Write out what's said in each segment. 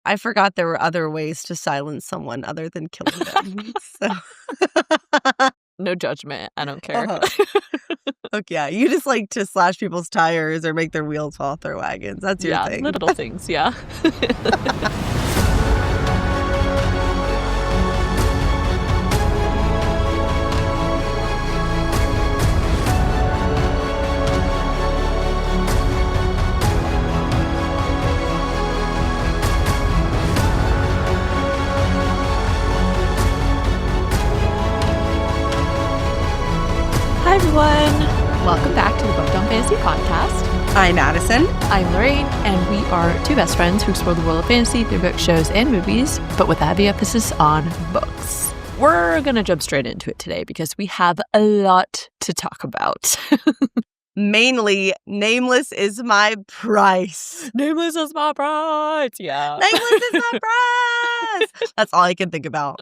I forgot there were other ways to silence someone other than killing them. So. No judgment. I don't care. Okay, yeah, you just like to slash people's tires or make their wheels fall off their wagons. That's your thing. Little things, yeah. Hi, everyone. Welcome back to the Booked on Fantasy podcast. I'm Addison. I'm Lorraine, and we are two best friends who explore the world of fantasy through books, shows, and movies, but with a heavy emphasis on books. We're going to jump straight into it today because we have a lot to talk about. Mainly, Nameless is my price. Nameless is my price. Yeah. Nameless is my price. That's all I can think about.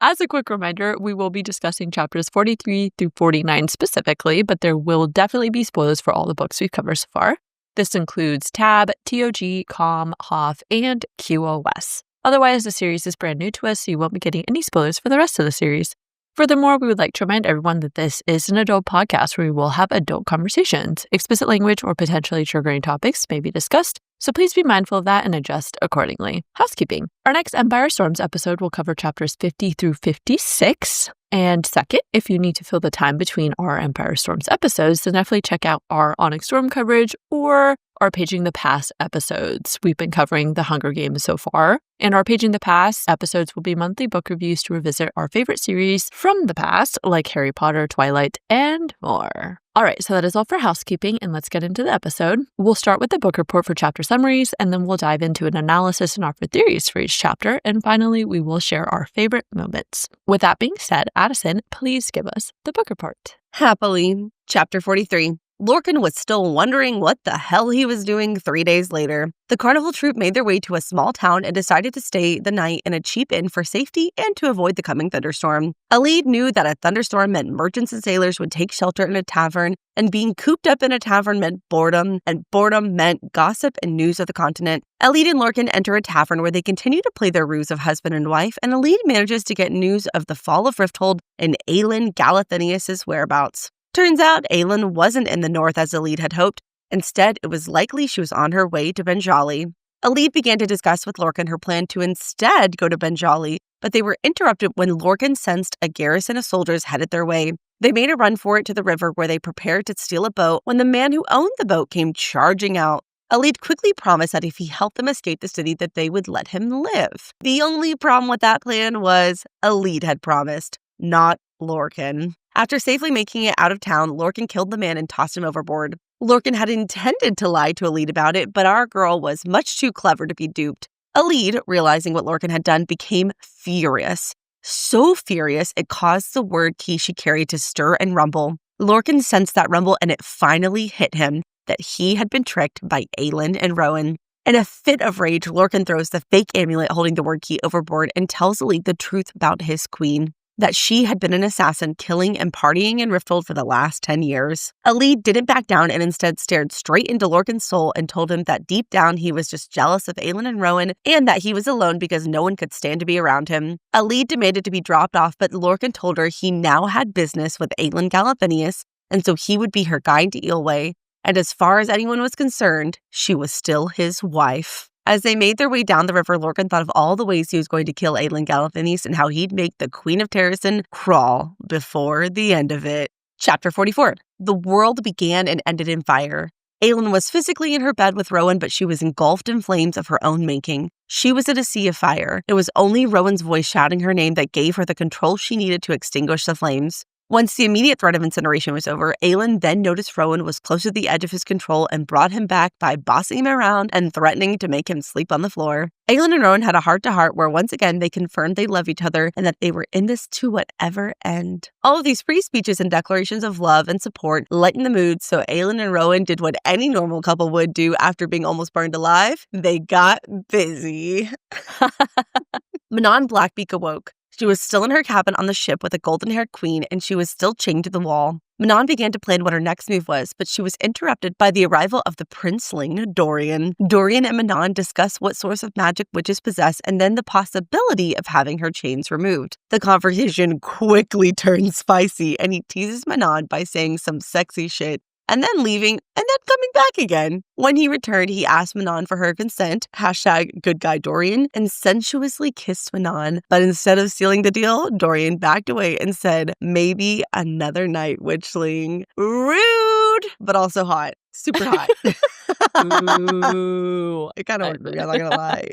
As a quick reminder, we will be discussing chapters 43 through 49 specifically, but there will definitely be spoilers for all the books we've covered so far. This includes Tab, TOG, Com, Hoff, and QOS. Otherwise, the series is brand new to us, so you won't be getting any spoilers for the rest of the series. Furthermore, we would like to remind everyone that this is an adult podcast where we will have adult conversations. Explicit language or potentially triggering topics may be discussed, so please be mindful of that and adjust accordingly. Housekeeping. Our next Empire Storms episode will cover chapters 50 through 56. And second, if you need to fill the time between our Empire Storms episodes, then definitely check out our Onyx Storm coverage or our Paging the Past episodes. We've been covering the Hunger Games so far, and our Paging the Past episodes will be monthly book reviews to revisit our favorite series from the past, like Harry Potter, Twilight, and more. All right, so that is all for housekeeping, and let's get into the episode. We'll start with the book report for chapter summaries, and then we'll dive into an analysis and offer theories for each chapter, and finally, we will share our favorite moments. With that being said, Addison, please give us the book report. Happily, chapter 43. Lorcan was still wondering what the hell he was doing 3 days later. The carnival troupe made their way to a small town and decided to stay the night in a cheap inn for safety and to avoid the coming thunderstorm. Alid knew that a thunderstorm meant merchants and sailors would take shelter in a tavern, and being cooped up in a tavern meant boredom, and boredom meant gossip and news of the continent. Alid and Lorcan enter a tavern where they continue to play their ruse of husband and wife, and Alid manages to get news of the fall of Rifthold and Aelin Galathinius' whereabouts. Turns out Aelin wasn't in the north as Alid had hoped. Instead, it was likely she was on her way to Benjali. Alid began to discuss with Lorcan her plan to instead go to Benjali, but they were interrupted when Lorcan sensed a garrison of soldiers headed their way. They made a run for it to the river where they prepared to steal a boat when the man who owned the boat came charging out. Alid quickly promised that if he helped them escape the city that they would let him live. The only problem with that plan was Alid had promised, not Lorcan. After safely making it out of town, Lorcan killed the man and tossed him overboard. Lorcan had intended to lie to Alid about it, but our girl was much too clever to be duped. Alid, realizing what Lorcan had done, became furious. So furious, it caused the word key she carried to stir and rumble. Lorcan sensed that rumble, and it finally hit him that he had been tricked by Aelin and Rowan. In a fit of rage, Lorcan throws the fake amulet holding the word key overboard and tells Alid the truth about his queen, that she had been an assassin killing and partying in Rifthold for the last 10 years. Alid didn't back down and instead stared straight into Lorcan's soul and told him that deep down he was just jealous of Aelin and Rowan and that he was alone because no one could stand to be around him. Alid demanded to be dropped off, but Lorcan told her he now had business with Aelin Galathinius, and so he would be her guide to Eelway. And as far as anyone was concerned, she was still his wife. As they made their way down the river, Lorcan thought of all the ways he was going to kill Aelin Galathinius and how he'd make the Queen of Terrasen crawl before the end of it. Chapter 44. The world began and ended in fire. Aelin was physically in her bed with Rowan, but she was engulfed in flames of her own making. She was in a sea of fire. It was only Rowan's voice shouting her name that gave her the control she needed to extinguish the flames. Once the immediate threat of incineration was over, Aelin then noticed Rowan was close to the edge of his control and brought him back by bossing him around and threatening to make him sleep on the floor. Aelin and Rowan had a heart-to-heart where once again they confirmed they love each other and that they were in this to whatever end. All of these free speeches and declarations of love and support lightened the mood, so Aelin and Rowan did what any normal couple would do after being almost burned alive. They got busy. Manon Blackbeak awoke. She was still in her cabin on the ship with a golden-haired queen, and she was still chained to the wall. Manon began to plan what her next move was, but she was interrupted by the arrival of the princeling, Dorian. Dorian and Manon discuss what source of magic witches possess and then the possibility of having her chains removed. The conversation quickly turns spicy, and he teases Manon by saying some sexy shit and then leaving, and then coming back again. When he returned, he asked Manon for her consent, #goodguy Dorian, and sensuously kissed Manon. But instead of sealing the deal, Dorian backed away and said, maybe another night, witchling. Rude, but also hot. Super hot. Ooh. It kind of worked for me, I'm not gonna lie.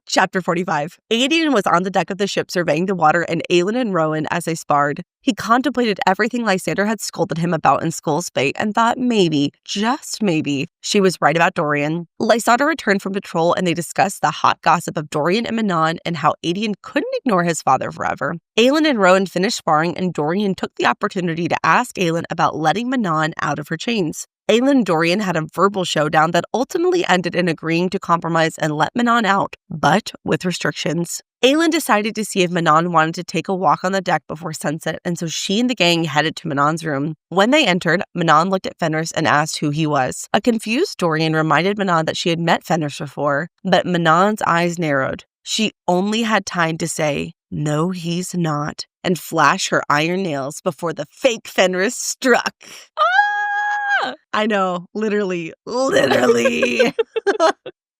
Chapter 45. Aedion was on the deck of the ship surveying the water and Aelin and Rowan as they sparred. He contemplated everything Lysander had scolded him about in Skull's Bay and thought maybe, just maybe, she was right about Dorian. Lysander returned from patrol and they discussed the hot gossip of Dorian and Manon and how Aedion couldn't ignore his father forever. Aelin and Rowan finished sparring and Dorian took the opportunity to ask Aelin about letting Manon out of her chains. Aelin and Dorian had a verbal showdown that ultimately ended in agreeing to compromise and let Manon out, but with restrictions. Aelin decided to see if Manon wanted to take a walk on the deck before sunset, and so she and the gang headed to Manon's room. When they entered, Manon looked at Fenrys and asked who he was. A confused Dorian reminded Manon that she had met Fenrys before, but Manon's eyes narrowed. She only had time to say, "No, he's not," and flash her iron nails before the fake Fenrys struck. I know, literally.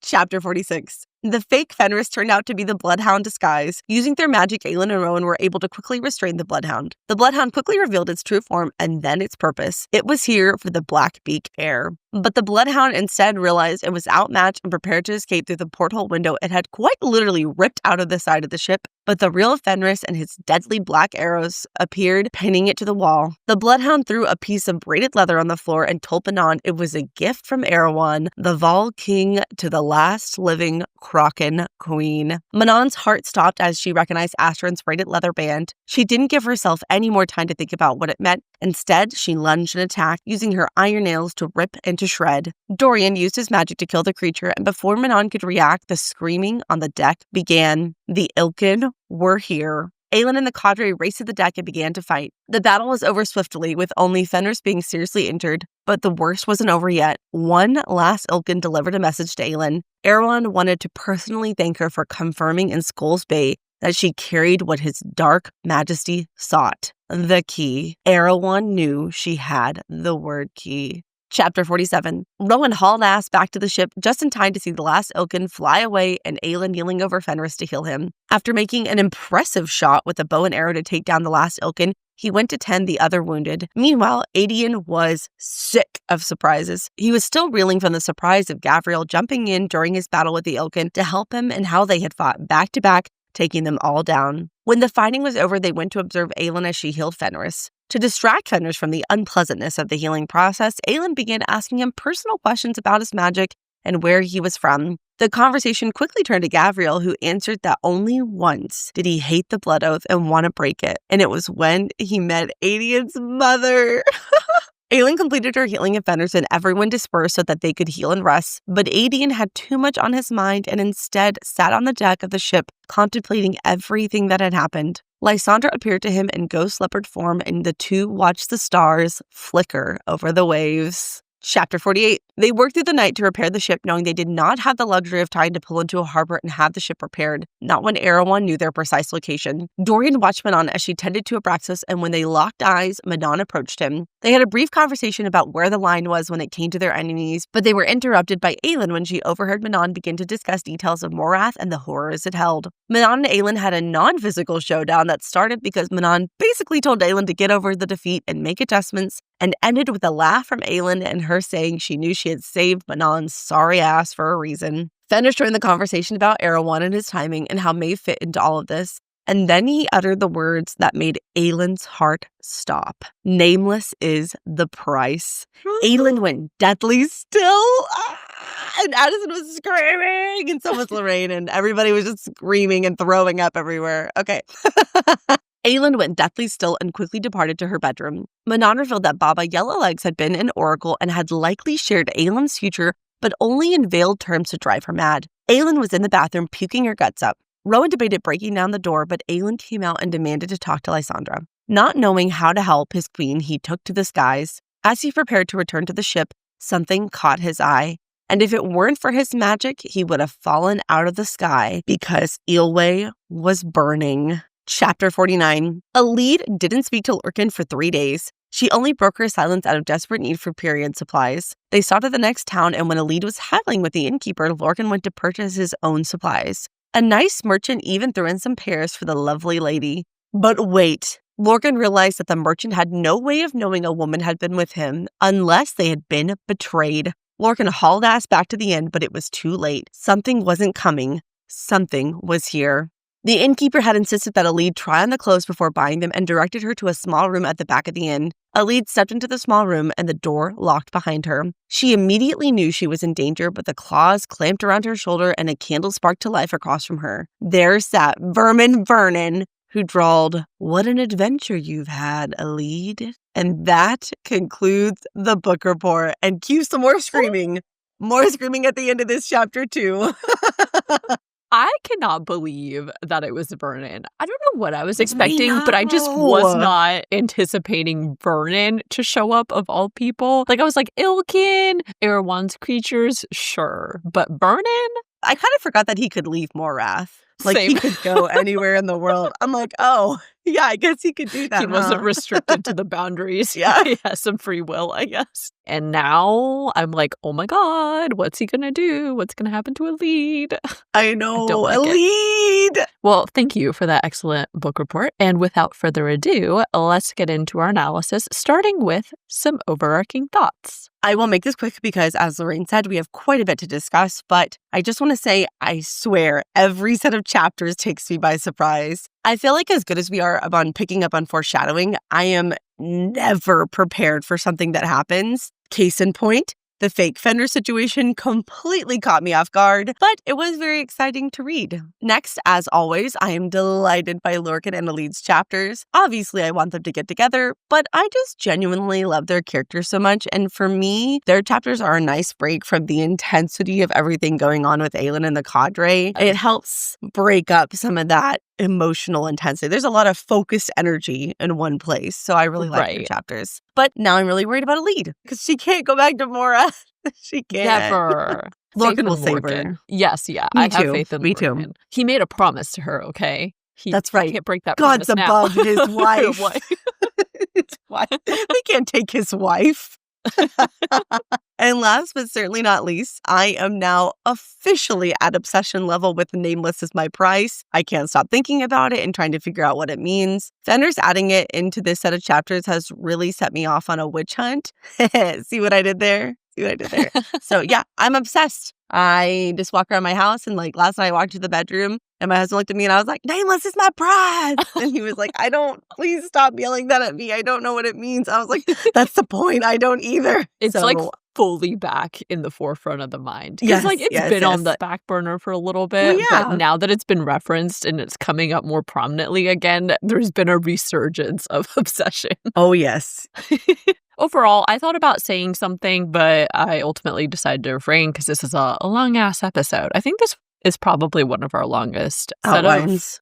Chapter 46. The fake Fenrys turned out to be the Bloodhound disguise. Using their magic, Aelin and Rowan were able to quickly restrain the Bloodhound. The Bloodhound quickly revealed its true form and then its purpose. It was here for the Blackbeak heir. But the Bloodhound instead realized it was outmatched and prepared to escape through the porthole window it had quite literally ripped out of the side of the ship. But the real Fenrys and his deadly black arrows appeared, pinning it to the wall. The Bloodhound threw a piece of braided leather on the floor and told Manon it was a gift from Erewhon, the Vol King, to the last living Kraken Queen. Manon's heart stopped as she recognized Astron's braided leather band. She didn't give herself any more time to think about what it meant. Instead, she lunged and attacked, using her iron nails to rip and to shred. Dorian used his magic to kill the creature, and before Manon could react, the screaming on the deck began. The Ilkin were here. Aelin and the cadre raced to the deck and began to fight. The battle was over swiftly, with only Fenrys being seriously injured. But the worst wasn't over yet. One last Ilkin delivered a message to Aelin. Erewhon wanted to personally thank her for confirming in Skull's Bay that she carried what his dark majesty sought, the key. Erewhon knew she had the word key. Chapter 47. Rowan hauled ass back to the ship just in time to see the last Ilkin fly away and Aelin kneeling over Fenrys to heal him. After making an impressive shot with a bow and arrow to take down the last Ilkin, he went to tend the other wounded. Meanwhile, Aedion was sick of surprises. He was still reeling from the surprise of Gavriel jumping in during his battle with the Ilkin to help him and how they had fought back to back, taking them all down. When the fighting was over, they went to observe Aelin as she healed Fenrys. To distract Fenrys from the unpleasantness of the healing process, Aelin began asking him personal questions about his magic and where he was from. The conversation quickly turned to Gavriel, who answered that only once did he hate the blood oath and want to break it, and it was when he met Aedion's mother. Aelin completed her healing of Fenrys and everyone dispersed so that they could heal and rest, but Aedion had too much on his mind and instead sat on the deck of the ship contemplating everything that had happened. Lysander appeared to him in ghost leopard form and the two watched the stars flicker over the waves. Chapter 48. They worked through the night to repair the ship, knowing they did not have the luxury of time to pull into a harbor and have the ship repaired, not when Erewhon knew their precise location. Dorian watched Manon as she tended to Abraxas, and when they locked eyes, Manon approached him. They had a brief conversation about where the line was when it came to their enemies, but they were interrupted by Aelin when she overheard Manon begin to discuss details of Morath and the horrors it held. Manon and Aelin had a non-physical showdown that started because Manon basically told Aelin to get over the defeat and make adjustments, and ended with a laugh from Aelin and her saying she knew she had saved Manon's sorry ass for a reason. Fenrys joined the conversation about Erewhon and his timing and how Maeve fit into all of this. And then he uttered the words that made Aelin's heart stop. Nameless is the price. Aelin went deathly still. And Addison was screaming. And so was Lorraine. And everybody was just screaming and throwing up everywhere. Okay. Aelin went deathly still and quickly departed to her bedroom. Manon revealed that Baba Yellowlegs had been an oracle and had likely shared Aelin's future, but only in veiled terms to drive her mad. Aelin was in the bathroom puking her guts up. Rowan debated breaking down the door, but Aelin came out and demanded to talk to Lysandra. Not knowing how to help his queen, he took to the skies. As he prepared to return to the ship, something caught his eye. And if it weren't for his magic, he would have fallen out of the sky because Eelway was burning. Chapter 49. Alid didn't speak to Lorcan for 3 days. She only broke her silence out of desperate need for period supplies. They stopped at the next town, and when Alid was haggling with the innkeeper, Lorcan went to purchase his own supplies. A nice merchant even threw in some pears for the lovely lady. But wait. Lorcan realized that the merchant had no way of knowing a woman had been with him unless they had been betrayed. Lorcan hauled ass back to the inn, but it was too late. Something wasn't coming. Something was here. The innkeeper had insisted that Alid try on the clothes before buying them and directed her to a small room at the back of the inn. Alid stepped into the small room and the door locked behind her. She immediately knew she was in danger, but the claws clamped around her shoulder and a candle sparked to life across from her. There sat Vermin Vernon, who drawled, "What an adventure you've had, Alid." And that concludes the book report. And cue some more screaming. More screaming at the end of this chapter, too. I cannot believe that it was Vernon. I don't know what I was expecting, but I just was not anticipating Vernon to show up of all people. Like, I was like, Ilkin, Erewhon's creatures, sure. But Vernon? I kind of forgot that he could leave Morath. Like, Same. he could go anywhere in the world. I'm like, oh, yeah, I guess he could do that. He wasn't restricted to the boundaries. Yeah. He has some free will, I guess. And now I'm like, oh my God, what's he going to do? What's going to happen to Alid? I know, I don't like Alid! Well, thank you for that excellent book report. And without further ado, let's get into our analysis, starting with some overarching thoughts. I will make this quick because, as Lorraine said, we have quite a bit to discuss, but I just want to say, I swear, every set of chapters takes me by surprise. I feel like as good as we are about picking up on foreshadowing, I am never prepared for something that happens. Case in point, the fake Fenrys situation completely caught me off guard, but it was very exciting to read. Next, as always, I am delighted by Lorcan and Alid's chapters. Obviously, I want them to get together, but I just genuinely love their characters so much, and for me, their chapters are a nice break from the intensity of everything going on with Aelin and the cadre. It helps break up some of that emotional intensity. There's a lot of focused energy in one place, so I really like their chapters. But now I'm really worried about Alid because she can't go back to Mora. She can't. Never. Lorcan will save her. Yes, yeah. Me I too. have faith in Me Lorcan. too. He made a promise to her, okay? That's right. He can't break that God's promise now. above his wife. His wife. They can't take his wife. And last but certainly not least, I am now officially at obsession level with Nameless as my price. I can't stop thinking about it and trying to figure out what it means. Fenrys adding it into this set of chapters has really set me off on a witch hunt. See what I did there? So yeah, I'm obsessed. I just walk around my house and like last night I walked to the bedroom and my husband looked at me and I was like, "Nameless is my prize." And he was like, please stop yelling that at me. I don't know what it means. I was like, that's the point. I don't either. It's like fully back in the forefront of the mind. Yes, like it's been on the back burner for a little bit. Well, yeah. But now that it's been referenced and it's coming up more prominently again, there's been a resurgence of obsession. Oh, yes. Overall, I thought about saying something, but I ultimately decided to refrain because this is a long-ass episode. I think this is probably one of our longest outlines.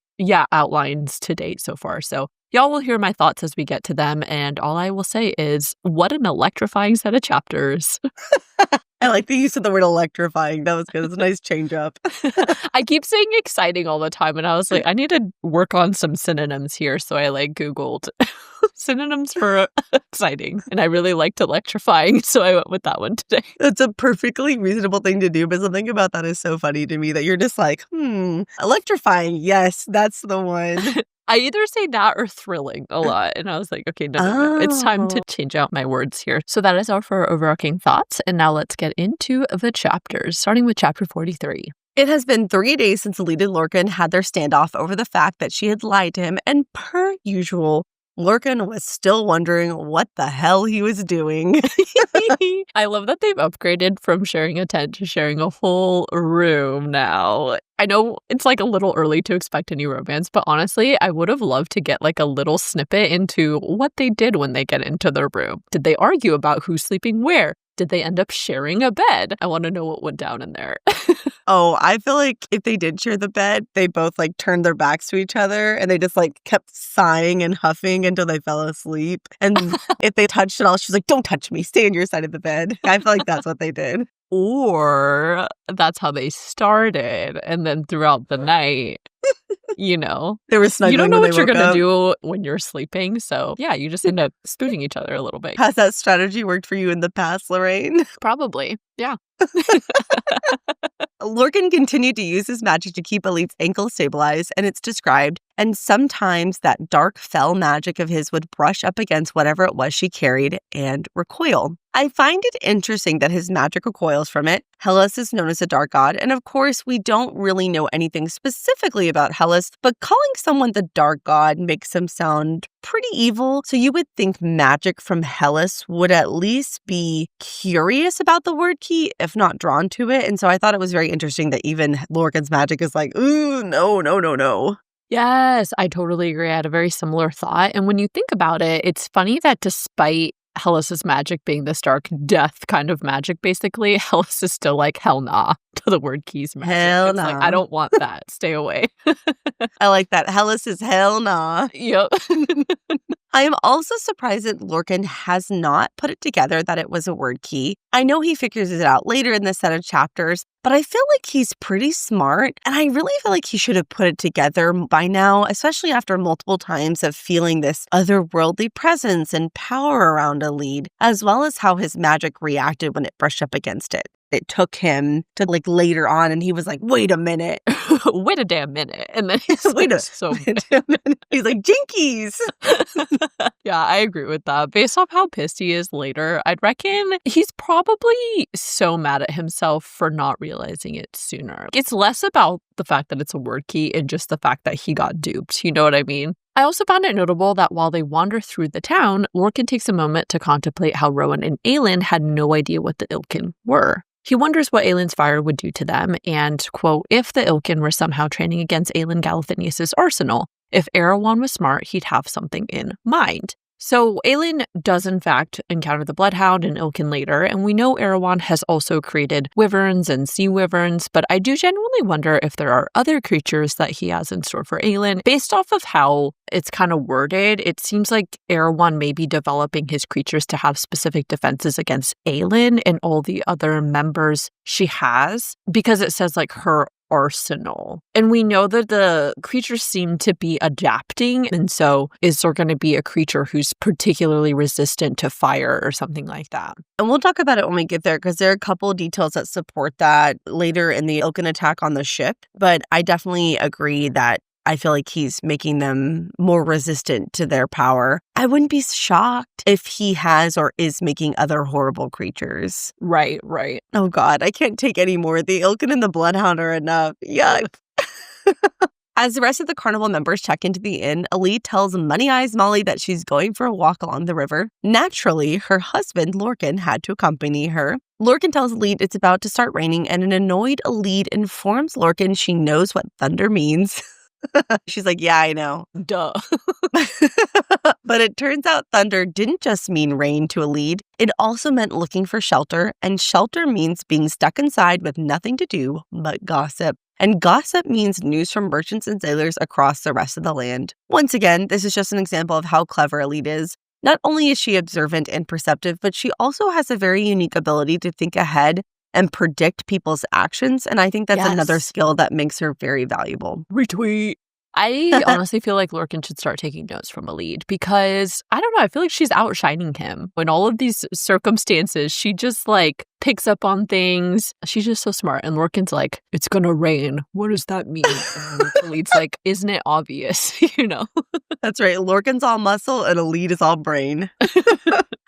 Outlines to date so far. So y'all will hear my thoughts as we get to them. And all I will say is, what an electrifying set of chapters. I like the use of the word electrifying. That was good. It's a nice change up. I keep saying exciting all the time. And I was like, I need to work on some synonyms here. So I Googled synonyms for exciting. And I really liked electrifying. So I went with that one today. It's a perfectly reasonable thing to do. But something about that is so funny to me that you're just like, electrifying. Yes, that's the one. I either say that or thrilling a lot. And I was like, okay, no. It's time to change out my words here. So that is all for our overarching thoughts. And now let's get into the chapters, starting with chapter 43. It has been 3 days since Alid and Lorcan had their standoff over the fact that she had lied to him. And per usual, Lorcan was still wondering what the hell he was doing. I love that they've upgraded from sharing a tent to sharing a whole room now. I know it's a little early to expect any romance, but honestly, I would have loved to get a little snippet into what they did when they get into their room. Did they argue about who's sleeping where? Did they end up sharing a bed? I want to know what went down in there. Oh, I feel like if they did share the bed, they both like turned their backs to each other and they just like kept sighing and huffing until they fell asleep. And if they touched it all, she's like, don't touch me. Stay on your side of the bed. I feel like that's what they did. Or that's how they started. And then throughout the night, They were snuggling. you don't know when what they you're woke going to up. do when you're sleeping. So yeah, you just end up spooning each other a little bit. Has that strategy worked for you in the past, Lorraine? Probably. Yeah. Lorcan continued to use his magic to keep Elite's ankle stabilized, and it's described, and sometimes that dark fell magic of his would brush up against whatever it was she carried and recoil. I find it interesting that his magic recoils from it. Hellas is known as a dark god, and of course, we don't really know anything specifically about Hellas, but calling someone the dark god makes him sound pretty evil, so you would think magic from Hellas would at least be curious about the word key, if not drawn to it, and so I thought it was very interesting that even Lorcan's magic is like, ooh, no. Yes, I totally agree. I had a very similar thought. And when you think about it, it's funny that despite Hellas's magic being this dark death kind of magic, basically, Hellas is still like, hell nah, to the word keys magic. Hell It's nah. like, I don't want that. Stay away. I like that. Hellas is hell nah. Yep. I am also surprised that Lorcan has not put it together that it was a word key. I know he figures it out later in this set of chapters, but I feel like he's pretty smart, and I really feel like he should have put it together by now, especially after multiple times of feeling this otherworldly presence and power around a lead, as well as how his magic reacted when it brushed up against it. It took him to like later on, and he was like, wait a minute. Wait a damn minute. And then he's Wait like, a so minute. He's like, jinkies. Yeah, I agree with that. Based off how pissed he is later, I'd reckon he's probably so mad at himself for not realizing it sooner. It's less about the fact that it's a word key and just the fact that he got duped. You know what I mean? I also found it notable that while they wander through the town, Lorcan takes a moment to contemplate how Rowan and Aelin had no idea what the Ilkin were. He wonders what Aelin's fire would do to them, and, quote, if the Ilkin were somehow training against Aelin Galathinius' arsenal, if Erewhon was smart, he'd have something in mind. So Aelin does, in fact, encounter the Bloodhound and Ilkin later, and we know Erewhon has also created wyverns and sea wyverns, but I do genuinely wonder if there are other creatures that he has in store for Aelin. Based off of how it's kind of worded, it seems like Erewhon may be developing his creatures to have specific defenses against Aelin and all the other members she has, because it says like her arsenal. And we know that the creatures seem to be adapting. And so is there going to be a creature who's particularly resistant to fire or something like that? And we'll talk about it when we get there, because there are a couple of details that support that later in the Ilkin attack on the ship. But I definitely agree that I feel like he's making them more resistant to their power. I wouldn't be shocked if he has or is making other horrible creatures. Right. Oh God, I can't take any more. The Ilkin and the Bloodhound are enough. Yuck. As the rest of the carnival members check into the inn, Elite tells Money Eyes Molly that she's going for a walk along the river. Naturally, her husband, Lorcan, had to accompany her. Lorcan tells Elite it's about to start raining, and an annoyed Elite informs Lorcan she knows what thunder means. She's like, yeah, I know. Duh. But it turns out thunder didn't just mean rain to Elite. It also meant looking for shelter, and shelter means being stuck inside with nothing to do but gossip. And gossip means news from merchants and sailors across the rest of the land. Once again, this is just an example of how clever Elite is. Not only is she observant and perceptive, but she also has a very unique ability to think ahead and predict people's actions. And I think that's another skill that makes her very valuable. Retweet. I honestly feel like Lorcan should start taking notes from Elide because, I don't know, I feel like she's outshining him. In all of these circumstances, she just like picks up on things. She's just so smart. And Lorcan's like, it's gonna rain. What does that mean? And Elide's like, isn't it obvious? You know? That's right. Lorcan's all muscle and Elide is all brain.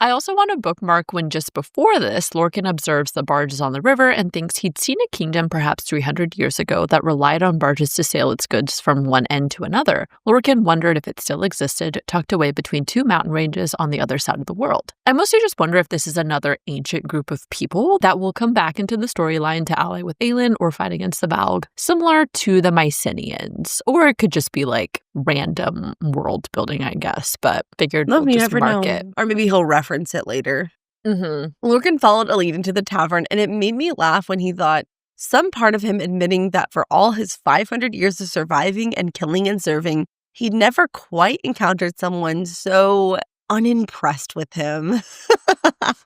I also want to bookmark when just before this, Lorcan observes the barges on the river and thinks he'd seen a kingdom perhaps 300 years ago that relied on barges to sail its goods from one end to another. Lorcan wondered if it still existed, tucked away between two mountain ranges on the other side of the world. I mostly just wonder if this is another ancient group of people that will come back into the storyline to ally with Aelin or fight against the Valg, similar to the Mycenaeans. Or it could just be like random world building, I guess, but figured we'll just mark it. Or maybe he'll reference it later. Lorcan followed Elid into the tavern, and it made me laugh when he thought, some part of him admitting that for all his 500 years of surviving and killing and serving, he'd never quite encountered someone so unimpressed with him.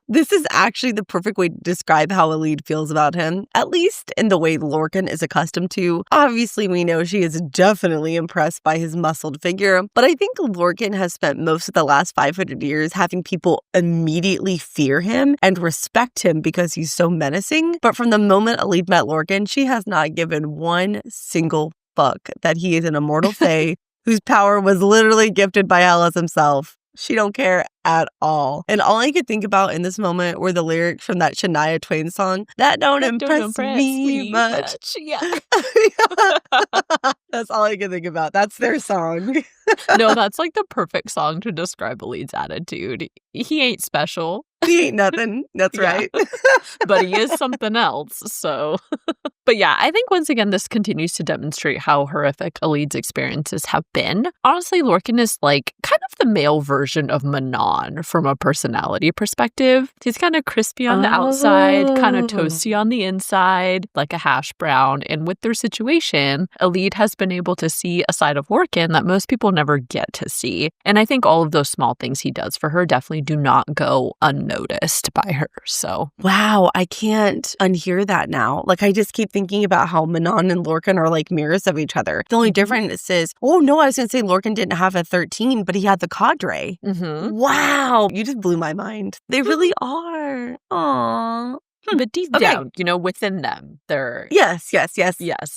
This is actually the perfect way to describe how Elid feels about him, at least in the way Lorcan is accustomed to. Obviously, we know she is definitely impressed by his muscled figure, but I think Lorcan has spent most of the last 500 years having people immediately fear him and respect him because he's so menacing. But from the moment Elid met Lorcan, she has not given one single fuck that he is an immortal fae whose power was literally gifted by Hellas himself. She don't care at all. And all I could think about in this moment were the lyrics from that Shania Twain song, that don't impress me much. Yeah. That's all I can think about. That's their song. No, that's like the perfect song to describe Elid's attitude. He ain't special. He ain't nothing. That's right. But he is something else, so... But yeah, I think once again, this continues to demonstrate how horrific Elid's experiences have been. Honestly, Lorcan is like kind of the male version of Manon from a personality perspective. He's kind of crispy on the outside, kind of toasty on the inside, like a hash brown. And with their situation, Elid has been able to see a side of Lorcan that most people never get to see. And I think all of those small things he does for her definitely do not go unnoticed by her. So wow, I can't unhear that now. Like, I just keep thinking about how Manon and Lorcan are like mirrors of each other. The only difference is, oh no, I was going to say Lorcan didn't have a 13, but he had the cadre. Wow, you just blew my mind. They really are. Aww. But deep down, you know, within them, they're... Yes.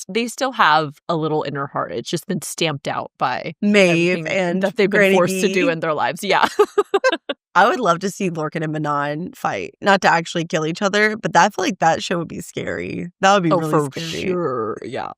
They still have a little inner heart. It's just been stamped out by Maeve and that they've been Granny forced B. to do in their lives. Yeah. I would love to see Lorcan and Manon fight. Not to actually kill each other, but I feel like that show would be scary. That would be really for scary. Sure, yeah.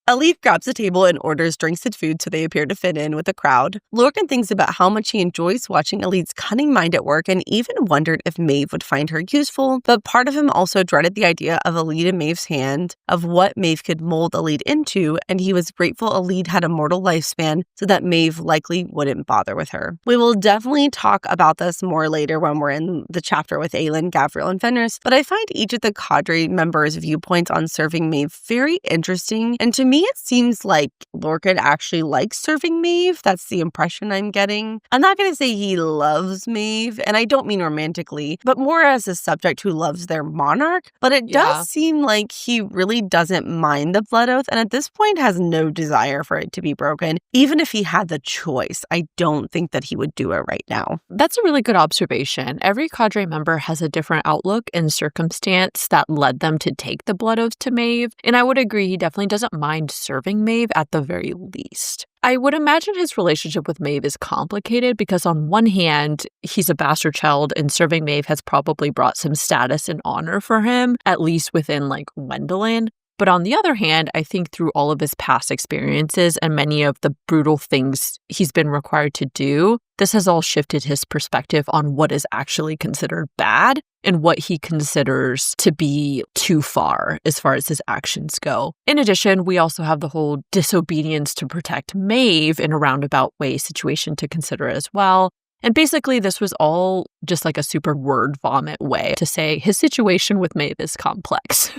Elid grabs a table and orders drinks and food so they appear to fit in with the crowd. Lorcan thinks about how much he enjoys watching Elid's cunning mind at work and even wondered if Maeve would find her useful, but part of him also dreaded the idea of Elid in Maeve's hand, of what Maeve could mold Elid into, and he was grateful Elid had a mortal lifespan so that Maeve likely wouldn't bother with her. We will definitely talk about this more later when we're in the chapter with Aelin, Gavriel, and Fenrys, but I find each of the cadre members' viewpoints on serving Maeve very interesting, and to me it seems like Lorcan actually likes serving Maeve. That's the impression I'm getting. I'm not going to say he loves Maeve, and I don't mean romantically, but more as a subject who loves their monarch, but it does seem like he really doesn't mind the blood oath, and at this point has no desire for it to be broken. Even if he had the choice, I don't think that he would do it right now. That's a really good observation. Every cadre member has a different outlook and circumstance that led them to take the blood oath to Maeve, and I would agree he definitely doesn't mind serving Maeve at the very least. I would imagine his relationship with Maeve is complicated because on one hand, he's a bastard child and serving Maeve has probably brought some status and honor for him, at least within like Wendelin. But on the other hand, I think through all of his past experiences and many of the brutal things he's been required to do, this has all shifted his perspective on what is actually considered bad and what he considers to be too far as his actions go. In addition, we also have the whole disobedience to protect Maeve in a roundabout way situation to consider as well. And basically, this was all just like a super word vomit way to say his situation with Maeve is complex.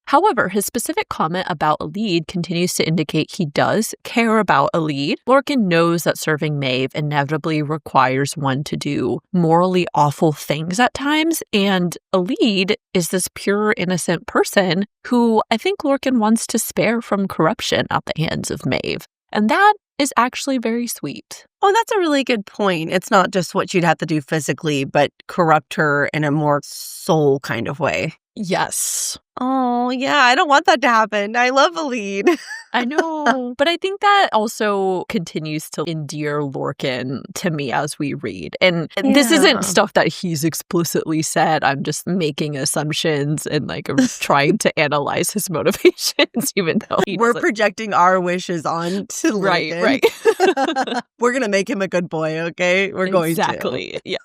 However, his specific comment about Elid continues to indicate he does care about Elid. Lorcan knows that serving Maeve inevitably requires one to do morally awful things at times, and Elid is this pure, innocent person who I think Lorcan wants to spare from corruption at the hands of Maeve. And that is actually very sweet. Oh, that's a really good point. It's not just what you'd have to do physically, but corrupt her in a more soul kind of way. Yes. Oh, yeah. I don't want that to happen. I love Elid. I know. But I think that also continues to endear Lorcan to me as we read. And this isn't stuff that he's explicitly said. I'm just making assumptions and like trying to analyze his motivations, even though we're projecting our wishes on to Lorcan. Right. We're going to make him a good boy, okay? We're going to. Exactly. Yeah.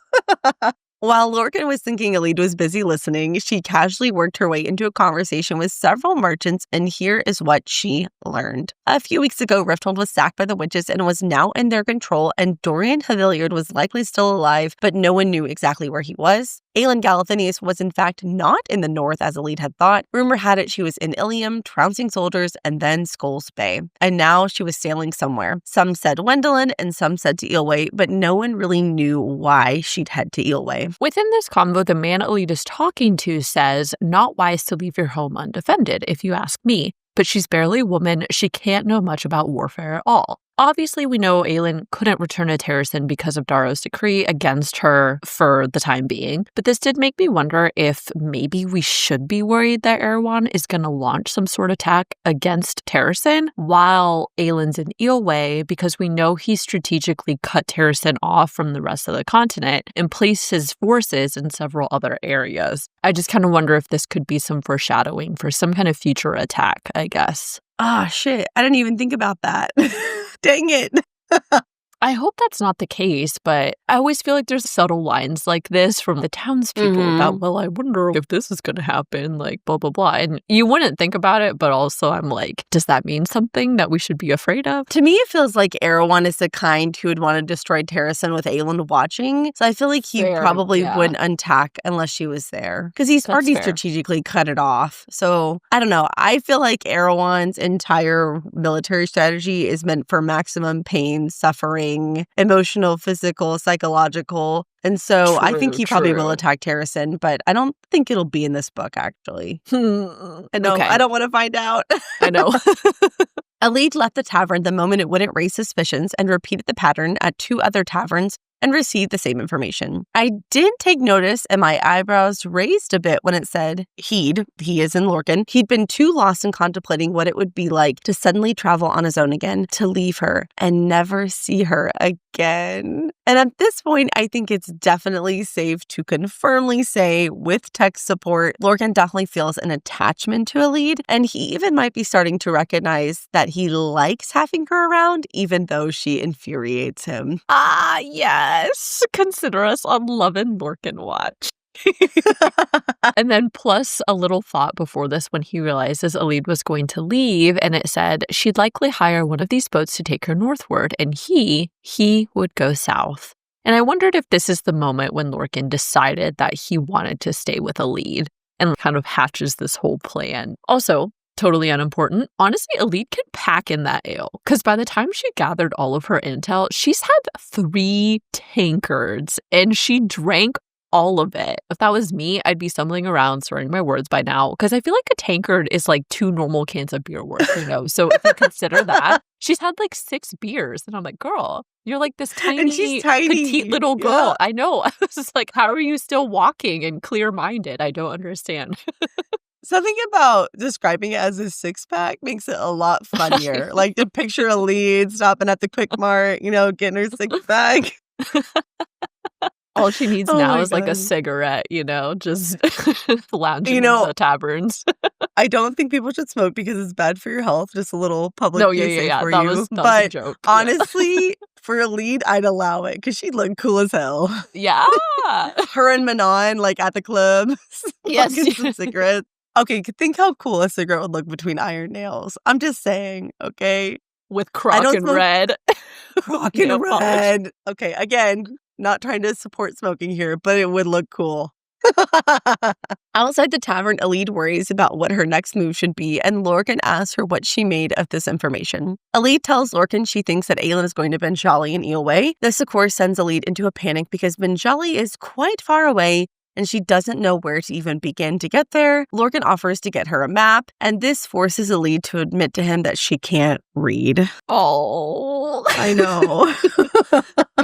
While Lorcan was thinking Elide was busy listening, she casually worked her way into a conversation with several merchants, and here is what she learned. A few weeks ago, Rifthold was sacked by the witches and was now in their control, and Dorian Haviliard was likely still alive, but no one knew exactly where he was. Aelin Galathinius was in fact not in the north as Elide had thought. Rumor had it she was in Ilium, trouncing soldiers, and then Skulls Bay. And now she was sailing somewhere. Some said Wendelin, and some said to Eelway, but no one really knew why she'd head to Eelway. Within this convo, the man Elide is talking to says, not wise to leave your home undefended, if you ask me. But she's barely a woman. She can't know much about warfare at all. Obviously, we know Aelin couldn't return to Terrasen because of Darrow's decree against her for the time being, but this did make me wonder if maybe we should be worried that Erewhon is going to launch some sort of attack against Terrasen while Aelin's in Eelway, because we know he strategically cut Terrasen off from the rest of the continent and placed his forces in several other areas. I just kind of wonder if this could be some foreshadowing for some kind of future attack, I guess. Ah, shit. I didn't even think about that. Dang it. I hope that's not the case, but I always feel like there's subtle lines like this from the townspeople about, well, I wonder if this is going to happen, like, blah, blah, blah. And you wouldn't think about it, but also I'm like, does that mean something that we should be afraid of? To me, it feels like Erewhon is the kind who would want to destroy Terrasen with Aelin watching. So I feel like he probably wouldn't attack unless she was there. Because he's already strategically cut it off. So I don't know. I feel like Erewhon's entire military strategy is meant for maximum pain, suffering, emotional, physical, psychological. And so I think he probably will attack Terrasen, but I don't think it'll be in this book, actually. I know. Okay. I don't want to find out. I know. Elide left the tavern the moment it wouldn't raise suspicions and repeated the pattern at 2 other taverns and received the same information. I did take notice and my eyebrows raised a bit when it said he is in Lorcan, he'd been too lost in contemplating what it would be like to suddenly travel on his own again, to leave her and never see her again. And at this point, I think it's definitely safe to confirmly say, with tech support, Lorcan definitely feels an attachment to Elide, and he even might be starting to recognize that he likes having her around, even though she infuriates him. Ah, yes. Consider us on Love and Lorcan watch. And then plus a little thought before this when he realizes Elide was going to leave, and it said she'd likely hire one of these boats to take her northward, and he would go south. And I wondered if this is the moment when Lorcan decided that he wanted to stay with Elide and kind of hatches this whole plan. Also, totally unimportant, honestly, Elide can pack in that ale, because by the time she gathered all of her intel, she's had 3 tankards, and she drank all of it. If that was me, I'd be stumbling around, slurring my words by now, because I feel like a tankard is like 2 normal cans of beer worth, you know? So if you consider that, she's had like 6 beers. And I'm like, girl, you're like this tiny, petite little girl. Yeah. I know. I was just like, how are you still walking and clear-minded? I don't understand. Something about describing it as a 6-pack makes it a lot funnier. Like to picture Elide stopping at the Quick Mart, you know, getting her 6-pack. All she needs now is like a cigarette, you know, just lounging in the taverns. I don't think people should smoke because it's bad for your health. Just a little public PSA for that you. Was a joke. Honestly, for Elide, I'd allow it because she'd look cool as hell. Yeah. Her and Manon, like at the club, smoking some cigarettes. Okay, think how cool a cigarette would look between iron nails. I'm just saying, okay? With Croc and Red. Croc and Red. Okay, again, not trying to support smoking here, but it would look cool. Outside the tavern, Elide worries about what her next move should be, and Lorcan asks her what she made of this information. Elide tells Lorcan she thinks that Aelin is going to Benjali in Eelway. This, of course, sends Elide into a panic because Benjali is quite far away, and she doesn't know where to even begin to get there. Lorcan offers to get her a map, and this forces Elide to admit to him that she can't read. Oh, I know.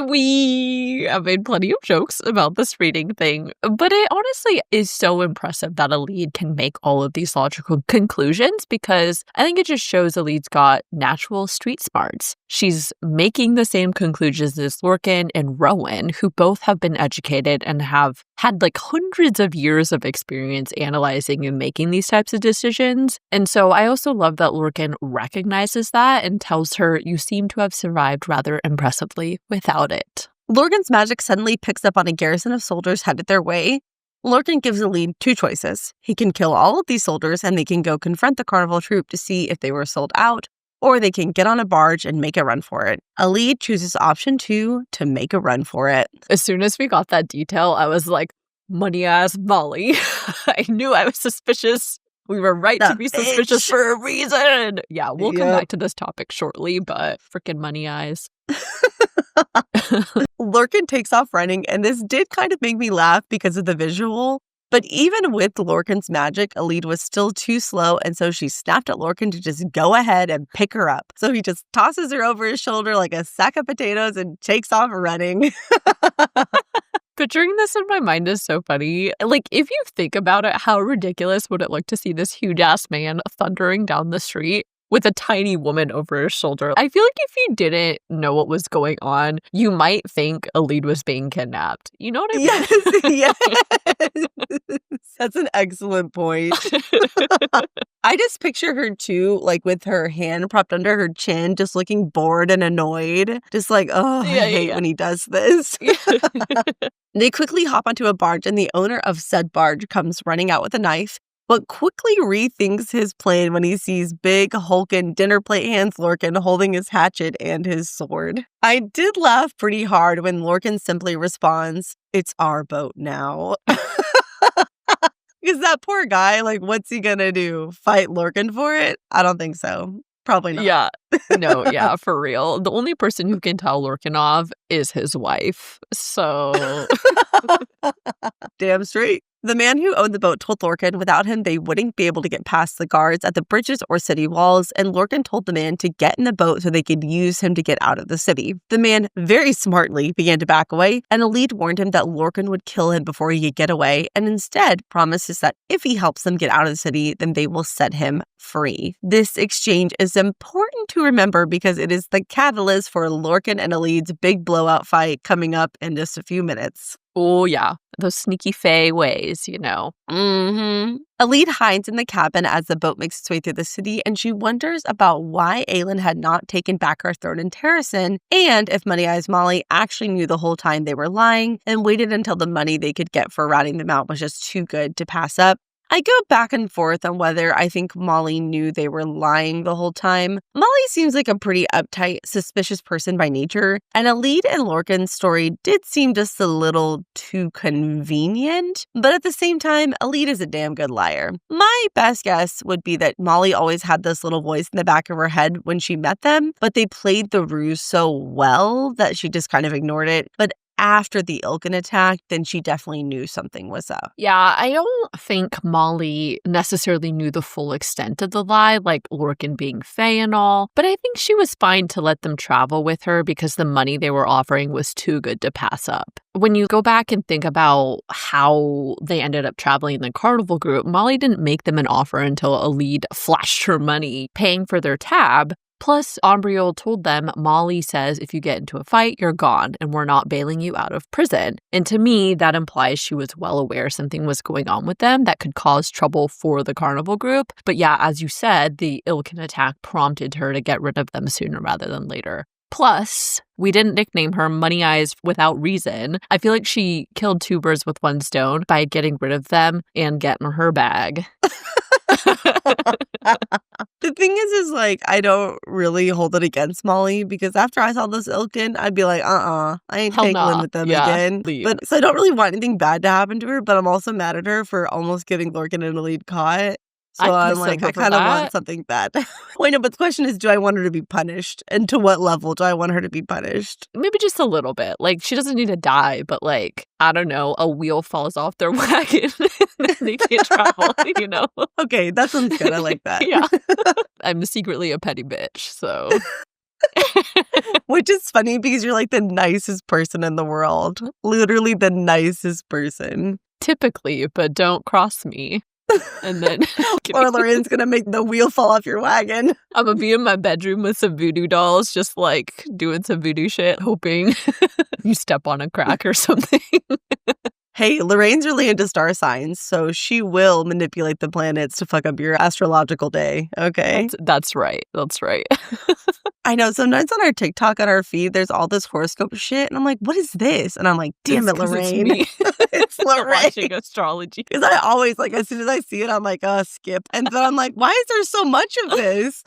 We have made plenty of jokes about this reading thing, but it honestly is so impressive that Elide can make all of these logical conclusions, because I think it just shows Elide's got natural street smarts. She's making the same conclusions as Lorcan and Rowan, who both have been educated and have had like hundreds of years of experience analyzing and making these types of decisions. And so I also love that Lorcan recognizes that and tells her, you seem to have survived rather impressively without it. Lorcan's magic suddenly picks up on a garrison of soldiers headed their way. Lorcan gives Elide two choices. He can kill all of these soldiers and they can go confront the carnival troupe to see if they were sold out, or they can get on a barge and make a run for it. Elide chooses option 2 to make a run for it. As soon as we got that detail, I was like, money-ass Molly. I knew I was suspicious. We were right to be suspicious for a reason. Yeah, we'll come back to this topic shortly, but freaking money eyes. Lorcan takes off running, and this did kind of make me laugh because of the visual. But even with Lorcan's magic, Elide was still too slow, and so she snapped at Lorcan to just go ahead and pick her up. So he just tosses her over his shoulder like a sack of potatoes and takes off running. Picturing this in my mind is so funny. Like, if you think about it, how ridiculous would it look to see this huge-ass man thundering down the street with a tiny woman over his shoulder? I feel like if you didn't know what was going on, you might think Elide was being kidnapped. You know what I mean? Yes. That's an excellent point. I just picture her too, like with her hand propped under her chin, just looking bored and annoyed. Just like, I hate when he does this. They quickly hop onto a barge, and the owner of said barge comes running out with a knife, but quickly rethinks his plan when he sees big, hulking, dinner plate hands Lorcan holding his hatchet and his sword. I did laugh pretty hard when Lorcan simply responds, "It's our boat now." Because that poor guy, like, what's he gonna do? Fight Lorcan for it? I don't think so. Probably not. Yeah. No, yeah, for real. The only person who can tell Lorcan off is his wife. So. Damn straight. The man who owned the boat told Lorcan without him they wouldn't be able to get past the guards at the bridges or city walls, and Lorcan told the man to get in the boat so they could use him to get out of the city. The man very smartly began to back away, and Elide warned him that Lorcan would kill him before he could get away, and instead promises that if he helps them get out of the city, then they will set him free. This exchange is important to remember because it is the catalyst for Lorcan and Elide's big blowout fight coming up in just a few minutes. Oh, yeah. Those sneaky Fae ways, you know. Mm-hmm. Elide hides in the cabin as the boat makes its way through the city, and she wonders about why Aelin had not taken back her throne in Terrasen, and if Money Eyes Molly actually knew the whole time they were lying and waited until the money they could get for ratting them out was just too good to pass up. I go back and forth on whether I think Molly knew they were lying the whole time. Molly seems like a pretty uptight, suspicious person by nature, and Elide and Lorcan's story did seem just a little too convenient, but at the same time, Elide is a damn good liar. My best guess would be that Molly always had this little voice in the back of her head when she met them, but they played the ruse so well that she just kind of ignored it. But after the Ilkin attack, then she definitely knew something was up. Yeah, I don't think Molly necessarily knew the full extent of the lie, like Lorcan being Fae and all, but I think she was fine to let them travel with her because the money they were offering was too good to pass up. When you go back and think about how they ended up traveling in the carnival group, Molly didn't make them an offer until Elide flashed her money paying for their tab. Plus, Umbriel told them, Molly says if you get into a fight, you're gone, and we're not bailing you out of prison. And to me, that implies she was well aware something was going on with them that could cause trouble for the carnival group. But yeah, as you said, the Ilkin attack prompted her to get rid of them sooner rather than later. Plus, we didn't nickname her Money Eyes without reason. I feel like she killed two birds with one stone by getting rid of them and getting her bag. The thing is like, I don't really hold it against Molly because after I saw this Ilkin, I'd be like, I ain't tangling with them again. Leave. But so I don't really want anything bad to happen to her, but I'm also mad at her for almost getting Lorcan and Elide caught. So I'm like, I kind of want something bad. Wait, no, but the question is, do I want her to be punished? And to what level do I want her to be punished? Maybe just a little bit. Like, she doesn't need to die, but like, I don't know, a wheel falls off their wagon and they can't travel, you know? Okay, that sounds good. I like that. Yeah. I'm secretly a petty bitch, so... Which is funny because you're like the nicest person in the world. Literally the nicest person. Typically, but don't cross me. And then or Lorraine's gonna make the wheel fall off your wagon. I'm gonna be in my bedroom with some voodoo dolls, just like doing some voodoo shit, hoping you step on a crack or something. Hey, Lorraine's really into star signs, so she will manipulate the planets to fuck up your astrological day, okay? That's right. That's right. I know. Sometimes on our TikTok, on our feed, there's all this horoscope shit. And I'm like, what is this? And I'm like, damn it, Lorraine. It's me. It's Lorraine. Watching astrology. Because I always, like, as soon as I see it, I'm like, oh, skip. And then I'm like, why is there so much of this?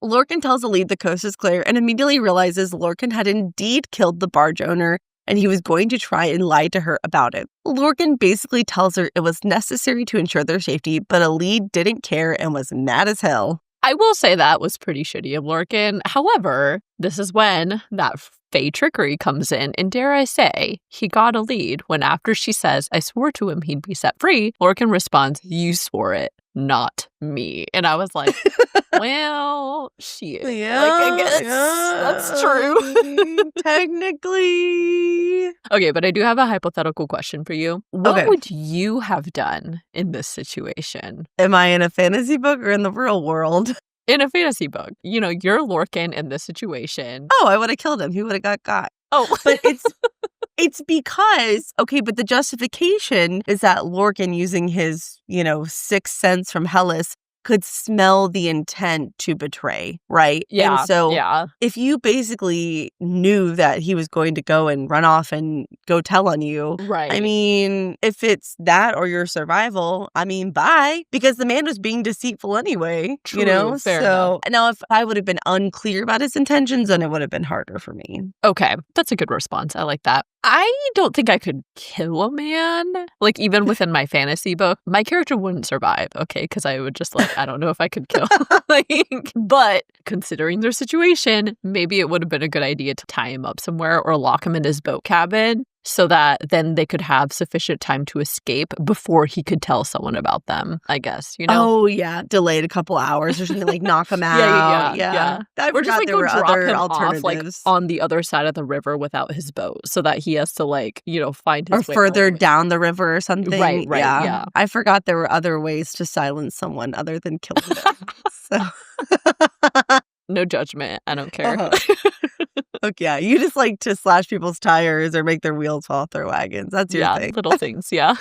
Lorcan tells Elide the coast is clear and immediately realizes Lorcan had indeed killed the barge owner and he was going to try and lie to her about it. Lorcan basically tells her it was necessary to ensure their safety, but Elide didn't care and was mad as hell. I will say that was pretty shitty of Lorcan. However, this is when that Fae trickery comes in, and dare I say, he got a lead when after she says, I swore to him he'd be set free, Lorcan responds, you swore it, not me. And I was like, well, shit. Yeah, I guess that's true. Technically. Okay, but I do have a hypothetical question for you. What Okay. would you have done in this situation? Am I in a fantasy book or in the real world? In a fantasy book, you're Lorcan in this situation. Oh, I would have killed him. He would have got. Oh, But it's because, okay, but the justification is that Lorcan, using his, sixth sense from Hellas, could smell the intent to betray, right? yeah. And so yeah. if you basically knew that he was going to go and run off and go tell on you, Right. I mean, if it's that or your survival, I mean, bye. Because the man was being deceitful anyway, True, fair So now if I would have been unclear about his intentions, then it would have been harder for me. Okay, that's a good response. I like that. I don't think I could kill a man. Like, even within my fantasy book, my character wouldn't survive, okay? Because I would just, I don't know if I could kill. But considering their situation, maybe it would have been a good idea to tie him up somewhere or lock him in his boat cabin so that then they could have sufficient time to escape before he could tell someone about them, I guess, Oh, yeah. Delayed a couple hours or something, like knock him out. Yeah. I Or just forgot there go were drop other him alternatives. off on the other side of the river without his boat so that he has to find his or way further home. down the river or something. Right, yeah. I forgot there were other ways to silence someone other than killing them. So. No judgment. I don't care. Okay, yeah. You just like to slash people's tires or make their wheels fall off their wagons. That's your thing. Little things, yeah.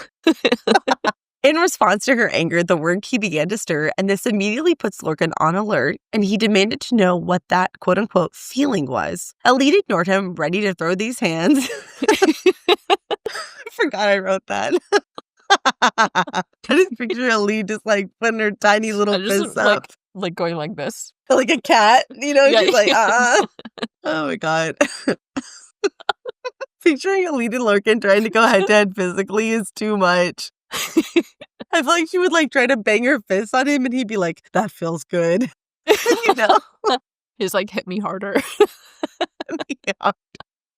In response to her anger, the word key began to stir, and this immediately puts Lorcan on alert, and he demanded to know what that quote-unquote feeling was. Elide ignored him, ready to throw these hands. I forgot I wrote that. I just picture Elide just putting her tiny little fists up. Like going like this. Like a cat, she's like, Oh my God. Picturing Elide and Lorcan trying to go head-to-head physically is too much. I feel like she would try to bang her fist on him and he'd be like, that feels good. He's like, hit me harder. Yeah.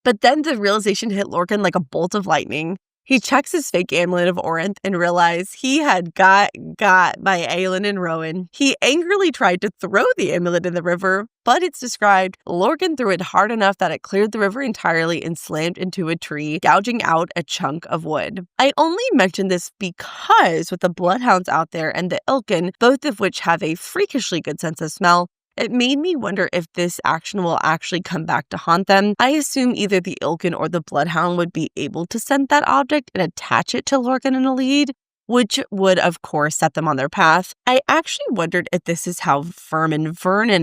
But then the realization hit Lorcan like a bolt of lightning. He checks his fake amulet of Orinth and realized he had got by Aelin and Rowan. He angrily tried to throw the amulet in the river, but it's described Lorcan threw it hard enough that it cleared the river entirely and slammed into a tree, gouging out a chunk of wood. I only mention this because with the bloodhounds out there and the Ilkin, both of which have a freakishly good sense of smell, it made me wonder if this action will actually come back to haunt them. I assume either the Ilkin or the Bloodhound would be able to scent that object and attach it to Lorcan and Elide, which would, of course, set them on their path. I actually wondered if this is how Vernon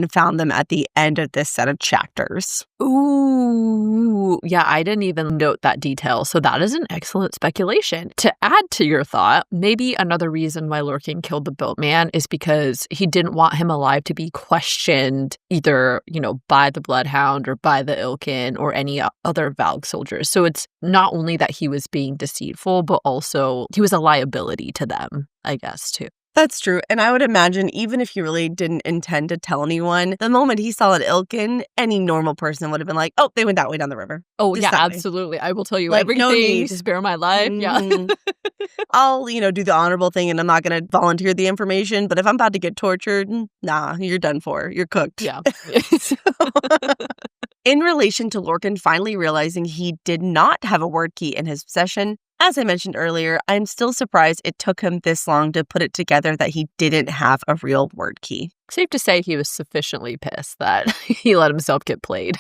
found them at the end of this set of chapters. Ooh, yeah, I didn't even note that detail. So that is an excellent speculation. To add to your thought, maybe another reason why Lorcan killed the boatman is because he didn't want him alive to be questioned either, by the Bloodhound or by the Ilkin or any other Valg soldiers. So it's not only that he was being deceitful, but also he was a liability to them, I guess, too. That's true. And I would imagine even if he really didn't intend to tell anyone, the moment he saw an Ilkin, any normal person would have been like, oh, they went that way down the river. Oh, Just yeah, that way. absolutely. I will tell you Like, everything, no need. spare my life. Mhm. Yeah. I'll, do the honorable thing and I'm not going to volunteer the information. But if I'm about to get tortured, nah, you're done for. You're cooked. Yeah. In relation to Lorcan finally realizing he did not have a word key in his possession, as I mentioned earlier, I'm still surprised it took him this long to put it together that he didn't have a real word key. Safe to say he was sufficiently pissed that he let himself get played.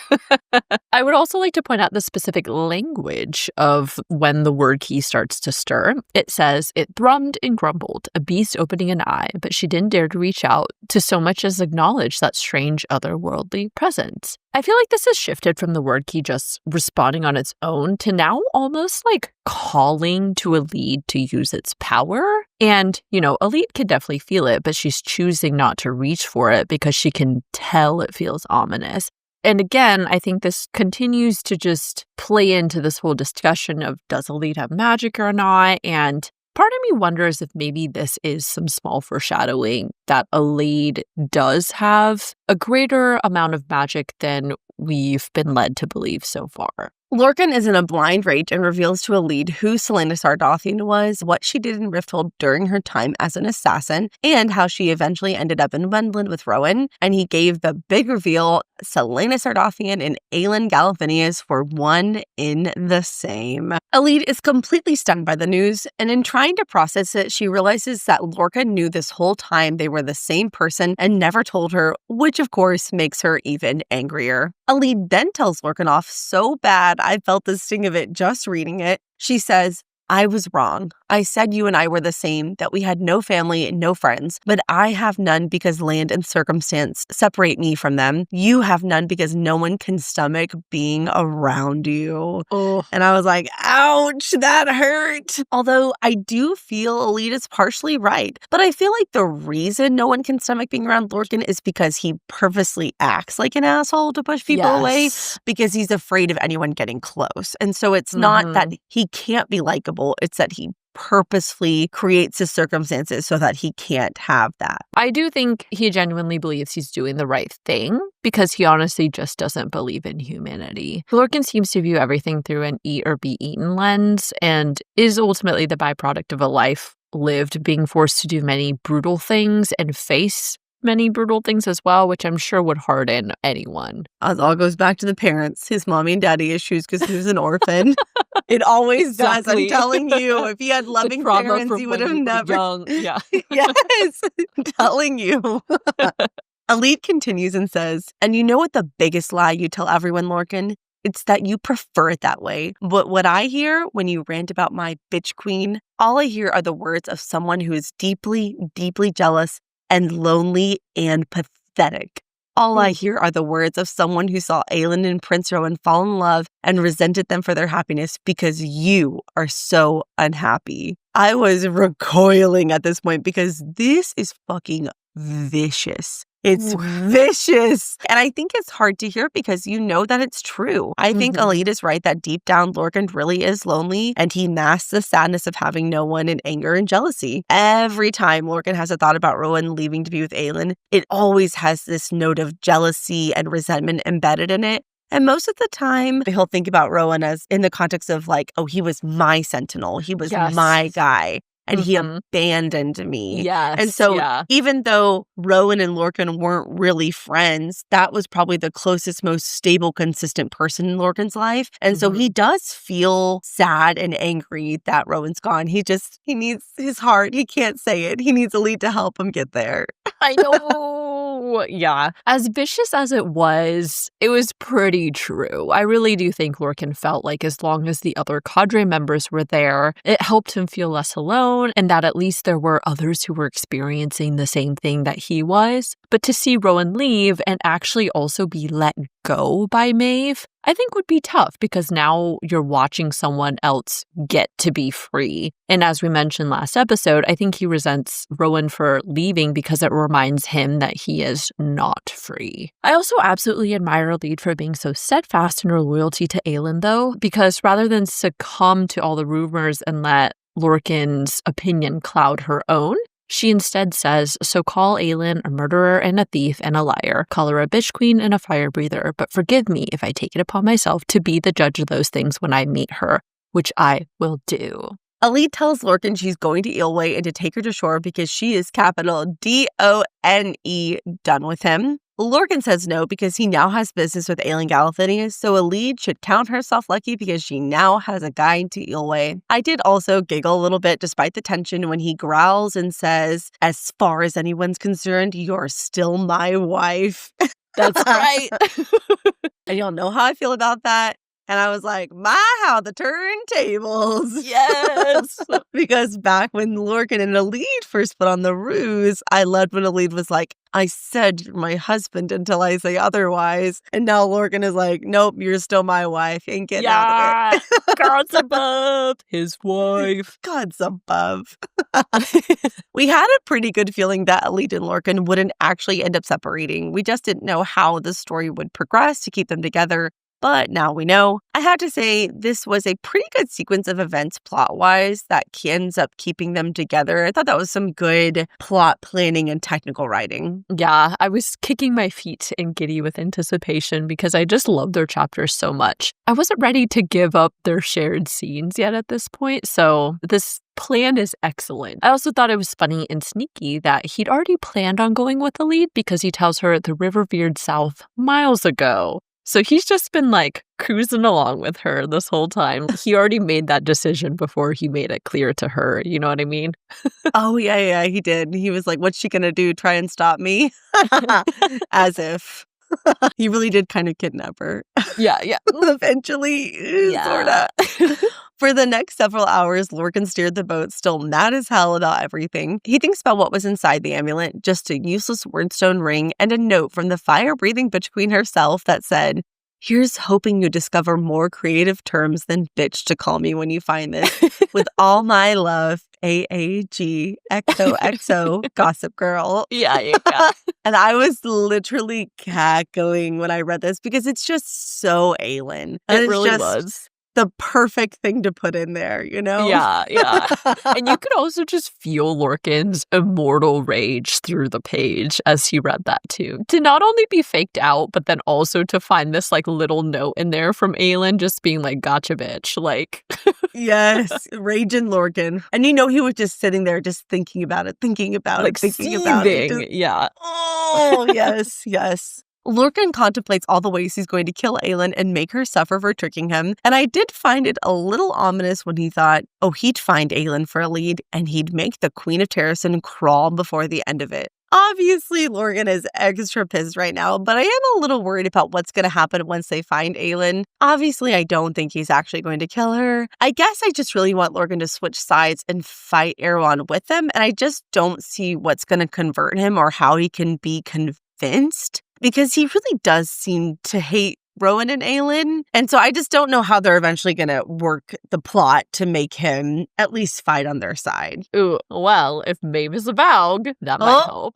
I would also like to point out the specific language of when the word key starts to stir. It says, "It thrummed and grumbled, a beast opening an eye, but she didn't dare to reach out to so much as acknowledge that strange otherworldly presence." I feel like this has shifted from the word key just responding on its own to now almost like calling to Elid to use its power. And, Elid can definitely feel it, but she's choosing not to reach for it because she can tell it feels ominous. And again, I think this continues to just play into this whole discussion of does Elid have magic or not? And part of me wonders if maybe this is some small foreshadowing that Elid does have a greater amount of magic than we've been led to believe so far. Lorcan is in a blind rage and reveals to Elid who Selena Sardathian was, what she did in Rifthold during her time as an assassin, and how she eventually ended up in Wendland with Rowan. And he gave the big reveal, Selena Sardathian and Aelin Galathinius were one in the same. Elid is completely stunned by the news, and in trying to process it, she realizes that Lorcan knew this whole time they were the same person and never told her, which of course makes her even angrier. Elid then tells Lorcan off so bad I felt the sting of it just reading it. She says, "I was wrong. I said you and I were the same, that we had no family and no friends, but I have none because land and circumstance separate me from them. You have none because no one can stomach being around you." Oh. And I was like, ouch, that hurt. Although I do feel Elid is partially right, but I feel like the reason no one can stomach being around Lorcan is because he purposely acts like an asshole to push people away because he's afraid of anyone getting close. And so it's not that he can't be likable, it's that he purposefully creates the circumstances so that he can't have that. I do think he genuinely believes he's doing the right thing because he honestly just doesn't believe in humanity. Lorcan seems to view everything through an eat or be eaten lens and is ultimately the byproduct of a life lived being forced to do many brutal things and face many brutal things as well, which I'm sure would harden anyone. It all goes back to the parents, his mommy and daddy issues because he was an orphan. It always does. I'm telling you, if he had loving parents, he would have never. Young. Yeah. Yes, I'm telling you. Elid continues and says, "And you know what the biggest lie you tell everyone, Lorcan? It's that you prefer it that way. But what I hear when you rant about my bitch queen, all I hear are the words of someone who is deeply, deeply jealous and lonely and pathetic. All I hear are the words of someone who saw Aelin and Prince Rowan fall in love and resented them for their happiness because you are so unhappy." I was recoiling at this point because this is fucking vicious. It's vicious. And I think it's hard to hear because you know that it's true. I think Elid is right that deep down Lorcan really is lonely and he masks the sadness of having no one in anger and jealousy. Every time Lorcan has a thought about Rowan leaving to be with Aelin, it always has this note of jealousy and resentment embedded in it. And most of the time, he'll think about Rowan as in the context of like, oh, he was my sentinel. He was my guy. And he abandoned me. Yes. And so even though Rowan and Lorcan weren't really friends, that was probably the closest, most stable, consistent person in Lorcan's life. And so he does feel sad and angry that Rowan's gone. He needs his heart. He can't say it. He needs Elid to help him get there. I know. Yeah. As vicious as it was pretty true. I really do think Lorcan felt like as long as the other cadre members were there, it helped him feel less alone and that at least there were others who were experiencing the same thing that he was. But to see Rowan leave and actually also be let go by Maeve, I think would be tough because now you're watching someone else get to be free. And as we mentioned last episode, I think he resents Rowan for leaving because it reminds him that he is not free. I also absolutely admire Elid for being so steadfast in her loyalty to Aelin though, because rather than succumb to all the rumors and let Lorcan's opinion cloud her own, she instead says, "So call Aelin a murderer and a thief and a liar. Call her a bitch queen and a fire breather. But forgive me if I take it upon myself to be the judge of those things when I meet her, which I will do." Elid tells Lorcan she's going to Eelway and to take her to shore because she is capital D-O-N-E done with him. Lorcan says no because he now has business with Aelin Galathinius, so Elide should count herself lucky because she now has a guide to Eelway. I did also giggle a little bit despite the tension when he growls and says, "As far as anyone's concerned, you're still my wife." That's right. And y'all know how I feel about that. And I was like, my, how the turntables. Yes. Because back when Lorcan and Elide first put on the ruse, I loved when Elide was like, "I said you're my husband until I say otherwise." And now Lorcan is like, "Nope, you're still my wife. Ain't getting out of it." God's above his wife. God's above. We had a pretty good feeling that Elide and Lorcan wouldn't actually end up separating. We just didn't know how the story would progress to keep them together. But now we know. I have to say, this was a pretty good sequence of events plot-wise that ends up keeping them together. I thought that was some good plot planning and technical writing. Yeah, I was kicking my feet and giddy with anticipation because I just love their chapters so much. I wasn't ready to give up their shared scenes yet at this point, so this plan is excellent. I also thought it was funny and sneaky that he'd already planned on going with Elide because he tells her the river veered south miles ago. So he's just been like cruising along with her this whole time. He already made that decision before he made it clear to her. You know what I mean? Oh, yeah, he did. He was like, "What's she going to do? Try and stop me?" As if. He really did kind of kidnap her. Yeah. Eventually, sort of. For the next several hours, Lorcan steered the boat, still mad as hell about everything. He thinks about what was inside the amulet, just a useless wordstone ring and a note from the fire-breathing bitch queen herself that said, "Here's hoping you discover more creative terms than bitch to call me when you find this. With all my love, AAG, XOXO, Gossip Girl." Yeah. And I was literally cackling when I read this because it's just so Aelin. It really was. The perfect thing to put in there, you know? Yeah. And you could also just feel Lorcan's immortal rage through the page as he read that too. To not only be faked out, but then also to find this like little note in there from Aelin just being like, "Gotcha, bitch." Like, yes, raging Lorcan. And you know he was just sitting there just thinking about it, thinking about like it, thinking about it. seething. Yeah. Oh, yes. Lorcan contemplates all the ways he's going to kill Aelin and make her suffer for tricking him. And I did find it a little ominous when he thought, oh, he'd find Aelin for Elide and he'd make the Queen of Terrasen crawl before the end of it. Obviously, Lorcan is extra pissed right now, but I am a little worried about what's going to happen once they find Aelin. Obviously, I don't think he's actually going to kill her. I guess I just really want Lorcan to switch sides and fight Erewhon with them, and I just don't see what's going to convert him or how he can be convinced, because he really does seem to hate Rowan and Aelin. And so I just don't know how they're eventually going to work the plot to make him at least fight on their side. Ooh, well, if Maeve is a Valg, that might help.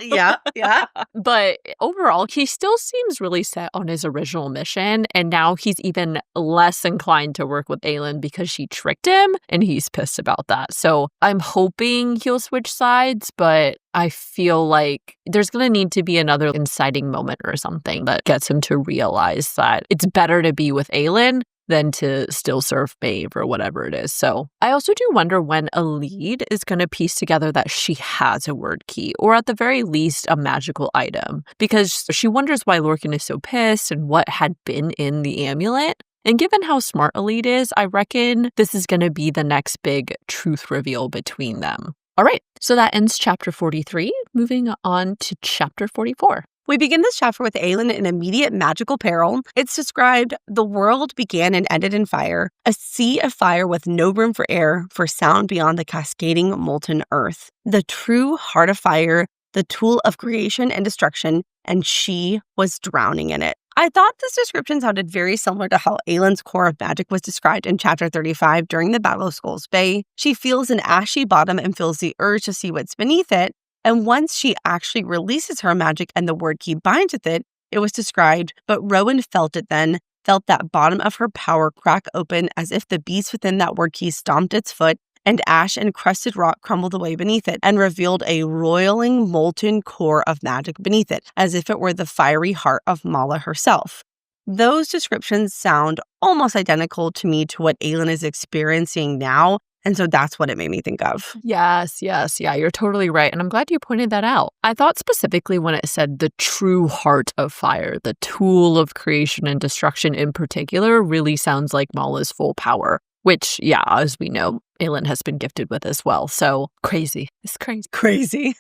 Yeah. But overall, he still seems really set on his original mission. And now he's even less inclined to work with Aelin because she tricked him. And he's pissed about that. So I'm hoping he'll switch sides, but I feel like there's going to need to be another inciting moment or something that gets him to realize that it's better to be with Aelin than to still serve Maeve or whatever it is. So I also do wonder when Elide is going to piece together that she has a word key, or at the very least a magical item, because she wonders why Lorcan is so pissed and what had been in the amulet. And given how smart Elide is, I reckon this is going to be the next big truth reveal between them. All right, so that ends chapter 43. Moving on to chapter 44. We begin this chapter with Aelin in immediate magical peril. It's described, the world began and ended in fire, a sea of fire with no room for air, for sound beyond the cascading molten earth. The true heart of fire, the tool of creation and destruction, and she was drowning in it. I thought this description sounded very similar to how Aelin's core of magic was described in chapter 35 during the Battle of Skulls Bay. She feels an ashy bottom and feels the urge to see what's beneath it. And once she actually releases her magic and the word key binds with it, it was described, but Rowan felt it then, felt that bottom of her power crack open as if the beast within that word key stomped its foot, and ash and crusted rock crumbled away beneath it and revealed a roiling, molten core of magic beneath it, as if it were the fiery heart of Mala herself. Those descriptions sound almost identical to me to what Aelin is experiencing now, And so that's what it made me think of. Yes. Yeah, you're totally right. And I'm glad you pointed that out. I thought specifically when it said the true heart of fire, the tool of creation and destruction in particular, really sounds like Mala's full power, which, yeah, as we know, Aelin has been gifted with as well. So crazy. It's crazy. Crazy.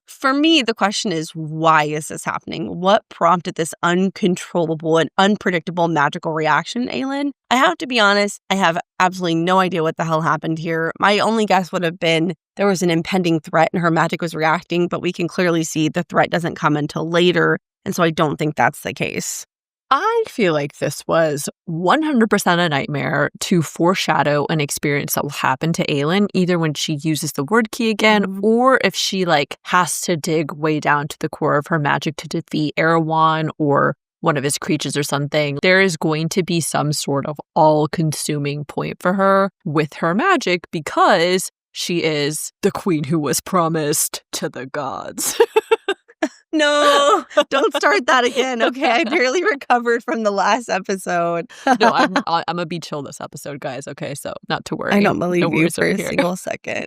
For me, the question is, why is this happening? What prompted this uncontrollable and unpredictable magical reaction, Aelin? I have to be honest, I have absolutely no idea what the hell happened here. My only guess would have been there was an impending threat and her magic was reacting, but we can clearly see the threat doesn't come until later. And so I don't think that's the case. I feel like this was 100% a nightmare to foreshadow an experience that will happen to Aelin, either when she uses the word key again, or if she has to dig way down to the core of her magic to defeat Erewhon or one of his creatures or something. There is going to be some sort of all-consuming point for her with her magic because she is the queen who was promised to the gods. No, don't start that again. Okay, I barely recovered from the last episode. No, I'm gonna be chill this episode, guys. Okay, so not to worry. I don't believe you for a single second.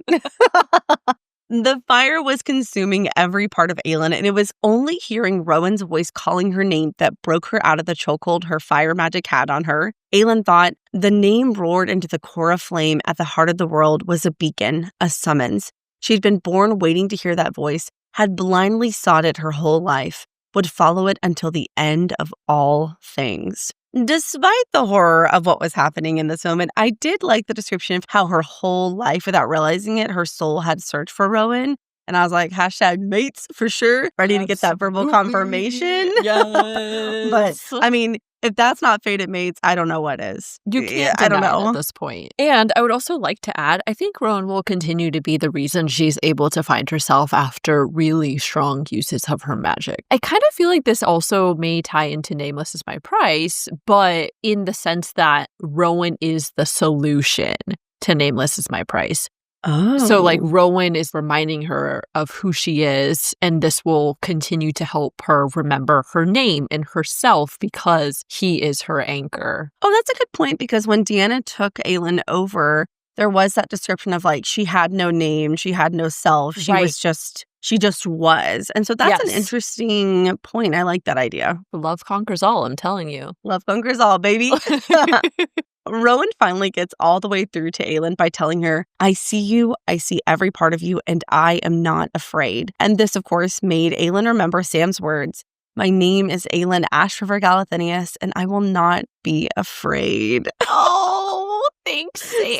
The fire was consuming every part of Aelin, and it was only hearing Rowan's voice calling her name that broke her out of the chokehold her fire magic had on her. Aelin thought the name roared into the core of flame at the heart of the world was a beacon, a summons. She'd been born waiting to hear that voice, had blindly sought it her whole life, would follow it until the end of all things. Despite the horror of what was happening in this moment, I did like the description of how her whole life, without realizing it, her soul had searched for Rowan. And I was like, #mates for sure, ready to get that verbal confirmation. Yes. But I mean, if that's not fated mates, I don't know what is. You can't deny it at this point. And I would also like to add, I think Rowan will continue to be the reason she's able to find herself after really strong uses of her magic. I kind of feel like this also may tie into Nameless is My Price, but in the sense that Rowan is the solution to Nameless is My Price. Oh. So Rowan is reminding her of who she is, and this will continue to help her remember her name and herself because he is her anchor. Oh, that's a good point, because when Deanna took Aelin over, there was that description of she had no name, she had no self, she just was. And so that's an interesting point. I like that idea. Love conquers all, I'm telling you. Love conquers all, baby. Rowan finally gets all the way through to Aelin by telling her, I see you, I see every part of you, and I am not afraid. And this, of course, made Aelin remember Sam's words. My name is Aelin Ashriver Galathinius, and I will not be afraid. Oh, thanks, Sam.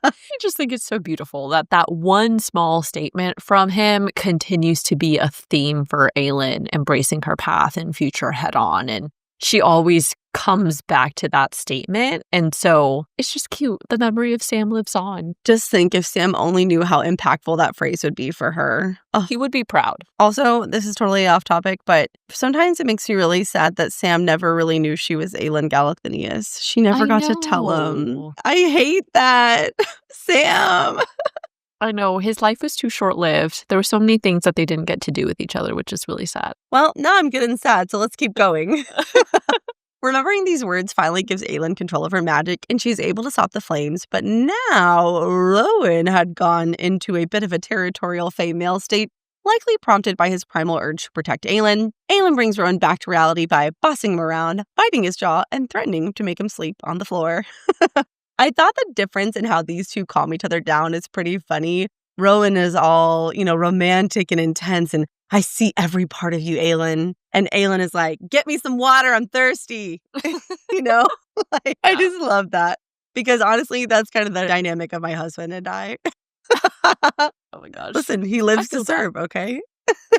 I just think it's so beautiful that one small statement from him continues to be a theme for Aelin embracing her path and future head on. And she always comes back to that statement. And so it's just cute. The memory of Sam lives on. Just think if Sam only knew how impactful that phrase would be for her. Oh. He would be proud. Also, this is totally off topic, but sometimes it makes me really sad that Sam never really knew she was Aelin Galathinius. She never got to tell him. I hate that. Sam. I know. His life was too short-lived. There were so many things that they didn't get to do with each other, which is really sad. Well, now I'm getting sad, so let's keep going. Remembering these words finally gives Aelin control of her magic, and she's able to stop the flames. But now, Rowan had gone into a bit of a territorial female state, likely prompted by his primal urge to protect Aelin. Aelin brings Rowan back to reality by bossing him around, biting his jaw, and threatening to make him sleep on the floor. I thought the difference in how these two calm each other down is pretty funny. Rowan is all, romantic and intense, and I see every part of you, Aelin. And Aelin is like, get me some water, I'm thirsty. I just love that. Because honestly, that's kind of the dynamic of my husband and I. Oh my gosh. Listen, he lives to serve, okay?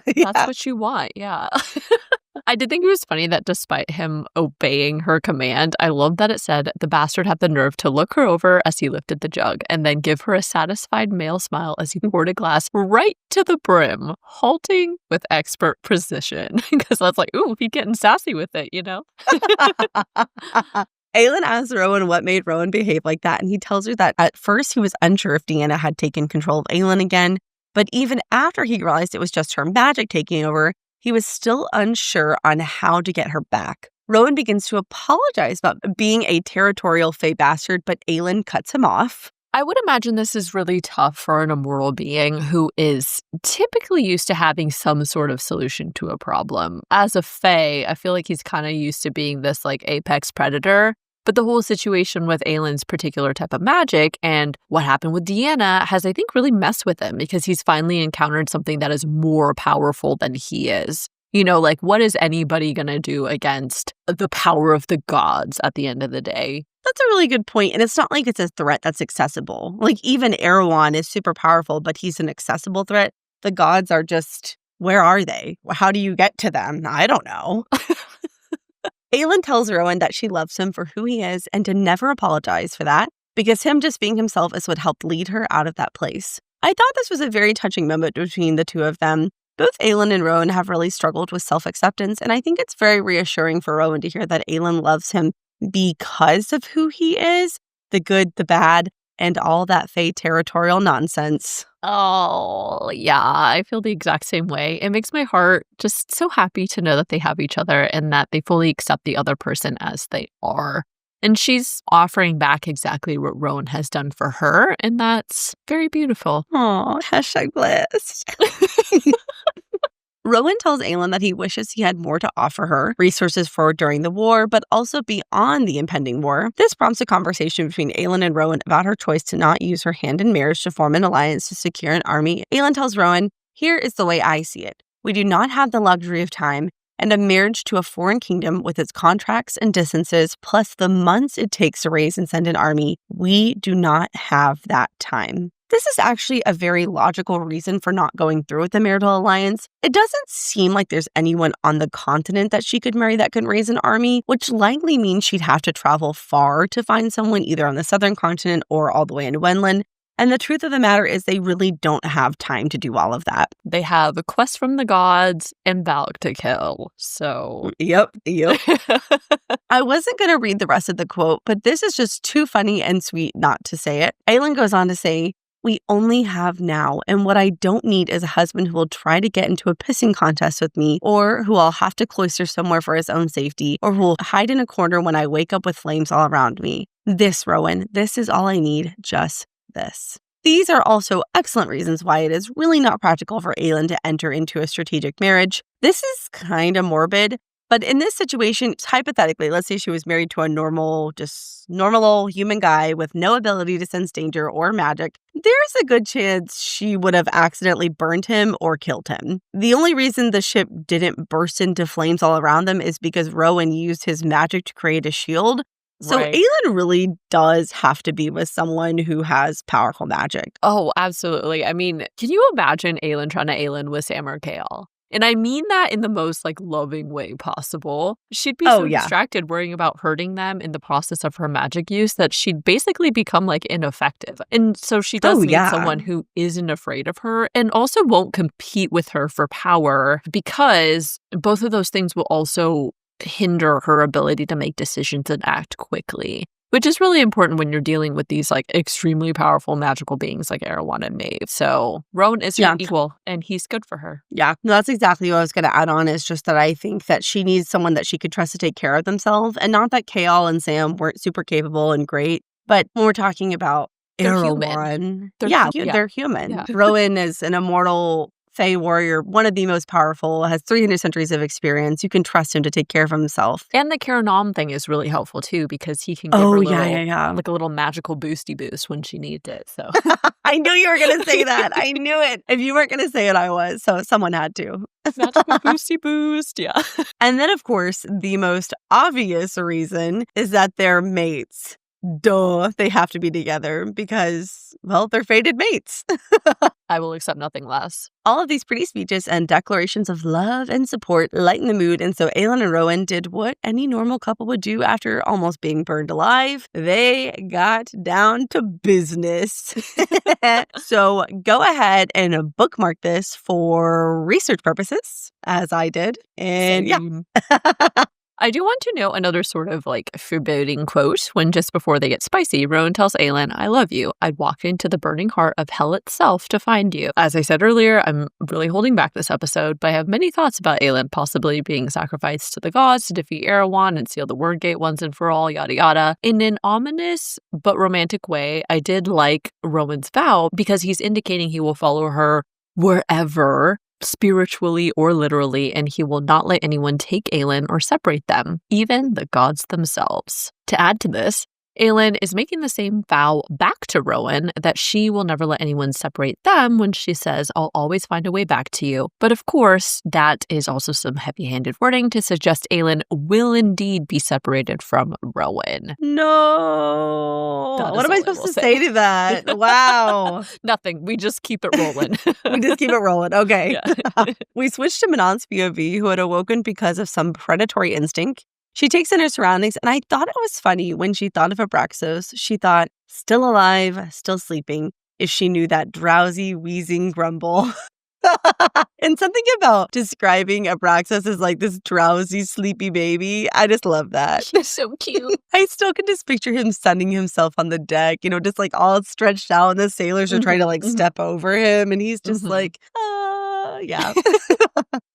That's what you want, yeah. I did think it was funny that despite him obeying her command, I love that it said the bastard had the nerve to look her over as he lifted the jug and then give her a satisfied male smile as he poured a glass right to the brim, halting with expert precision. Because I was like, ooh, he's getting sassy with it, Aelin asks Rowan what made Rowan behave like that, and he tells her that at first he was unsure if Deanna had taken control of Aelin again, but even after he realized it was just her magic taking over, he was still unsure on how to get her back. Rowan begins to apologize about being a territorial Fae bastard, but Aelin cuts him off. I would imagine this is really tough for an immoral being who is typically used to having some sort of solution to a problem. As a Fae, I feel like he's kind of used to being this like apex predator. But the whole situation with Aelin's particular type of magic and what happened with Deanna has, I think, really messed with him because he's finally encountered something that is more powerful than he is. You know, like, what is anybody going to do against the power of the gods at the end of the day? That's a really good point. And it's not like it's a threat that's accessible. Like, even Erewhon is super powerful, but he's an accessible threat. The gods are just, where are they? How do you get to them? I don't know. Aelin tells Rowan that she loves him for who he is and to never apologize for that, because him just being himself is what helped lead her out of that place. I thought this was a very touching moment between the two of them. Both Aelin and Rowan have really struggled with self-acceptance, and I think it's very reassuring for Rowan to hear that Aelin loves him because of who he is, the good, the bad, and all that Fae territorial nonsense. Oh, yeah, I feel the exact same way. It makes my heart just so happy to know that they have each other and that they fully accept the other person as they are. And she's offering back exactly what Rowan has done for her, and that's very beautiful. Aw, #blessed. Rowan tells Aelin that he wishes he had more to offer her, resources for during the war, but also beyond the impending war. This prompts a conversation between Aelin and Rowan about her choice to not use her hand in marriage to form an alliance to secure an army. Aelin tells Rowan, "Here is the way I see it. We do not have the luxury of time, and a marriage to a foreign kingdom with its contracts and distances, plus the months it takes to raise and send an army, we do not have that time." This is actually a very logical reason for not going through with the marital alliance. It doesn't seem like there's anyone on the continent that she could marry that could raise an army, which likely means she'd have to travel far to find someone either on the southern continent or all the way in Wenland. And the truth of the matter is they really don't have time to do all of that. They have a quest from the gods and Valak to kill, so... Yep. I wasn't going to read the rest of the quote, but this is just too funny and sweet not to say it. Aelin goes on to say, "We only have now, and what I don't need is a husband who will try to get into a pissing contest with me, or who I'll have to cloister somewhere for his own safety, or who will hide in a corner when I wake up with flames all around me. This, Rowan, this is all I need, just this." These are also excellent reasons why it is really not practical for Aelin to enter into a strategic marriage. This is kind of morbid, but in this situation, hypothetically, let's say she was married to a normal old human guy with no ability to sense danger or magic, there's a good chance she would have accidentally burned him or killed him. The only reason the ship didn't burst into flames all around them is because Rowan used his magic to create a shield. So Right. Aelin really does have to be with someone who has powerful magic. Oh, absolutely. I mean, can you imagine Aelin trying to Aelin with Sam or Chaol? And I mean that in the most, like, loving way possible. She'd be so distracted worrying about hurting them in the process of her magic use that she'd basically become, like, ineffective. And so she does need someone who isn't afraid of her and also won't compete with her for power, because both of those things will also hinder her ability to make decisions and act quickly, which is really important when you're dealing with these, like, extremely powerful magical beings like Erewhon and Maeve. So Rowan is her equal, and he's good for her. Yeah, no, that's exactly what I was going to add on, is just that I think that she needs someone that she could trust to take care of themselves. And not that Chaol and Sam weren't super capable and great, but when we're talking about Erewhon, they're human. Yeah. Rowan is an immortal Fae warrior, one of the most powerful, has 300 centuries of experience. You can trust him to take care of himself. And the Karanom thing is really helpful too, because he can give her like a little magical boosty boost when she needs it. So I knew you were going to say that. I knew it. If you weren't going to say it, I was. So someone had to. Magical boosty boost, yeah. And then, of course, the most obvious reason is that they're mates. Duh, they have to be together because, well, they're fated mates. I will accept nothing less. All of these pretty speeches and declarations of love and support lighten the mood, and so Aelin and Rowan did what any normal couple would do after almost being burned alive. They got down to business. So go ahead and bookmark this for research purposes, as I did. And yeah. I do want to note another sort of like foreboding quote when just before they get spicy, Rowan tells Aelin, "I love you. I'd walk into the burning heart of hell itself to find you." As I said earlier, I'm really holding back this episode, but I have many thoughts about Aelin possibly being sacrificed to the gods to defeat Erewhon and seal the Wordgate once and for all, yada yada. In an ominous but romantic way, I did like Rowan's vow because he's indicating he will follow her wherever, spiritually or literally, and he will not let anyone take Aelin or separate them, even the gods themselves. To add to this, Aelin is making the same vow back to Rowan that she will never let anyone separate them when she says, "I'll always find a way back to you." But of course, that is also some heavy-handed wording to suggest Aelin will indeed be separated from Rowan. No. What am I supposed to say to that? Wow. Nothing. We just keep it rolling. We just keep it rolling. Okay. Yeah. We switched to Manon's POV, who had awoken because of some predatory instinct. She takes in her surroundings, and I thought it was funny when she thought of Abraxos. She thought, still alive, still sleeping, if she knew that drowsy, wheezing grumble. And something about describing Abraxos as like this drowsy, sleepy baby. I just love that. He's so cute. I still can just picture him sunning himself on the deck, just like all stretched out, and the sailors are trying to like step over him, and he's just like, yeah.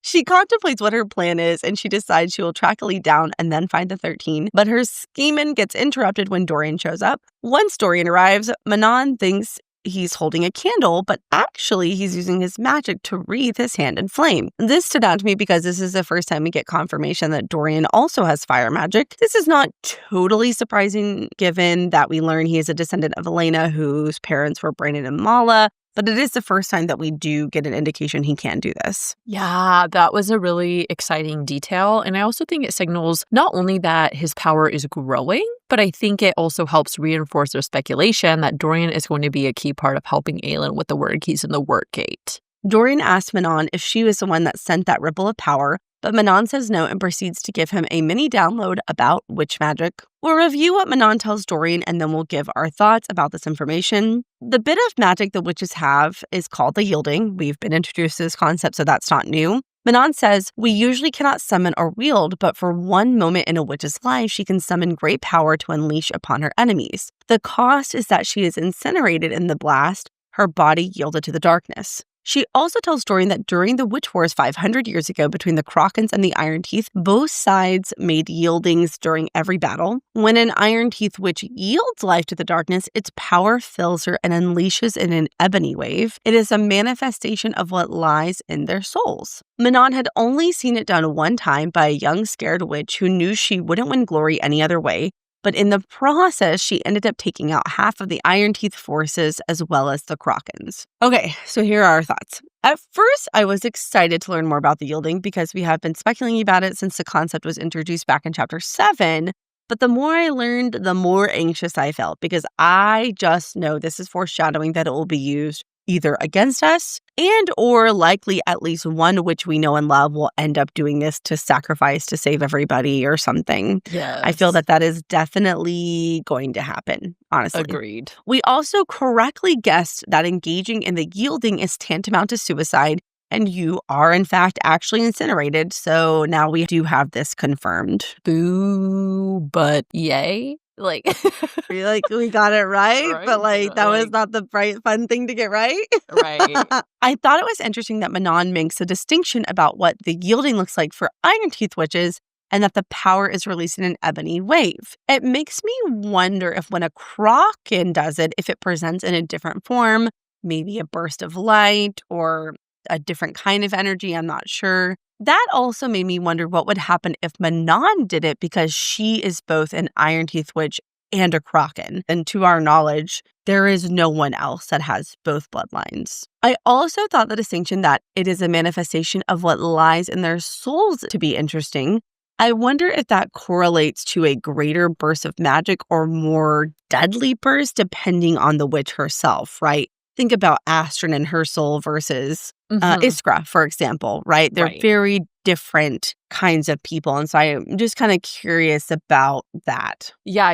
She contemplates what her plan is, and she decides she will track Elite down and then find the 13. But her scheming gets interrupted when Dorian shows up. Once Dorian arrives, Manon thinks he's holding a candle, but actually he's using his magic to wreathe his hand in flame. This stood out to me because this is the first time we get confirmation that Dorian also has fire magic. This is not totally surprising given that we learn he is a descendant of Elena, whose parents were Brandon and Mala. But it is the first time that we do get an indication he can do this. Yeah, that was a really exciting detail. And I also think it signals not only that his power is growing, but I think it also helps reinforce their speculation that Dorian is going to be a key part of helping Aelin with the word keys in the Wordgate. Dorian asked Manon if she was the one that sent that ripple of power, but Manon says no and proceeds to give him a mini download about witch magic. We'll review what Manon tells Dorian, and then we'll give our thoughts about this information. The bit of magic the witches have is called the yielding. We've been introduced to this concept, so that's not new. Manon says, "We usually cannot summon or wield, but for one moment in a witch's life, she can summon great power to unleash upon her enemies. The cost is that she is incinerated in the blast, her body yielded to the darkness." She also tells Dorian that during the Witch Wars 500 years ago between the Krakens and the Iron Teeth, both sides made yieldings during every battle. When an Iron Teeth witch yields life to the darkness, its power fills her and unleashes in an ebony wave. It is a manifestation of what lies in their souls. Manon had only seen it done one time by a young scared witch who knew she wouldn't win glory any other way. But in the process, she ended up taking out half of the Iron Teeth forces as well as the Krakens. Okay, so here are our thoughts. At first, I was excited to learn more about the yielding because we have been speculating about it since the concept was introduced back in Chapter 7. But the more I learned, the more anxious I felt because I just know this is foreshadowing that it will be used either against us and or likely at least one witch we know and love will end up doing this to sacrifice to save everybody or something. Yes. I feel that is definitely going to happen, honestly. Agreed. We also correctly guessed that engaging in the yielding is tantamount to suicide, and you are, in fact, actually incinerated. So now we do have this confirmed. Boo, but yay. We got it right, but that was not the fun thing to get right. Right. I thought it was interesting that Manon makes a distinction about what the yielding looks like for Iron Teeth witches and that the power is released in an ebony wave. It makes me wonder if when a Kraken does it, if it presents in a different form, maybe a burst of light or a different kind of energy, I'm not sure. That also made me wonder what would happen if Manon did it because she is both an Iron Teeth witch and a Kraken. And to our knowledge, there is no one else that has both bloodlines. I also thought the distinction that it is a manifestation of what lies in their souls to be interesting. I wonder if that correlates to a greater burst of magic or more deadly burst depending on the witch herself, right? Think about Astrid and her soul versus Iskra, for example, right? They're very different kinds of people. And so I'm just kind of curious about that. Yeah.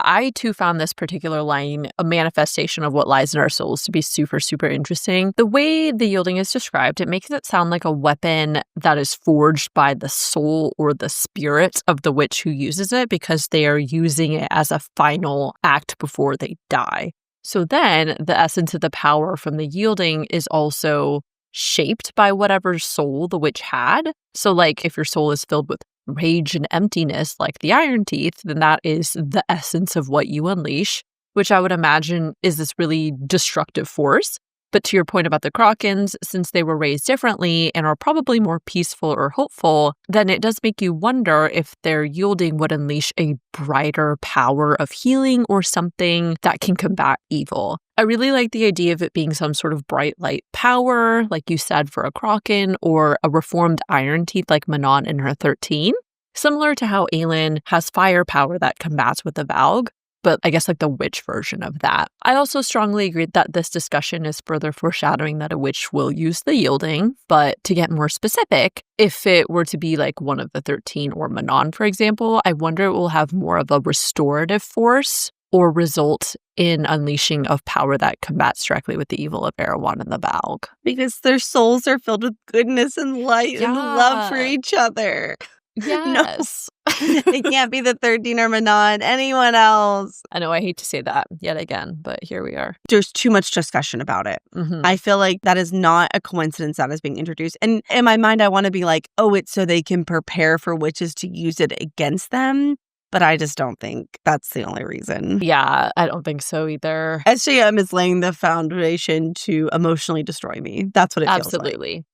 I too found this particular line a manifestation of what lies in our souls to be super, super interesting. The way the yielding is described, it makes it sound like a weapon that is forged by the soul or the spirit of the witch who uses it, because they are using it as a final act before they die. So then the essence of the power from the yielding is also shaped by whatever soul the witch had. So like if your soul is filled with rage and emptiness like the Iron Teeth, then that is the essence of what you unleash, which I would imagine is this really destructive force. But to your point about the Krakens, since they were raised differently and are probably more peaceful or hopeful, then it does make you wonder if their yielding would unleash a brighter power of healing or something that can combat evil. I really like the idea of it being some sort of bright light power, like you said, for a Kraken, or a reformed Iron Teeth like Manon in her 13, similar to how Aelin has fire power that combats with the Valg, but I guess like the witch version of that. I also strongly agree that this discussion is further foreshadowing that a witch will use the yielding, but to get more specific, if it were to be like one of the 13 or Manon, for example, I wonder it will have more of a restorative force or result in unleashing of power that combats directly with the evil of Erewhon and the Valg. Because their souls are filled with goodness and light and love for each other. Yes. No, it can't be the 13 or Manon, anyone else. I know, I hate to say that yet again, but here we are. There's too much discussion about it. Mm-hmm. I feel like that is not a coincidence that is being introduced. And in my mind, I want to be like, oh, it's so they can prepare for witches to use it against them. But I just don't think that's the only reason. Yeah, I don't think so either. SJM is laying the foundation to emotionally destroy me. That's what it feels like. Absolutely.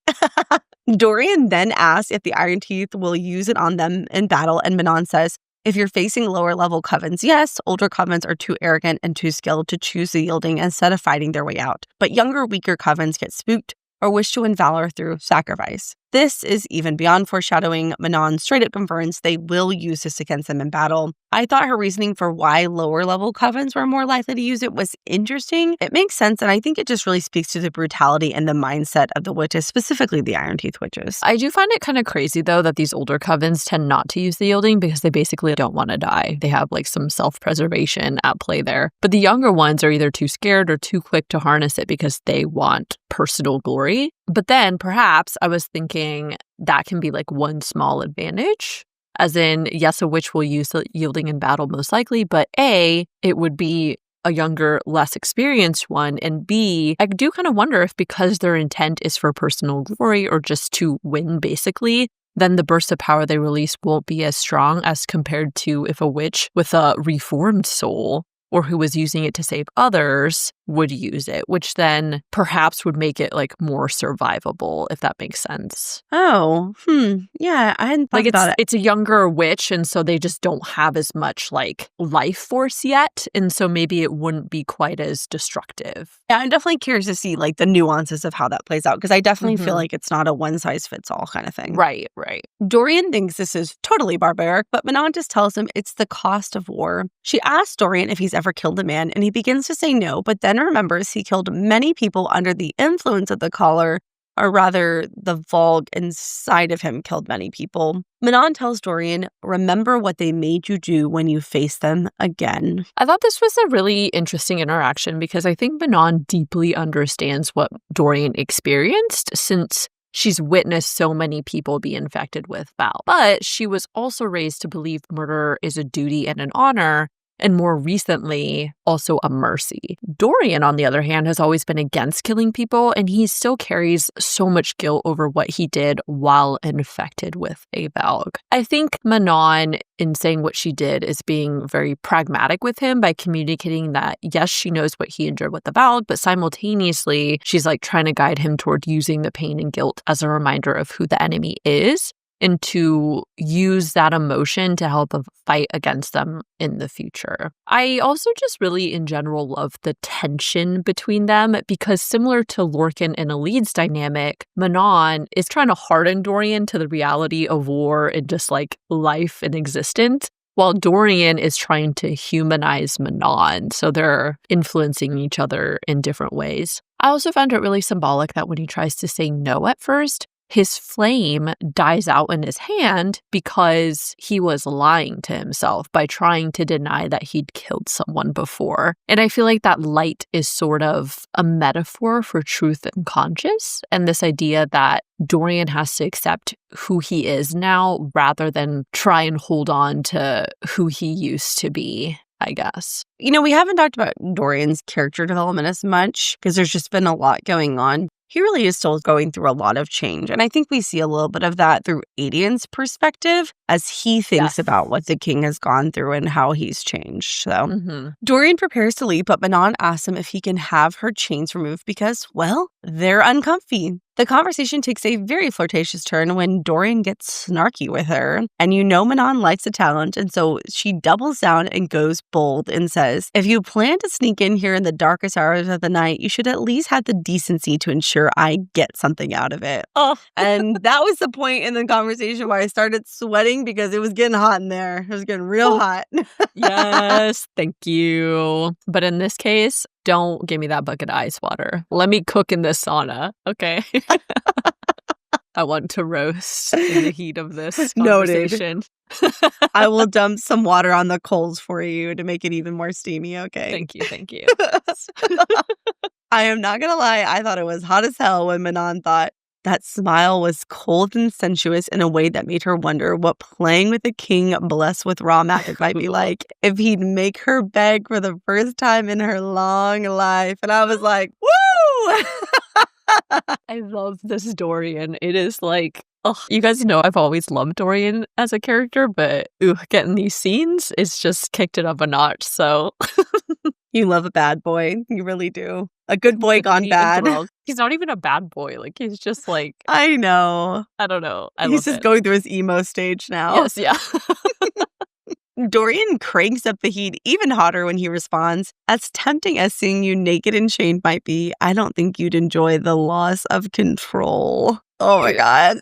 Dorian then asks if the Iron Teeth will use it on them in battle, and Manon says, if you're facing lower level covens, yes, older covens are too arrogant and too skilled to choose the yielding instead of fighting their way out. But younger, weaker covens get spooked or wish to win valor through sacrifice. This is even beyond foreshadowing. Manon straight up confirms they will use this against them in battle. I thought her reasoning for why lower level covens were more likely to use it was interesting. It makes sense, and I think it just really speaks to the brutality and the mindset of the witches, specifically the Iron Teeth witches. I do find it kind of crazy, though, that these older covens tend not to use the yielding because they basically don't want to die. They have like some self-preservation at play there. But the younger ones are either too scared or too quick to harness it because they want personal glory. But then perhaps I was thinking that can be like one small advantage. As in, yes, a witch will use the yielding in battle most likely, but A, it would be a younger, less experienced one, and B, I do kind of wonder if because their intent is for personal glory or just to win, basically, then the burst of power they release won't be as strong as compared to if a witch with a reformed soul or who was using it to save others would use it, which then perhaps would make it like more survivable, if that makes sense. Oh, yeah, I hadn't thought about it. It's a younger witch, and so they just don't have as much like life force yet, and so maybe it wouldn't be quite as destructive. Yeah, I'm definitely curious to see like the nuances of how that plays out, because I definitely feel like it's not a one-size-fits-all kind of thing. Right. Dorian thinks this is totally barbaric, but Manon just tells him it's the cost of war. She asks Dorian if he's ever killed a man, and he begins to say no, but then remembers he killed many people under the influence of the collar, or rather, the Valg inside of him killed many people. Manon tells Dorian, remember what they made you do when you face them again. I thought this was a really interesting interaction because I think Manon deeply understands what Dorian experienced since she's witnessed so many people be infected with Val. But she was also raised to believe murder is a duty and an honor, and more recently, also a mercy. Dorian, on the other hand, has always been against killing people, and he still carries so much guilt over what he did while infected with a Valg. I think Manon, in saying what she did, is being very pragmatic with him by communicating that, yes, she knows what he endured with the Valg, but simultaneously, she's like trying to guide him toward using the pain and guilt as a reminder of who the enemy is, and to use that emotion to help fight against them in the future. I also just really, in general, love the tension between them because similar to Lorcan and Elid's dynamic, Manon is trying to harden Dorian to the reality of war and just like life and existence, while Dorian is trying to humanize Manon. So they're influencing each other in different ways. I also found it really symbolic that when he tries to say no at first, his flame dies out in his hand because he was lying to himself by trying to deny that he'd killed someone before. And I feel like that light is sort of a metaphor for truth and conscience, and this idea that Dorian has to accept who he is now rather than try and hold on to who he used to be, I guess. We haven't talked about Dorian's character development as much because there's just been a lot going on. He really is still going through a lot of change. And I think we see a little bit of that through Adian's perspective as he thinks about what the king has gone through and how he's changed. So Dorian prepares to leave, but Manon asks him if he can have her chains removed because, well, they're uncomfy. The conversation takes a very flirtatious turn when Dorian gets snarky with her. And Manon likes the talent, and so she doubles down and goes bold and says, if you plan to sneak in here in the darkest hours of the night, you should at least have the decency to ensure I get something out of it. And that was the point in the conversation where I started sweating because it was getting hot in there. It was getting real hot. Yes, thank you. But in this case, don't give me that bucket of ice water. Let me cook in the sauna, okay? I want to roast in the heat of this conversation. I will dump some water on the coals for you to make it even more steamy, okay? Thank you. I am not going to lie. I thought it was hot as hell when Manon thought that smile was cold and sensuous in a way that made her wonder what playing with a king blessed with raw magic might be like if he'd make her beg for the first time in her long life. And I was like, woo! I love this Dorian. It is like, you guys know I've always loved Dorian as a character, but getting these scenes is just kicked it up a notch. So you love a bad boy. You really do. A good boy gone bad. He's not even a bad boy. Like, he's just like... I know. I don't know. He's just going through his emo stage now. Yes, yeah. Dorian cranks up the heat even hotter when he responds, as tempting as seeing you naked and chained might be, I don't think you'd enjoy the loss of control. Oh my God.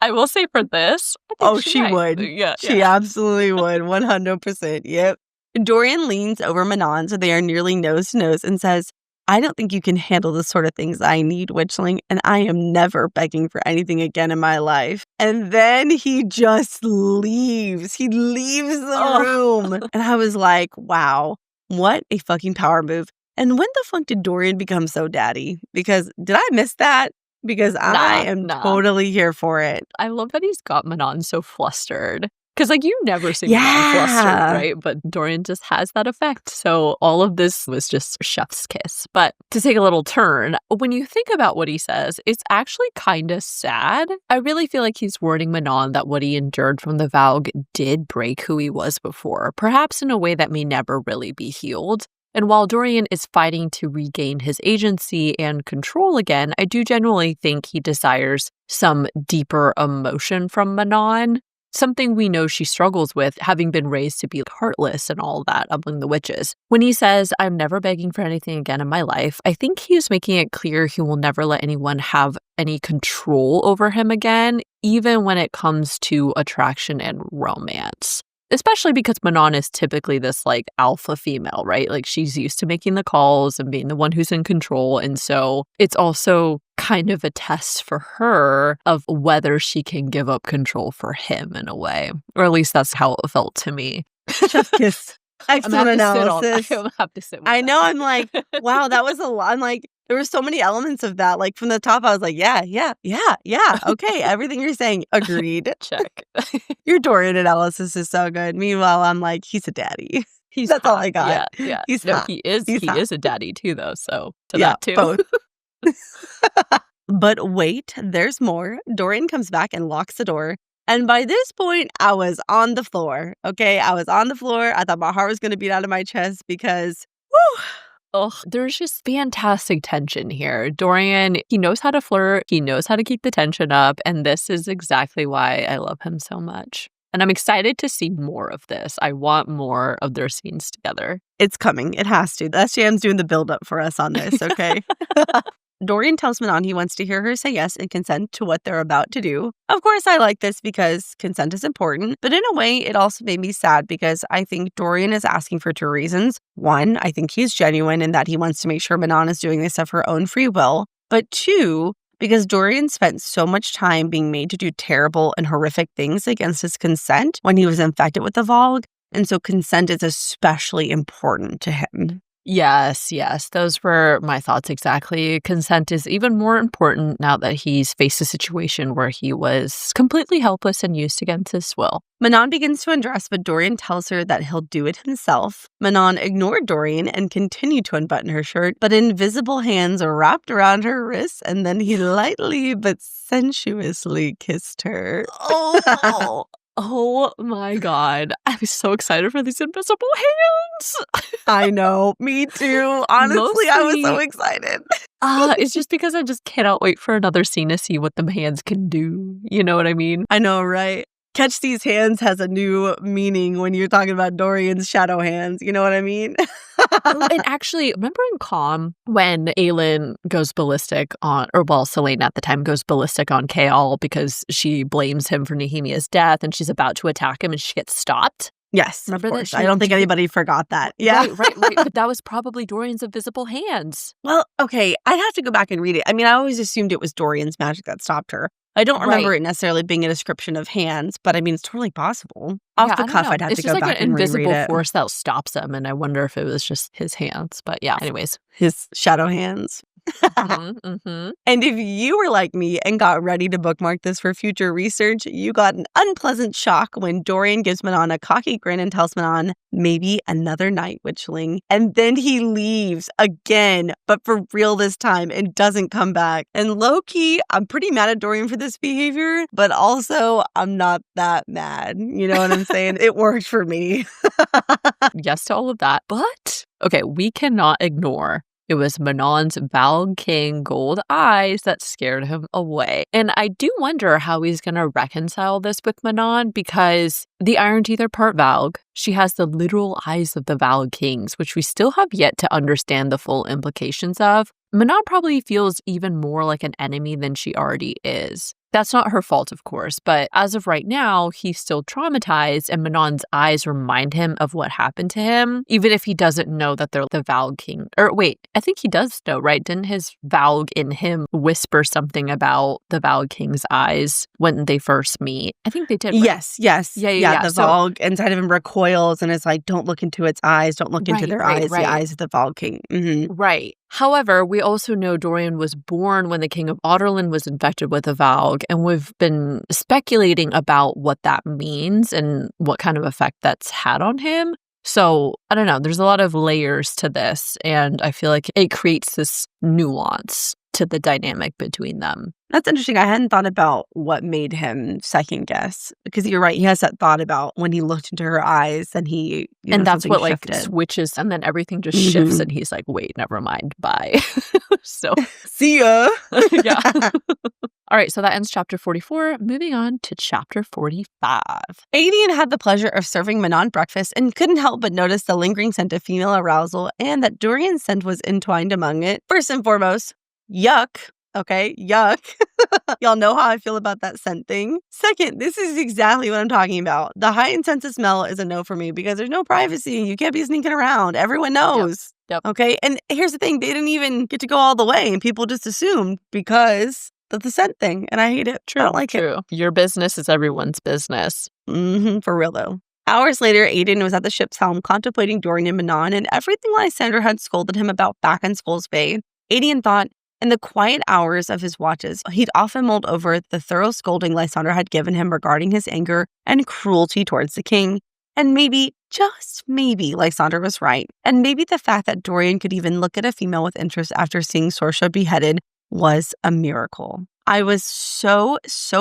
I will say for this, she would. Yeah. She absolutely would. 100%. Yep. Dorian leans over Manon so they are nearly nose to nose and says, I don't think you can handle the sort of things I need, witchling, and I am never begging for anything again in my life. And then he just leaves. He leaves the room. And I was like, wow, what a fucking power move. And when the fuck did Dorian become so daddy? Because did I miss that? Because I am totally here for it. I love that he's got Manon so flustered. Because, like, you never see Manon flustered, right? But Dorian just has that effect. So all of this was just chef's kiss. But to take a little turn, when you think about what he says, it's actually kind of sad. I really feel like he's warning Manon that what he endured from the Valg did break who he was before, perhaps in a way that may never really be healed. And while Dorian is fighting to regain his agency and control again, I do genuinely think he desires some deeper emotion from Manon. Something we know she struggles with, having been raised to be heartless and all that among the witches. When he says, I'm never begging for anything again in my life, I think he's making it clear he will never let anyone have any control over him again, even when it comes to attraction and romance. Especially because Manon is typically this, like, alpha female, right? Like, she's used to making the calls and being the one who's in control. And so it's also kind of a test for her of whether she can give up control for him in a way. Or at least that's how it felt to me. Chef kiss. Excellent analysis. I have to sit with I know. I'm like, wow, that was a lot. I'm like, there were so many elements of that. Like, from the top, I was like, yeah. Okay, everything you're saying, agreed. Check. Your Dorian analysis is so good. Meanwhile, I'm like, he's a daddy. That's all I got. Yeah. He's no, hot. he is a daddy too, though. So that too. Both. But wait, there's more. Dorian comes back and locks the door. And by this point, I was on the floor. Okay, I was on the floor. I thought my heart was going to beat out of my chest because, whew. There's just fantastic tension here. Dorian, he knows how to flirt. He knows how to keep the tension up. And this is exactly why I love him so much. And I'm excited to see more of this. I want more of their scenes together. It's coming. It has to. SJM's doing the build-up for us on this, okay? Dorian tells Manon he wants to hear her say yes and consent to what they're about to do. Of course, I like this because consent is important, but in a way, it also made me sad because I think Dorian is asking for two reasons. One, I think he's genuine in that he wants to make sure Manon is doing this of her own free will. But two, because Dorian spent so much time being made to do terrible and horrific things against his consent when he was infected with the Valg, and so consent is especially important to him. Yes, those were my thoughts exactly. Consent is even more important now that he's faced a situation where he was completely helpless and used against his will. Manon begins to undress, but Dorian tells her that he'll do it himself. Manon ignored Dorian and continued to unbutton her shirt, but invisible hands wrapped around her wrists, and then he lightly but sensuously kissed her. Oh, oh my God. I was so excited for these invisible hands. I know. Me too. Honestly, I was so excited. It's just because I just cannot wait for another scene to see what the hands can do. You know what I mean? I know, right? Catch these hands has a new meaning when you're talking about Dorian's shadow hands. You know what I mean? And actually, remember in Calm when Aelin goes ballistic Selene at the time goes ballistic on Chaol because she blames him for Nehemia's death and she's about to attack him and she gets stopped? Yes, remember that? I don't think anybody forgot that. Yeah. Right. But that was probably Dorian's invisible hands. Well, okay, I'd have to go back and read it. I mean, I always assumed it was Dorian's magic that stopped her. I don't remember it necessarily being a description of hands, but I mean, it's totally possible. Off the cuff, I'd have to go back and reread it. It's just like an invisible force that stops him, and I wonder if it was just his hands. But yeah, anyways. His shadow hands. Mm-hmm. And if you were like me and got ready to bookmark this for future research, you got an unpleasant shock when Dorian gives Manon a cocky grin and tells Manon, maybe another night, witchling. And then he leaves again, but for real this time, and doesn't come back. And low-key, I'm pretty mad at Dorian for this behavior, but also I'm not that mad. You know what I'm saying? It worked for me. Yes to all of that. But, okay, we cannot ignore it was Manon's Valg King gold eyes that scared him away. And I do wonder how he's going to reconcile this with Manon because the Iron Teeth are part Valg. She has the literal eyes of the Valg Kings, which we still have yet to understand the full implications of. Manon probably feels even more like an enemy than she already is. That's not her fault, of course, but as of right now, he's still traumatized and Manon's eyes remind him of what happened to him, even if he doesn't know that they're the Valg King. Or wait, I think he does know, right? Didn't his Valg in him whisper something about the Valg King's eyes when they first meet? I think they did, right? Yes. Yeah. The Valg inside of him recoils and is like, don't look into its eyes, don't look into their eyes, the eyes of the Valg King. Mm-hmm. Right. However, we also know Dorian was born when the King of Adarlan was infected with a Valg, and we've been speculating about what that means and what kind of effect that's had on him. So, I don't know, there's a lot of layers to this, and I feel like it creates this nuance to the dynamic between them. That's interesting. I hadn't thought about what made him second guess, because you're right. He has that thought about when he looked into her eyes and he, and that's what shifted. Like switches, and then everything just shifts and he's like, wait, never mind, bye. So see ya. Yeah. All right, so that ends chapter 44. Moving on to chapter 45. Aedion had the pleasure of serving Manon breakfast and couldn't help but notice the lingering scent of female arousal and that Dorian's scent was entwined among it. First and foremost, yuck. Okay, yuck. Y'all know how I feel about that scent thing. Second, this is exactly what I'm talking about. The heightened sense of smell is a no for me because there's no privacy. You can't be sneaking around. Everyone knows. Yep. Okay, and here's the thing. They didn't even get to go all the way and people just assumed because of the scent thing. And I hate it. True. I don't like it. Your business is everyone's business. For real, though. Hours later, Aedion was at the ship's helm contemplating Dorian and Manon and everything Lysander had scolded him about back in Skull's Bay. Aedion thought, in the quiet hours of his watches, he'd often mulled over the thorough scolding Lysander had given him regarding his anger and cruelty towards the king. And maybe, just maybe, Lysander was right. And maybe the fact that Dorian could even look at a female with interest after seeing Sorsha beheaded was a miracle. I was so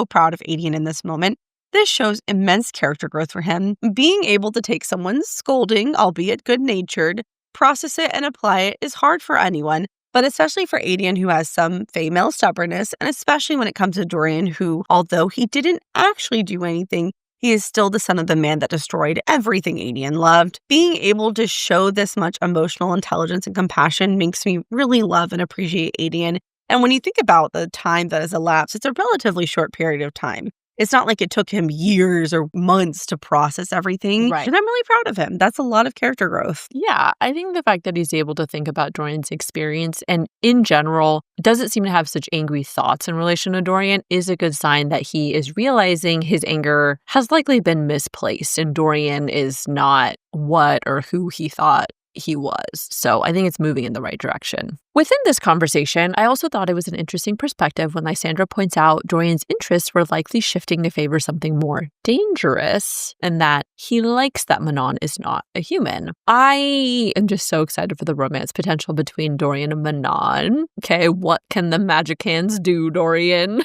proud of Aedion in this moment. This shows immense character growth for him. Being able to take someone's scolding, albeit good-natured, process it and apply it is hard for anyone, but especially for Aedion, who has some female stubbornness, and especially when it comes to Dorian, who, although he didn't actually do anything, he is still the son of the man that destroyed everything Aedion loved. Being able to show this much emotional intelligence and compassion makes me really love and appreciate Aedion. And when you think about the time that has elapsed, it's a relatively short period of time. It's not like it took him years or months to process everything. Right. And I'm really proud of him. That's a lot of character growth. Yeah, I think the fact that he's able to think about Dorian's experience and in general doesn't seem to have such angry thoughts in relation to Dorian is a good sign that he is realizing his anger has likely been misplaced and Dorian is not what or who he thought he was. So I think it's moving in the right direction. Within this conversation, I also thought it was an interesting perspective when Lysandra points out Dorian's interests were likely shifting to favor something more dangerous and that he likes that Manon is not a human. I am just so excited for the romance potential between Dorian and Manon. Okay, what can the magic hands do, Dorian?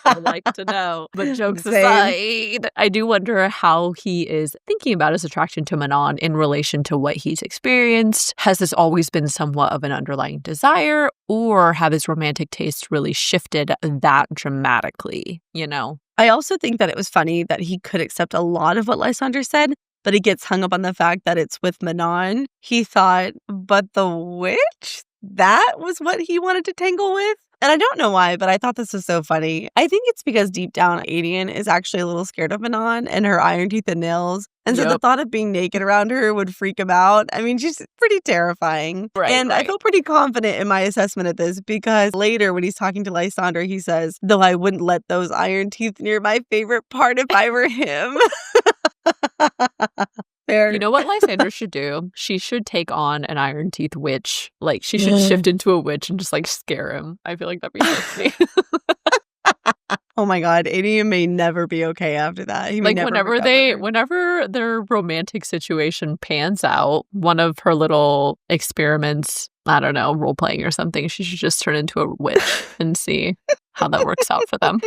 I'd like to know. But jokes aside, I do wonder how he is thinking about his attraction to Manon in relation to what he's experienced. Has this always been somewhat of an underlying desire, or have his romantic tastes really shifted that dramatically, you know? I also think that it was funny that he could accept a lot of what Lysandra said, but he gets hung up on the fact that it's with Manon. He thought, but the witch? That was what he wanted to tangle with? And I don't know why, but I thought this was so funny. I think it's because deep down, Aedion is actually a little scared of Manon and her iron teeth and nails. And so the thought of being naked around her would freak him out. I mean, she's pretty terrifying. Right. I feel pretty confident in my assessment of this because later when he's talking to Lysandra, he says, though I wouldn't let those iron teeth near my favorite part if I were him. Fair. You know what Lysandra should do? She should take on an iron teeth witch. Like, she should shift into a witch and just, like, scare him. I feel like that'd be so funny. Oh my God, Aedion may never be okay after that. He may never whenever their romantic situation pans out, one of her little experiments, I don't know, role playing or something, she should just turn into a witch and see how that works out for them.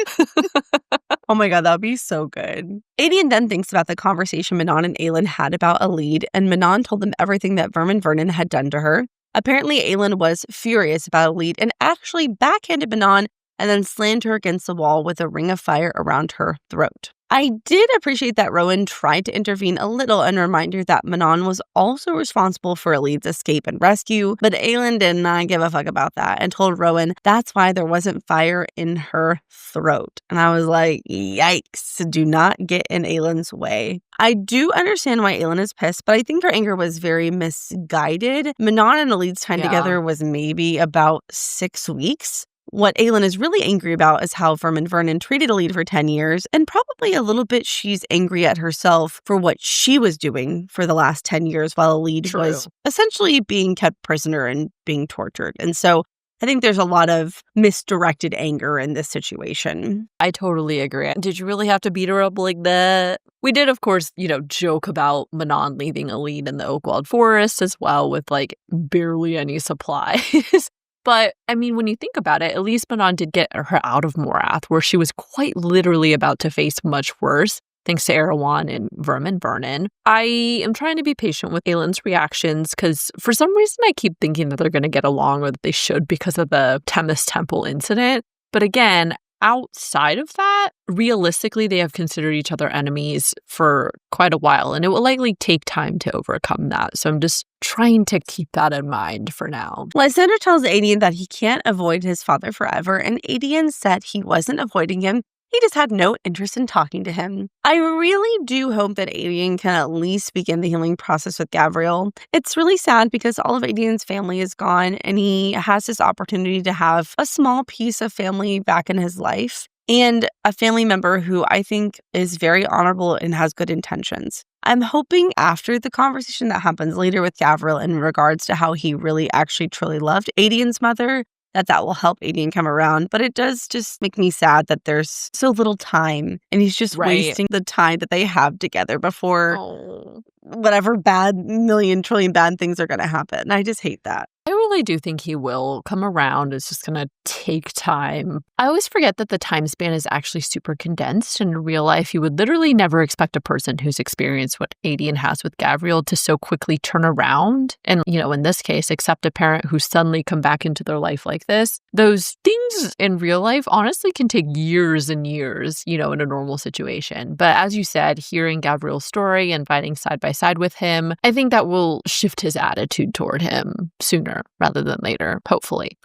Oh my God, that would be so good. Aedion then thinks about the conversation Manon and Aelin had about Alid, and Manon told them everything that Vernon had done to her. Apparently, Aelin was furious about Alid and actually backhanded Manon and then slammed her against the wall with a ring of fire around her throat. I did appreciate that Rowan tried to intervene a little and remind her that Manon was also responsible for Alid's escape and rescue, but Aelin did not give a fuck about that and told Rowan that's why there wasn't fire in her throat. And I was like, yikes, do not get in Aelin's way. I do understand why Aelin is pissed, but I think her anger was very misguided. Manon and Alid's time together was maybe about 6 weeks. What Aelin is really angry about is how Vernon treated Alid for 10 years, and probably a little bit she's angry at herself for what she was doing for the last 10 years while Alid was essentially being kept prisoner and being tortured. And so I think there's a lot of misdirected anger in this situation. I totally agree. Did you really have to beat her up like that? We did, of course, joke about Manon leaving Alid in the Oakwald Forest as well with, like, barely any supplies. But, I mean, when you think about it, at least Manon did get her out of Morath, where she was quite literally about to face much worse, thanks to Erewhon and Vernon. I am trying to be patient with Aelin's reactions, because for some reason I keep thinking that they're going to get along, or that they should, because of the Themis Temple incident. But again, outside of that, realistically, they have considered each other enemies for quite a while, and it will likely take time to overcome that. So I'm just trying to keep that in mind for now. Lysandra tells Aedion that he can't avoid his father forever, and Aedion said he wasn't avoiding him. He just had no interest in talking to him. I really do hope that Aedion can at least begin the healing process with Gavriel. It's really sad because all of Aedion's family is gone, and he has this opportunity to have a small piece of family back in his life, and a family member who I think is very honorable and has good intentions. I'm hoping after the conversation that happens later with Gavriel in regards to how he really actually truly loved Aedion's mother, that will help Aedion come around. But it does just make me sad that there's so little time and he's just wasting the time that they have together before whatever bad million trillion bad things are going to happen. I just hate that. I really do think he will come around. It's just going to take time. I always forget that the time span is actually super condensed. In real life, you would literally never expect a person who's experienced what Aedion has with Gavriel to so quickly turn around. And, in this case, accept a parent who's suddenly come back into their life like this. Those things in real life honestly can take years and years, in a normal situation. But as you said, hearing Gavriel's story and fighting side by side with him, I think that will shift his attitude toward him sooner rather than later, hopefully.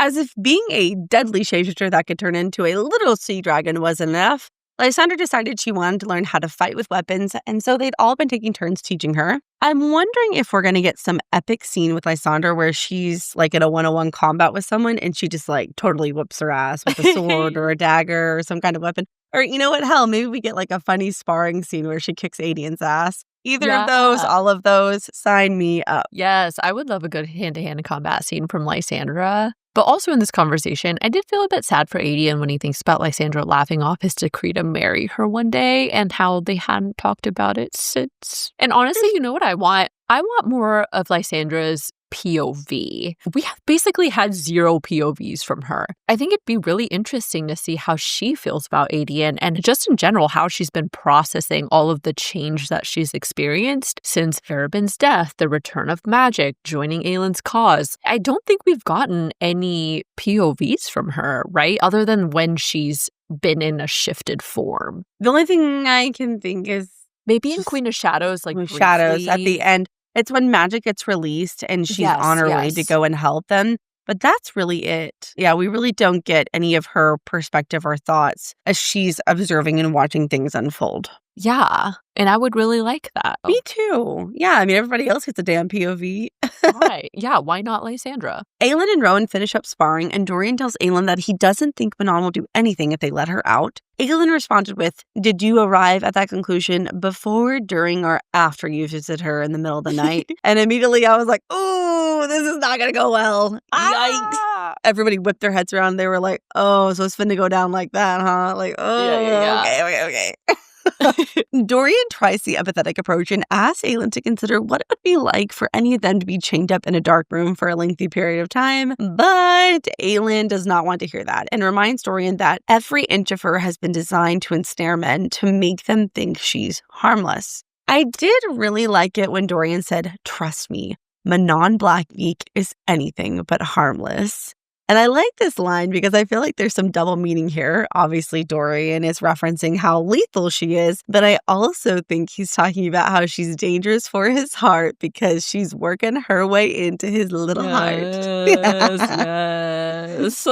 As if being a deadly shapeshifter that could turn into a little sea dragon wasn't enough, Lysandra decided she wanted to learn how to fight with weapons, and so they'd all been taking turns teaching her. I'm wondering if we're going to get some epic scene with Lysandra where she's like in a one-on-one combat with someone and she just like totally whoops her ass with a sword or a dagger or some kind of weapon. Or you know what? Hell, maybe we get like a funny sparring scene where she kicks Adian's ass. Either of those, all of those, sign me up. Yes, I would love a good hand-to-hand combat scene from Lysandra. But also in this conversation, I did feel a bit sad for Adian when he thinks about Lysandra laughing off his decree to marry her one day and how they hadn't talked about it since. And honestly, you know what I want? I want more of Lysandra's POV. We have basically had 0 POVs from her. I think it'd be really interesting to see how she feels about Adian and just in general how she's been processing all of the change that she's experienced since Farabin's death, the return of magic, joining Aelin's cause. I don't think we've gotten any POVs from her, right? Other than when she's been in a shifted form. The only thing I can think is maybe in Queen of Shadows, like Shadows at the end. It's when magic gets released and she's on her way to go and help them. But that's really it. Yeah, we really don't get any of her perspective or thoughts as she's observing and watching things unfold. Yeah, and I would really like that. Me too. Yeah, I mean, everybody else gets a damn POV. Right. Yeah, why not Lysandra? Aelin and Rowan finish up sparring, and Dorian tells Aelin that he doesn't think Manon will do anything if they let her out. Aelin responded with, "Did you arrive at that conclusion before, during, or after you visited her in the middle of the night?" And immediately I was like, "Ooh, this is not going to go well. Yikes." Everybody whipped their heads around. They were like, "Oh, so it's finna go down like that, huh?" Like, oh, yeah. Okay. Dorian tries the empathetic approach and asks Aelin to consider what it would be like for any of them to be chained up in a dark room for a lengthy period of time. But Aelin does not want to hear that and reminds Dorian that every inch of her has been designed to ensnare men to make them think she's harmless. I did really like it when Dorian said, "Trust me, Manon Blackbeak is anything but harmless." And I like this line because I feel like there's some double meaning here. Obviously, Dorian is referencing how lethal she is, but I also think he's talking about how she's dangerous for his heart because she's working her way into his little heart. Yes.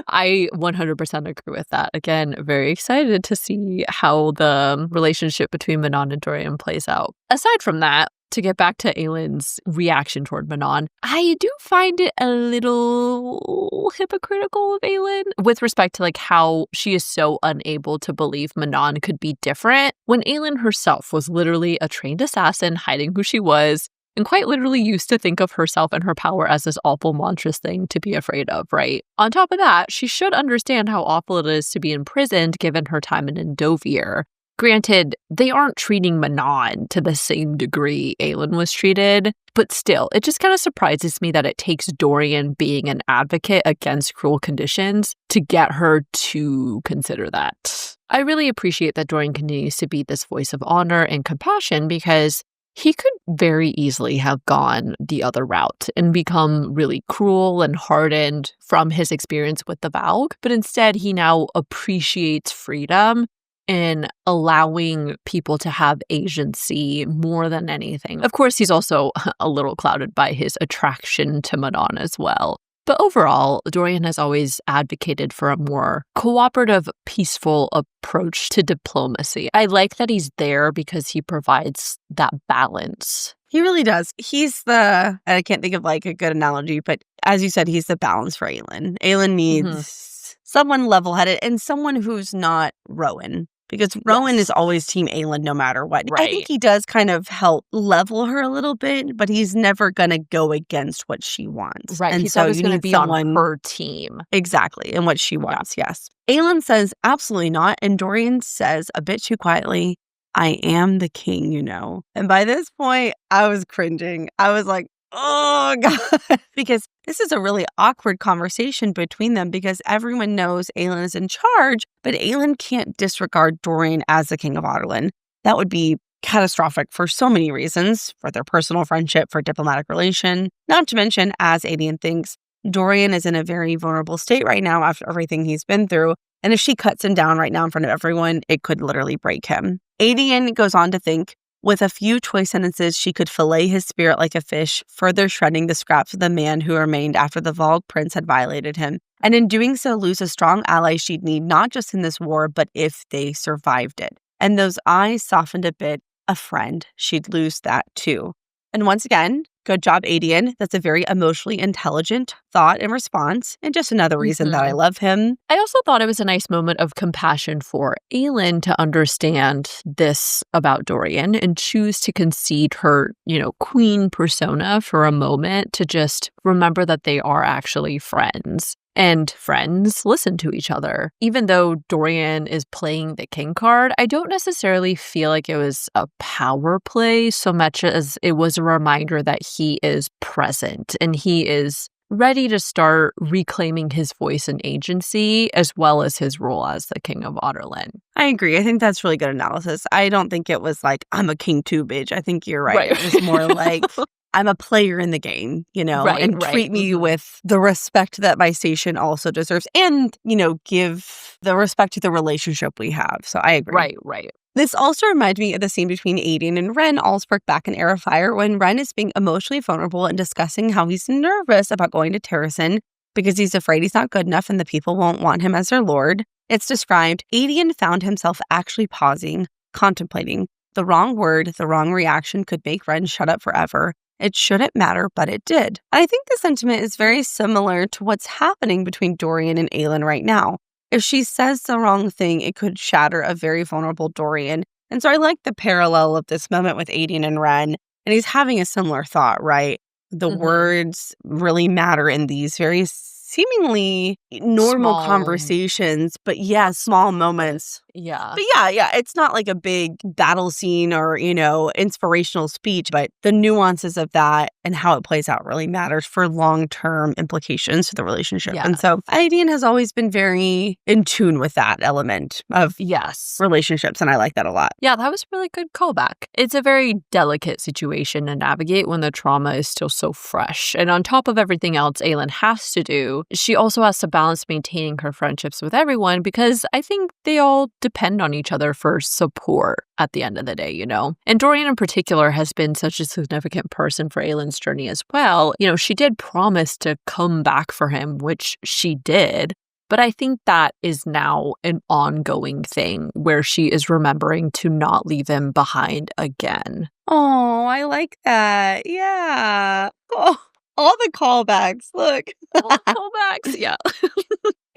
I 100% agree with that. Again, very excited to see how the relationship between Manon and Dorian plays out. Aside from that, to get back to Aelin's reaction toward Manon, I do find it a little hypocritical of Aelin with respect to like how she is so unable to believe Manon could be different when Aelin herself was literally a trained assassin hiding who she was and quite literally used to think of herself and her power as this awful, monstrous thing to be afraid of, right? On top of that, she should understand how awful it is to be imprisoned given her time in Endovir. Granted, they aren't treating Manon to the same degree Aelin was treated, but still, it just kind of surprises me that it takes Dorian being an advocate against cruel conditions to get her to consider that. I really appreciate that Dorian continues to be this voice of honor and compassion because he could very easily have gone the other route and become really cruel and hardened from his experience with the Valg, but instead he now appreciates freedom in allowing people to have agency more than anything. Of course, he's also a little clouded by his attraction to Manon as well. But overall, Dorian has always advocated for a more cooperative, peaceful approach to diplomacy. I like that he's there because he provides that balance. He really does. He's I can't think of like a good analogy, but as you said, he's the balance for Aelin. Aelin needs someone level-headed and someone who's not Rowan. Because Rowan is always Team Aelin no matter what. Right. I think he does kind of help level her a little bit, but he's never going to go against what she wants. Right. And he's so always you going to need be someone on her team. Exactly. And what she wants. Yes. Aelin says absolutely not. And Dorian says a bit too quietly, "I am the king, you know." And by this point, I was cringing. I was like, oh, God. Because this is a really awkward conversation between them because everyone knows Aelin is in charge, but Aelin can't disregard Dorian as the king of Otterlin. That would be catastrophic for so many reasons, for their personal friendship, for diplomatic relation, not to mention, as Adian thinks, Dorian is in a very vulnerable state right now after everything he's been through. And if she cuts him down right now in front of everyone, it could literally break him. Adian goes on to think, With a few choice sentences, she could fillet his spirit like a fish, further shredding the scraps of the man who remained after the Vogue prince had violated him, and in doing so lose a strong ally she'd need not just in this war, but if they survived it. And those eyes softened a bit. A friend. She'd lose that too. And once again, good job, Adian. That's a very emotionally intelligent thought and response, and just another reason that I love him. I also thought it was a nice moment of compassion for Aelin to understand this about Dorian and choose to concede her, queen persona for a moment to just remember that they are actually friends. And friends listen to each other. Even though Dorian is playing the king card, I don't necessarily feel like it was a power play so much as it was a reminder that he is present and he is ready to start reclaiming his voice and agency as well as his role as the king of Otterland. I agree. I think that's really good analysis. I don't think it was like, I'm a king too, bitch. I think you're right. It was more like, I'm a player in the game, and treat me with the respect that my station also deserves and, give the respect to the relationship we have. So I agree. Right. This also reminds me of the scene between Aedion and Ren Allspark back in Heir of Fire when Ren is being emotionally vulnerable and discussing how he's nervous about going to Terrasen because he's afraid he's not good enough and the people won't want him as their lord. It's described, Aedion found himself actually pausing, contemplating. The wrong word, the wrong reaction could make Ren shut up forever. It shouldn't matter, but it did. I think the sentiment is very similar to what's happening between Dorian and Aelin right now. If she says the wrong thing, it could shatter a very vulnerable Dorian. And so I like the parallel of this moment with Aedion and Ren. And he's having a similar thought, right? The words really matter in these very seemingly normal conversations, but small moments. Yeah. But it's not like a big battle scene or, inspirational speech, but the nuances of that and how it plays out really matters for long-term implications to the relationship. Yeah. And so Aedion has always been very in tune with that element of relationships, and I like that a lot. Yeah, that was a really good callback. It's a very delicate situation to navigate when the trauma is still so fresh. And on top of everything else Aelin has to do, she also has to balance maintaining her friendships with everyone because I think they all depend on each other for support at the end of the day, And Dorian in particular has been such a significant person for Aelin's journey as well. She did promise to come back for him, which she did. But I think that is now an ongoing thing where she is remembering to not leave him behind again. Oh, I like that. Yeah. Oh, all the callbacks. Look. All the callbacks. Yeah.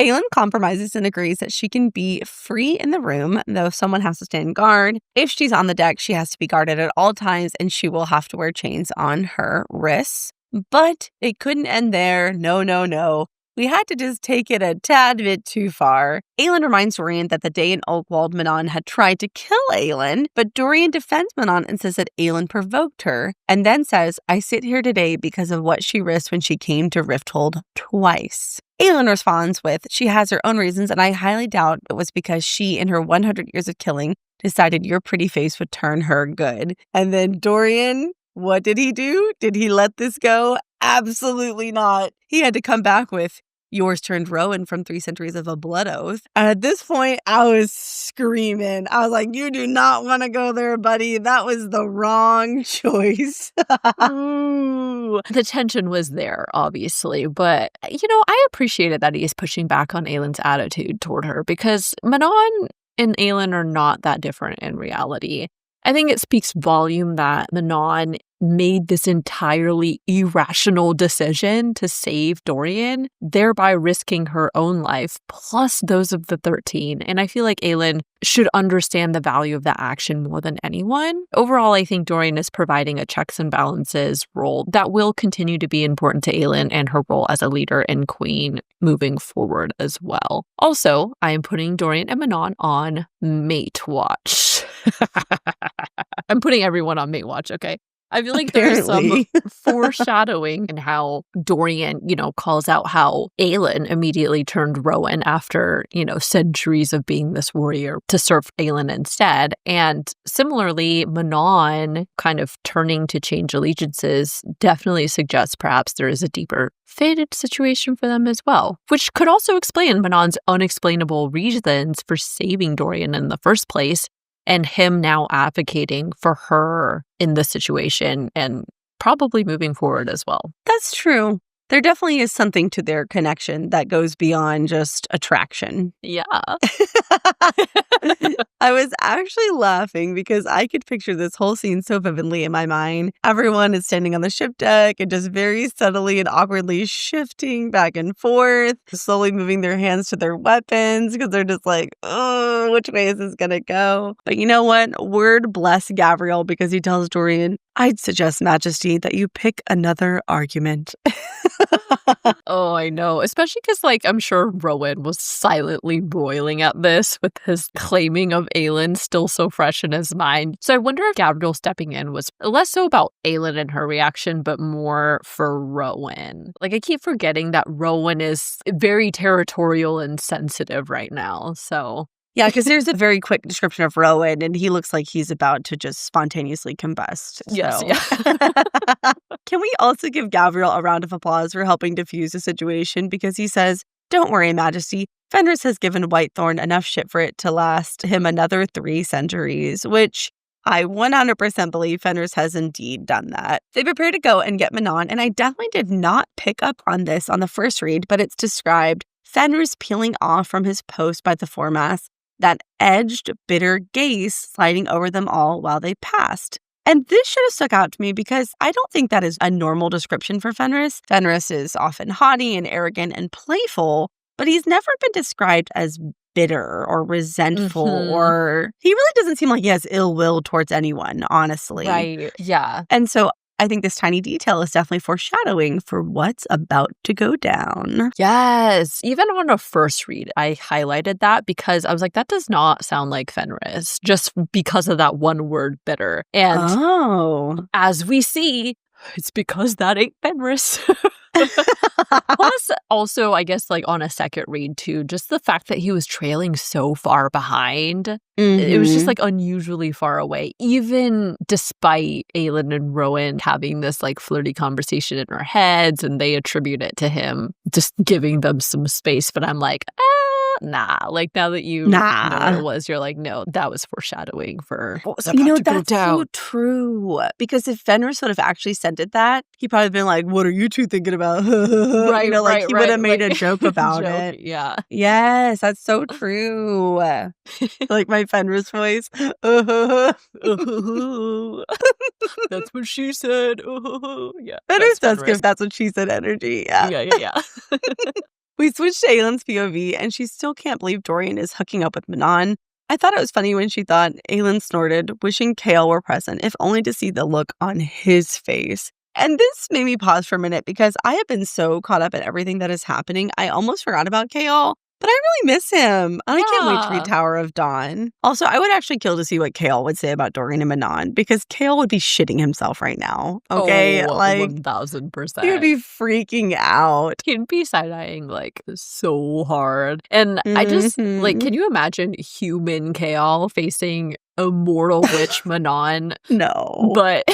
Aelin compromises and agrees that she can be free in the room, though someone has to stand guard. If she's on the deck, she has to be guarded at all times, and she will have to wear chains on her wrists. But it couldn't end there. No. We had to just take it a tad bit too far. Aelin reminds Dorian that the day in Oakwald, Manon had tried to kill Aelin, but Dorian defends Manon and says that Aelin provoked her, and then says, I sit here today because of what she risked when she came to Rifthold twice. Aelin responds with, she has her own reasons, and I highly doubt it was because she, in her 100 years of killing, decided your pretty face would turn her good. And then Dorian, what did he do? Did he let this go? Absolutely not. He had to come back with, yours turned Rowan from 3 centuries of a blood oath. And at this point, I was screaming. I was like, you do not want to go there, buddy. That was the wrong choice. Ooh. The tension was there, obviously. But, I appreciated that he is pushing back on Aelin's attitude toward her because Manon and Aelin are not that different in reality. I think it speaks volume that Manon made this entirely irrational decision to save Dorian, thereby risking her own life, plus those of the 13. And I feel like Aelin should understand the value of that action more than anyone. Overall, I think Dorian is providing a checks and balances role that will continue to be important to Aelin and her role as a leader and queen moving forward as well. Also, I am putting Dorian and Manon on mate watch. I'm putting everyone on mate watch, okay? I feel like there's some foreshadowing in how Dorian, calls out how Aelin immediately turned Rowan after, centuries of being this warrior to serve Aelin instead. And similarly, Manon kind of turning to change allegiances definitely suggests perhaps there is a deeper fated situation for them as well, which could also explain Manon's unexplainable reasons for saving Dorian in the first place. and him now advocating for her in this situation and probably moving forward as well. That's true. There definitely is something to their connection that goes beyond just attraction. Yeah. I was actually laughing because I could picture this whole scene so vividly in my mind. Everyone is standing on the ship deck and just very subtly and awkwardly shifting back and forth, slowly moving their hands to their weapons because they're just like, oh, which way is this going to go? But you know what? Word bless Gabriel because he tells Dorian, I'd suggest, Majesty, that you pick another argument. Oh, I know. Especially because, like, I'm sure Rowan was silently roiling at this with his claiming of Aelin still so fresh in his mind. So I wonder if Gabriel stepping in was less so about Aelin and her reaction, but more for Rowan. Like, I keep forgetting that Rowan is very territorial and sensitive right now, so... Yeah, because there's a very quick description of Rowan, and he looks like he's about to just spontaneously combust. So. Yes, yeah. Can we also give Gabriel a round of applause for helping defuse the situation? Because he says, don't worry, Majesty. Fenrys has given Whitethorn enough shit for it to last him another 3 centuries, which I 100% believe Fenrys has indeed done that. They prepare to go and get Manon, and I definitely did not pick up on this on the first read, but it's described Fenrys peeling off from his post by the foremast, that edged, bitter gaze sliding over them all while they passed. And this should have stuck out to me because I don't think that is a normal description for Fenrys. Fenrys is often haughty and arrogant and playful, but he's never been described as bitter or resentful or... He really doesn't seem like he has ill will towards anyone, honestly. Right, yeah. And so I think this tiny detail is definitely foreshadowing for what's about to go down. Yes. Even on a first read, I highlighted that because I was like, that does not sound like Fenrys, just because of that one word, bitter. And as we see, it's because that ain't Fenrys. Plus, also, I guess, like, on a second read, too, just the fact that he was trailing so far behind. It was just, like, unusually far away, even despite Aelin and Rowan having this, like, flirty conversation in our heads, and they attribute it to him just giving them some space. But I'm like, nah. Like, now that you know what it was, you're like, no, that was foreshadowing for what was about to go down. So true. Because if Fenris would have actually sent it that, he'd probably been like, what are you two thinking about? Right, he would have made a joke about it. Yeah. Yes, that's so true. Like my Fenris voice. That's what she said. Yeah. Fenris does give that's what she said energy. Yeah. Yeah. We switched to Aelin's POV, and she still can't believe Dorian is hooking up with Manon. I thought it was funny when she thought Aelin snorted, wishing Chaol were present, if only to see the look on his face. And this made me pause for a minute because I have been so caught up in everything that is happening, I almost forgot about Chaol. But I really miss him. And I can't wait to read Tower of Dawn. Also, I would actually kill to see what Chaol would say about Dorian and Manon because Chaol would be shitting himself right now. Okay? Oh, like 1000%. He would be freaking out. He'd be side-eyeing like so hard. And I just like, can you imagine human Chaol facing immortal witch Manon? No. But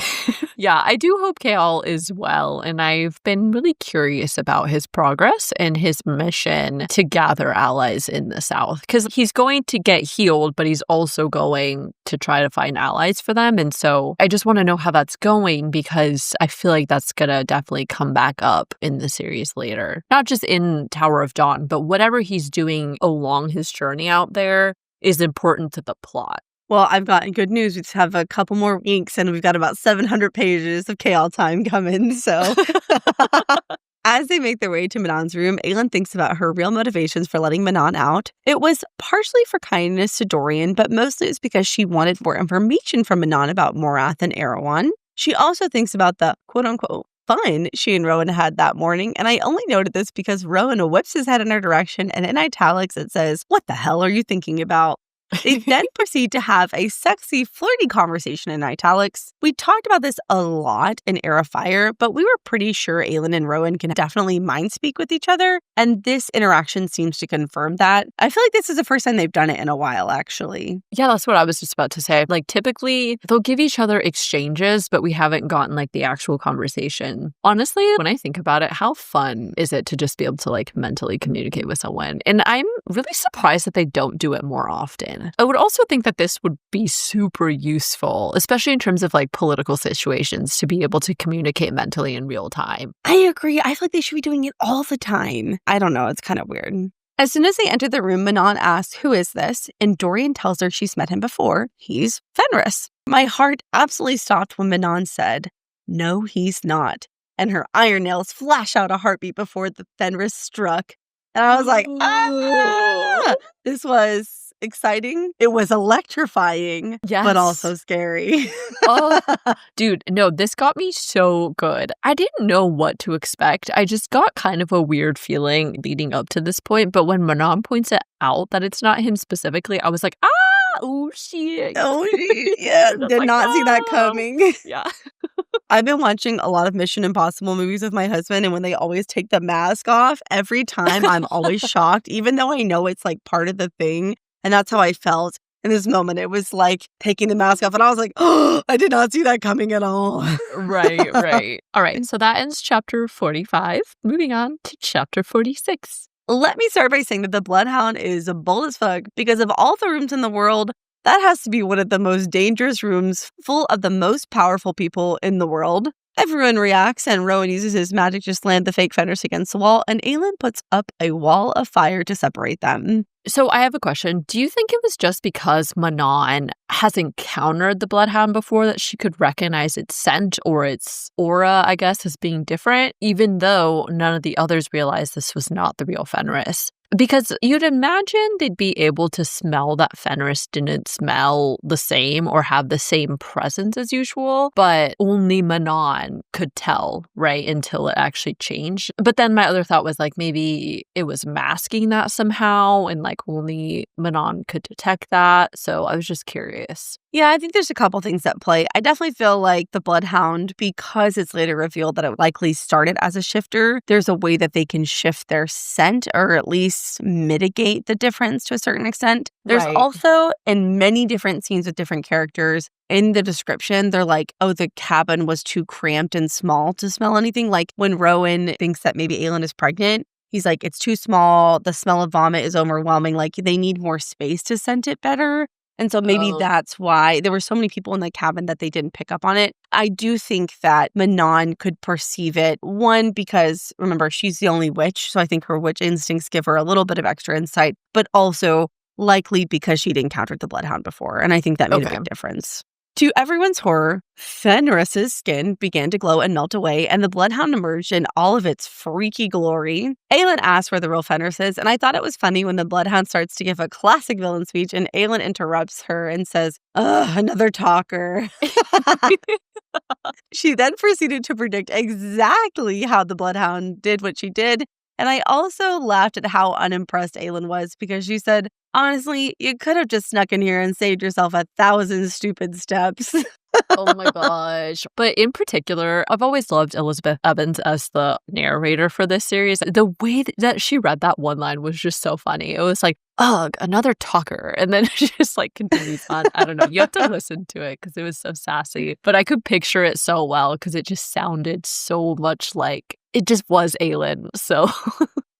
yeah, I do hope Chaol is well, and I've been really curious about his progress and his mission to gather allies in the South, because he's going to get healed, but he's also going to try to find allies for them. And so I just want to know how that's going, because I feel like that's gonna definitely come back up in the series later, not just in Tower of Dawn, but whatever he's doing along his journey out there is important to the plot. Well, I've got good news. We just have a couple more weeks, and we've got about 700 pages of Chaol time coming, so... As they make their way to Manon's room, Aelin thinks about her real motivations for letting Manon out. It was partially for kindness to Dorian, but mostly it was because she wanted more information from Manon about Morath and Erewhon. She also thinks about the quote-unquote fun she and Rowan had that morning, and I only noted this because Rowan whips his head in her direction, and in italics it says, "What the hell are you thinking about?" They then proceed to have a sexy, flirty conversation in italics. We talked about this a lot in Heir of Fire, but we were pretty sure Aelin and Rowan can definitely mind speak with each other, and this interaction seems to confirm that. I feel like this is the first time they've done it in a while, actually. Yeah, that's what I was just about to say. Like, typically, they'll give each other exchanges, but we haven't gotten, like, the actual conversation. Honestly, when I think about it, how fun is it to just be able to, like, mentally communicate with someone? And I'm really surprised that they don't do it more often. insane. I would also think that this would be super useful, especially in terms of like political situations, to be able to communicate mentally in real time. I agree. I feel like they should be doing it all the time. I don't know. It's kind of weird. As soon as they enter the room, Manon asks, "Who is this?" And Dorian tells her she's met him before. He's Fenrys. My heart absolutely stopped when Manon said, "No, he's not." And her iron nails flash out a heartbeat before the Fenris struck. And I was like, ah! This was exciting. It was electrifying, but also scary. Dude, no, this got me so good. I didn't know what to expect. I just got kind of a weird feeling leading up to this point. But when Manon points it out that it's not him specifically, I was like, oh, shit. Oh, yeah. Did not see that coming. Yeah. I've been watching a lot of Mission Impossible movies with my husband, and when they always take the mask off, every time I'm always shocked, even though I know it's like part of the thing. And that's how I felt in this moment. It was like taking the mask off, and I was like, oh, I did not see that coming at all. Right. All right. So that ends chapter 45. Moving on to chapter 46. Let me start by saying that the Bloodhound is bold as fuck because of all the rooms in the world, that has to be one of the most dangerous rooms full of the most powerful people in the world. Everyone reacts, and Rowan uses his magic to slam the fake Fenris against the wall, and Aelin puts up a wall of fire to separate them. So I have a question. Do you think it was just because Manon has encountered the Bloodhound before that she could recognize its scent or its aura, I guess, as being different, even though none of the others realized this was not the real Fenris? Because you'd imagine they'd be able to smell that Fenris didn't smell the same or have the same presence as usual, but only Manon could tell, right, until it actually changed. But then my other thought was like maybe it was masking that somehow and like only Manon could detect that. So I was just curious. Yeah, I think there's a couple things at play. I definitely feel like the Bloodhound, because it's later revealed that it likely started as a shifter, there's a way that they can shift their scent or at least mitigate the difference to a certain extent. There's also, in many different scenes with different characters, in the description, they're like, oh, the cabin was too cramped and small to smell anything. Like when Rowan thinks that maybe Aelin is pregnant, he's like, it's too small. The smell of vomit is overwhelming. Like they need more space to scent it better. And so maybe that's why there were so many people in the cabin that they didn't pick up on it. I do think that Manon could perceive it. One, because remember, she's the only witch. So I think her witch instincts give her a little bit of extra insight, but also likely because she'd encountered the Bloodhound before. And I think that made a big difference. To everyone's horror, Fenris's skin began to glow and melt away, and the Bloodhound emerged in all of its freaky glory. Aelin asks where the real Fenris is, and I thought it was funny when the Bloodhound starts to give a classic villain speech, and Aelin interrupts her and says, ugh, another talker. She then proceeded to predict exactly how the Bloodhound did what she did, and I also laughed at how unimpressed Aelin was because she said, honestly, you could have just snuck in here and saved yourself 1,000 stupid steps. Oh my gosh. But in particular, I've always loved Elizabeth Evans as the narrator for this series. The way that she read that one line was just so funny. It was like, ugh, another talker. And then she just like continues on. I don't know. You have to listen to it because it was so sassy. But I could picture it so well because it just sounded so much like it just was Aelin. So...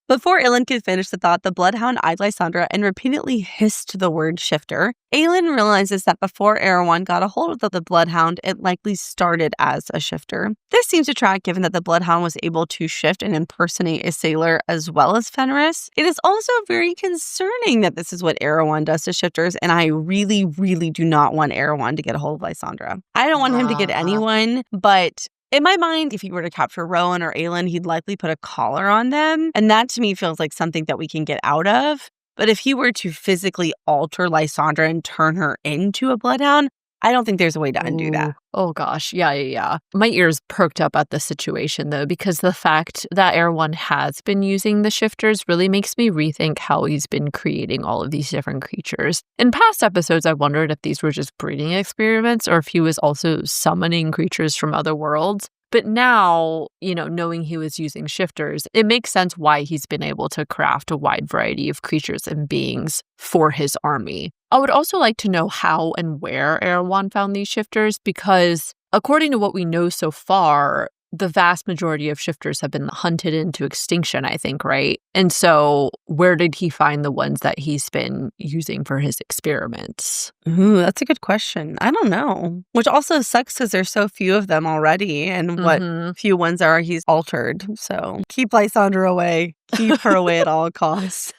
Before Aelin could finish the thought, the Bloodhound eyed Lysandra and repeatedly hissed the word shifter. Aelin realizes that before Erewhon got a hold of the Bloodhound, it likely started as a shifter. This seems to track given that the Bloodhound was able to shift and impersonate a sailor as well as Fenris. It is also very concerning that this is what Erewhon does to shifters, and I really, really do not want Erewhon to get a hold of Lysandra. I don't want him to get anyone, but... in my mind, if he were to capture Rowan or Aelin, he'd likely put a collar on them. And that to me feels like something that we can get out of. But if he were to physically alter Lysandra and turn her into a Bloodhound, I don't think there's a way to undo that. Oh gosh, yeah. My ears perked up at the situation though, because the fact that Erewhon has been using the shifters really makes me rethink how he's been creating all of these different creatures. In past episodes, I wondered if these were just breeding experiments or if he was also summoning creatures from other worlds. But now, knowing he was using shifters, it makes sense why he's been able to craft a wide variety of creatures and beings for his army. I would also like to know how and where Erewhon found these shifters because, according to what we know so far, the vast majority of shifters have been hunted into extinction, I think, right? And so where did he find the ones that he's been using for his experiments? Ooh, that's a good question. I don't know. Which also sucks because there's so few of them already, and what few ones are he's altered. So keep Lysandra away. Keep her away at all costs.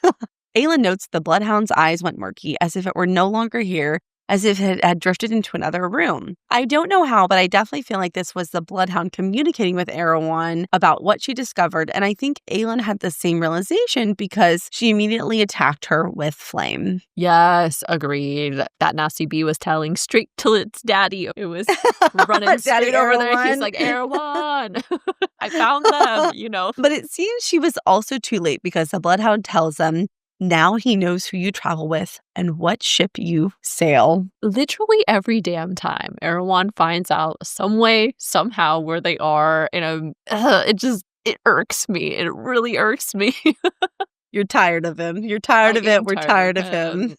Aelin notes the bloodhound's eyes went murky, as if it were no longer here, as if it had drifted into another room. I don't know how, but I definitely feel like this was the bloodhound communicating with Erewhon about what she discovered, and I think Aelin had the same realization because she immediately attacked her with flame. Yes, agreed. That nasty bee was telling straight to its daddy. It was running straight over there. He's like, Erewhon, I found them, you know. But it seems she was also too late because the bloodhound tells them, now he knows who you travel with and what ship you sail. Literally every damn time, Erewhon finds out some way, somehow, where they are. And it irks me. It really irks me. You're tired of him. You're tired of it. We're tired of him.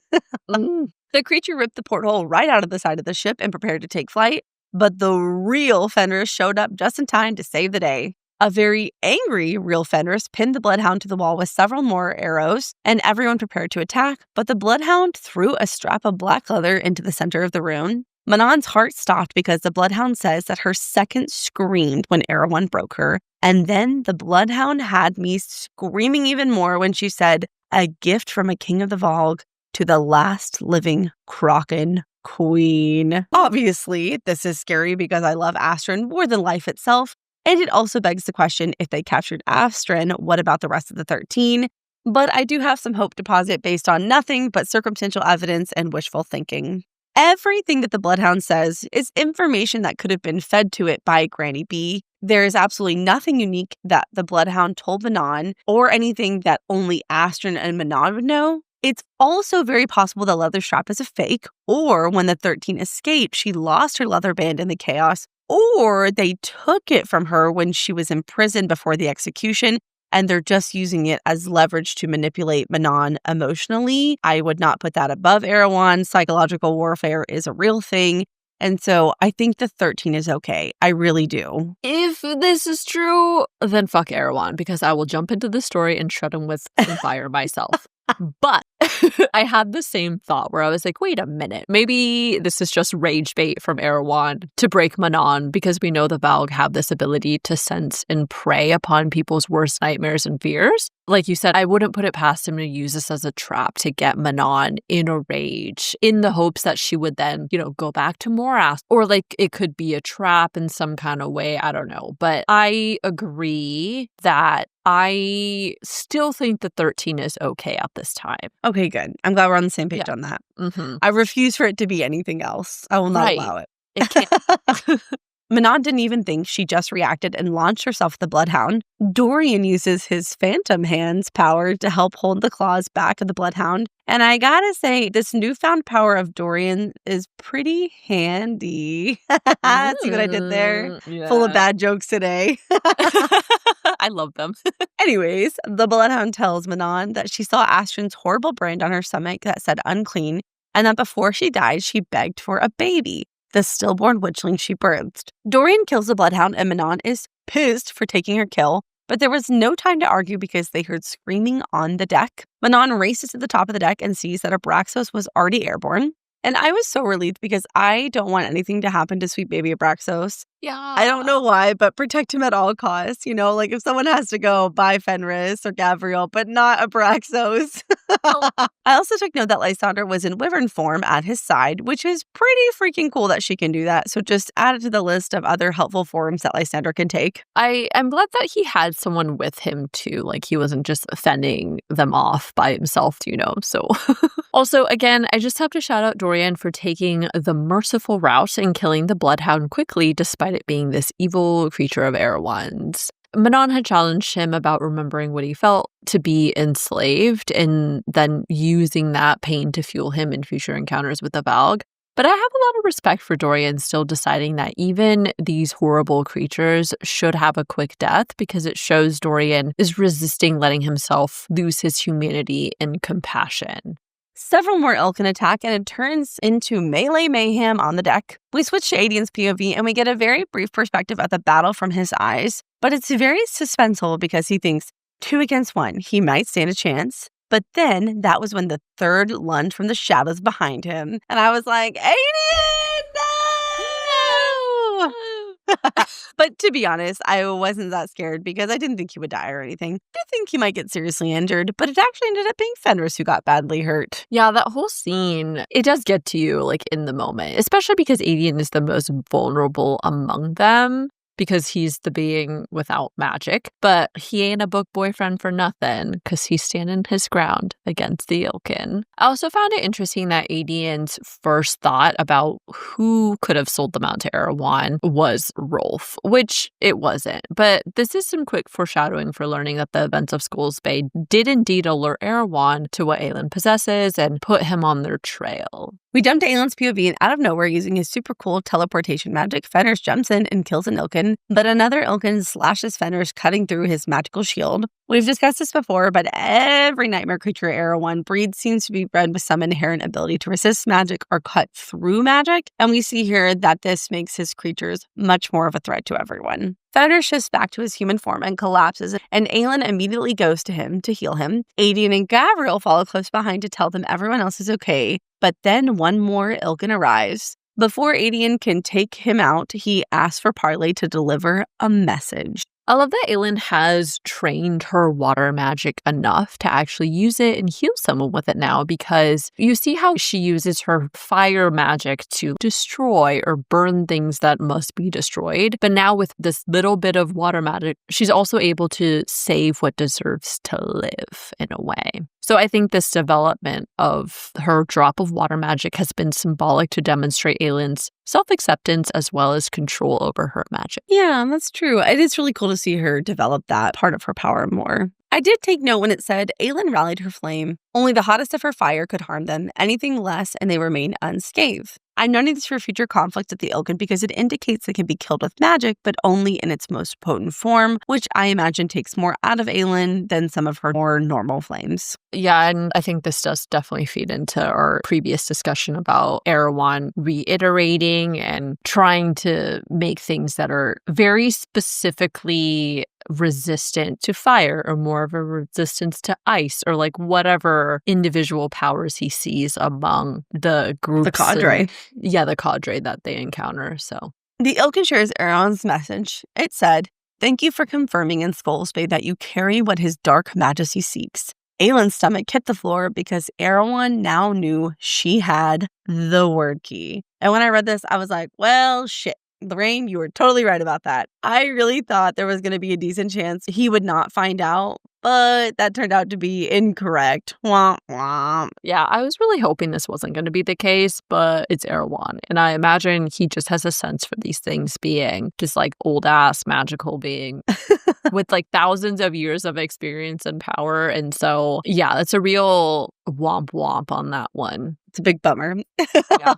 The creature ripped the porthole right out of the side of the ship and prepared to take flight. But the real Fenrys showed up just in time to save the day. A very angry real Fenrys pinned the bloodhound to the wall with several more arrows, and everyone prepared to attack, but the bloodhound threw a strap of black leather into the center of the rune. Manon's heart stopped because the bloodhound says that her second screamed when Erewhon broke her, and then the bloodhound had me screaming even more when she said, a gift from a king of the Valg to the last living Kraken queen. Obviously, this is scary because I love Astrid more than life itself. And it also begs the question, if they captured Astrid, what about the rest of the 13? But I do have some hope to posit based on nothing but circumstantial evidence and wishful thinking. Everything that the bloodhound says is information that could have been fed to it by Granny B. There is absolutely nothing unique that the bloodhound told Manon or anything that only Astrid and Manon would know. It's also very possible the leather strap is a fake, or when the 13 escaped, she lost her leather band in the chaos, or they took it from her when she was in prison before the execution, and they're just using it as leverage to manipulate Manon emotionally. I would not put that above Erewhon. Psychological warfare is a real thing. And so I think the 13 is okay. I really do. If this is true, then fuck Erewhon, because I will jump into the story and shred him with some fire myself. But I had the same thought where I was like, wait a minute, maybe this is just rage bait from Erewhon to break Manon, because we know the Valg have this ability to sense and prey upon people's worst nightmares and fears. Like you said, I wouldn't put it past him to use this as a trap to get Manon in a rage in the hopes that she would then, go back to Morath. Or like it could be a trap in some kind of way. I don't know. But I agree that I still think the 13 is okay at this time. Okay, good. I'm glad we're on the same page on that. Mm-hmm. I refuse for it to be anything else. I will not allow it. It can't. Manon didn't even think. She just reacted and launched herself at the bloodhound. Dorian uses his phantom hands power to help hold the claws back of the bloodhound. And I gotta say, this newfound power of Dorian is pretty handy. See what I did there? Yeah. Full of bad jokes today. I love them. Anyways, the bloodhound tells Manon that she saw Astrid's horrible brand on her stomach that said unclean, and that before she died, she begged for a baby, the stillborn witchling she birthed. Dorian kills the bloodhound, and Manon is pissed for taking her kill, but there was no time to argue because they heard screaming on the deck. Manon races to the top of the deck and sees that Abraxos was already airborne. And I was so relieved because I don't want anything to happen to sweet baby Abraxos. Yeah. I don't know why, but protect him at all costs. Like if someone has to go, buy Fenrys or Gavriel, but not Abraxos. I also took note that Lysandra was in wyvern form at his side, which is pretty freaking cool that she can do that. So just add it to the list of other helpful forms that Lysandra can take. I'm glad that he had someone with him too. Like he wasn't just fending them off by himself, So also, again, I just have to shout out Dorian for taking the merciful route and killing the bloodhound quickly, despite it being this evil creature of Erewhon's. Manon had challenged him about remembering what he felt to be enslaved and then using that pain to fuel him in future encounters with the Valg. But I have a lot of respect for Dorian still deciding that even these horrible creatures should have a quick death, because it shows Dorian is resisting letting himself lose his humanity and compassion. Several more Ilkin attack, and it turns into melee mayhem on the deck. We switch to Adian's POV, and we get a very brief perspective of the battle from his eyes. But it's very suspenseful because he thinks 2 against 1, he might stand a chance. But then that was when the third lunged from the shadows behind him. And I was like, Adian, no! But to be honest, I wasn't that scared because I didn't think he would die or anything. I did think he might get seriously injured, but it actually ended up being Fenrys who got badly hurt. Yeah, that whole scene, it does get to you like in the moment, especially because Adian is the most vulnerable among them, because he's the being without magic. But he ain't a book boyfriend for nothing, because he's standing his ground against the Ilkin. I also found it interesting that Adian's first thought about who could have sold them out to Erewhon was Rolf, which it wasn't. But this is some quick foreshadowing for learning that the events of Skull's Bay did indeed alert Erewhon to what Aelin possesses and put him on their trail. We jump to Aelin's POV, and out of nowhere, using his super cool teleportation magic, Fenrys jumps in and kills an Ilkin, but another Ilkin slashes Fenrys, cutting through his magical shield. We've discussed this before, but every nightmare creature Erewhon breeds seems to be bred with some inherent ability to resist magic or cut through magic, and we see here that this makes his creatures much more of a threat to everyone. Fenrys shifts back to his human form and collapses, and Aelin immediately goes to him to heal him. Adian and Gavriel follow close behind to tell them everyone else is okay, but then one more Ilkin arrives. Before Adian can take him out, he asks for Parley to deliver a message. I love that Aelin has trained her water magic enough to actually use it and heal someone with it now, because you see how she uses her fire magic to destroy or burn things that must be destroyed. But now with this little bit of water magic, she's also able to save what deserves to live in a way. So I think this development of her drop of water magic has been symbolic to demonstrate Aelin's self-acceptance as well as control over her magic. Yeah, that's true. It is really cool to see her develop that part of her power more. I did take note when it said Aelin rallied her flame. Only the hottest of her fire could harm them. Anything less, and they remain unscathed. I'm noting this for future conflict with the Ilkin because it indicates they can be killed with magic, but only in its most potent form, which I imagine takes more out of Aelin than some of her more normal flames. Yeah, and I think this does definitely feed into our previous discussion about Erewhon reiterating and trying to make things that are very specifically resistant to fire or more of a resistance to ice or like whatever individual powers he sees among the groups. The cadre. The cadre that they encounter. So the Ilkin shares Erewhon's message. It said, "Thank you for confirming in Skull's Bay that you carry what his dark majesty seeks." Aelin's stomach hit the floor because Erewhon now knew she had the word key. And when I read this, I was like, well, shit. Lorraine, you were totally right about that. I really thought there was going to be a decent chance he would not find out, but that turned out to be incorrect. Womp womp. Yeah, I was really hoping this wasn't going to be the case, but it's Erewhon. And I imagine he just has a sense for these things being just like old-ass magical being with like thousands of years of experience and power. And so, yeah, it's a real womp womp on that one. It's a big bummer. Yeah.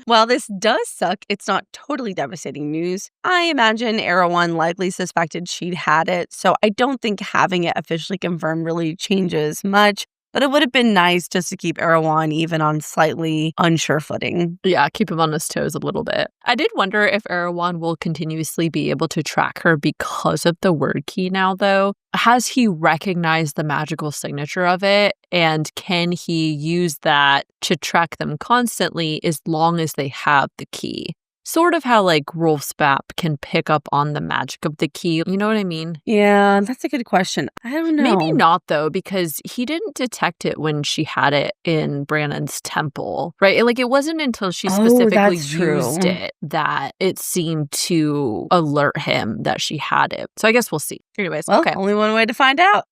While this does suck, it's not totally devastating news. I imagine Erewhon likely suspected she'd had it, so I don't think having it officially confirmed really changes much. But it would have been nice just to keep Erewhon even on slightly unsure footing. Yeah, keep him on his toes a little bit. I did wonder if Erewhon will continuously be able to track her because of the word key now, though. Has he recognized the magical signature of it? And can he use that to track them constantly as long as they have the key? Sort of how like Rolf's Bap can pick up on the magic of the key. You know what I mean? Yeah, that's a good question. I don't know. Maybe not, though, because he didn't detect it when she had it in Brannon's temple, right? Like, it wasn't until she specifically used it that it seemed to alert him that she had it. So I guess we'll see. Anyways, well, okay. Only one way to find out.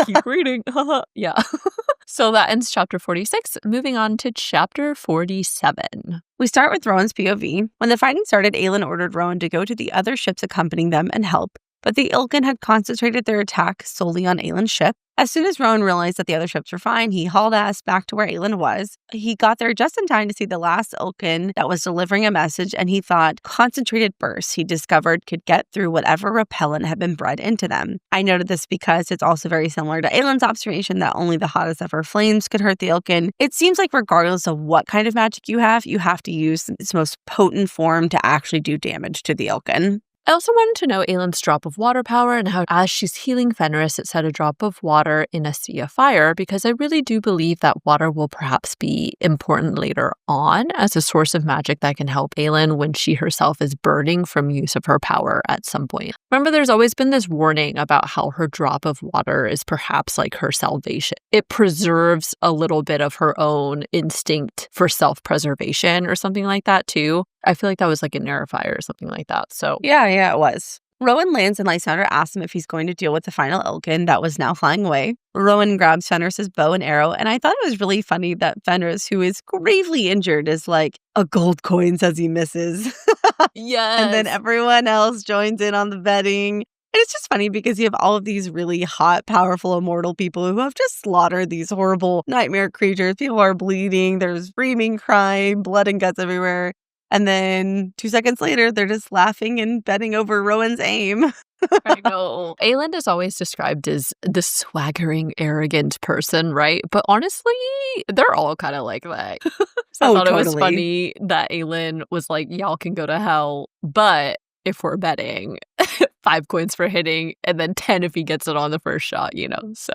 Keep reading. Yeah. So that ends chapter 46. Moving on to chapter 47. We start with Rowan's POV. When the fighting started, Aelin ordered Rowan to go to the other ships accompanying them and help. but the Ilken had concentrated their attack solely on Aelin's ship. As soon as Rowan realized that the other ships were fine, he hauled ass back to where Aelin was. He got there just in time to see the last Ilken that was delivering a message, and he thought concentrated bursts he discovered could get through whatever repellent had been bred into them. I noted this because it's also very similar to Aelin's observation that only the hottest of her flames could hurt the Ilken. It seems like regardless of what kind of magic you have to use its most potent form to actually do damage to the Ilken. I also wanted to know Aelin's drop of water power and how, as she's healing Fenrys, it said a drop of water in a sea of fire, because I really do believe that water will perhaps be important later on as a source of magic that can help Aelin when she herself is burning from use of her power at some point. Remember, there's always been this warning about how her drop of water is perhaps like her salvation. It preserves a little bit of her own instinct for self-preservation or something like that, too. I feel like that was like an Heir of Fire or something like that. So Yeah, it was. Rowan lands and Lysander asks him if he's going to deal with the final Ilken that was now flying away. Rowan grabs Fenris' bow and arrow, and I thought it was really funny that Fenris, who is gravely injured, is like, a gold coin says he misses. yes. And then everyone else joins in on the betting. And it's just funny because you have all of these really hot, powerful, immortal people who have just slaughtered these horrible nightmare creatures. People are bleeding, there's screaming, crying, blood and guts everywhere. And then 2 seconds later, they're just laughing and betting over Rowan's aim. I know. Aelin is always described as the swaggering, arrogant person, right? But honestly, they're all kind of like that. So I thought it was funny that Aelin was like, y'all can go to hell, but if we're betting, 5 coins for hitting, and then 10 if he gets it on the first shot, so...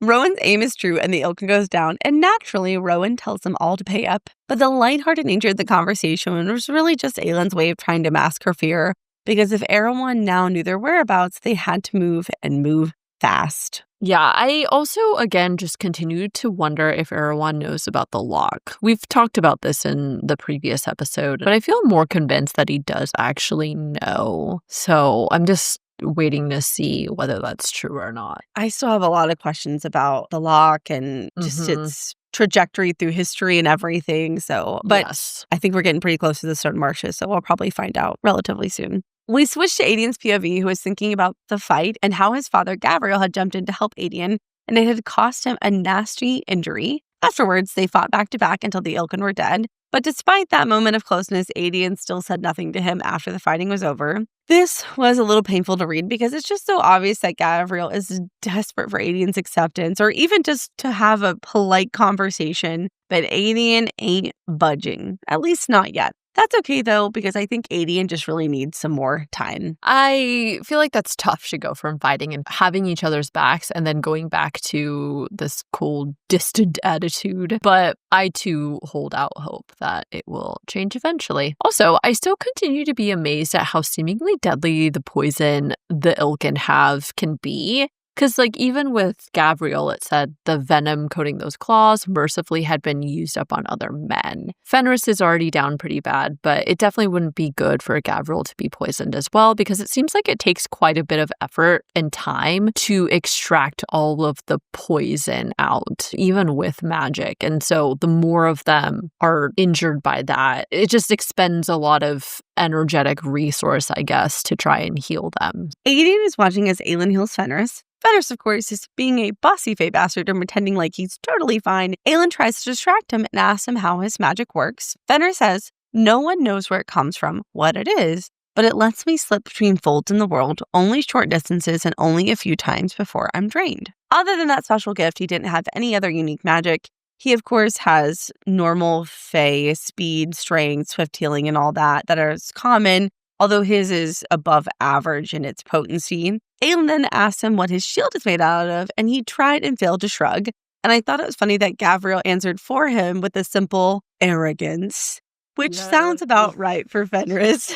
Rowan's aim is true and the Ilken goes down, and naturally Rowan tells them all to pay up. But the lighthearted nature of the conversation was really just Aelin's way of trying to mask her fear, because if Erewhon now knew their whereabouts, they had to move and move fast. Yeah, I also, again, just continued to wonder if Erewhon knows about the lock. We've talked about this in the previous episode, but I feel more convinced that he does actually know. So I'm just waiting to see whether that's true or not. I still have a lot of questions about the lock and just its trajectory through history and everything. But yes. I think we're getting pretty close to the stone marshes, so we'll probably find out relatively soon. We switched to Adian's POV, who was thinking about the fight and how his father Gavriel had jumped in to help Adian, and it had cost him a nasty injury. Afterwards, they fought back to back until the Ilken were dead. But despite that moment of closeness, Adian still said nothing to him after the fighting was over. This was a little painful to read because it's just so obvious that Gavriel is desperate for Adian's acceptance or even just to have a polite conversation, but Adian ain't budging, at least not yet. That's okay, though, because I think Adian just really needs some more time. I feel like that's tough to go from fighting and having each other's backs and then going back to this cold, distant attitude. But I, too, hold out hope that it will change eventually. Also, I still continue to be amazed at how seemingly deadly the poison the Ilken can be. Because, even with Gavriel, it said the venom coating those claws mercifully had been used up on other men. Fenris is already down pretty bad, but it definitely wouldn't be good for Gavriel to be poisoned as well, because it seems like it takes quite a bit of effort and time to extract all of the poison out, even with magic. And so the more of them are injured by that, it just expends a lot of energetic resource, I guess, to try and heal them. Adian is watching as Aelin heals Fenris. Fenris, of course, is being a bossy Fae bastard and pretending like he's totally fine. Aelin tries to distract him and asks him how his magic works. Fenris says, "No one knows where it comes from, what it is, but it lets me slip between folds in the world, only short distances and only a few times before I'm drained." Other than that special gift, he didn't have any other unique magic. He, of course, has normal Fae, speed, strength, swift healing, and all that is common, although his is above average in its potency. Aelin then asked him what his shield is made out of, and he tried and failed to shrug. And I thought it was funny that Gavriel answered for him with a simple arrogance, which sounds about right for Fenris.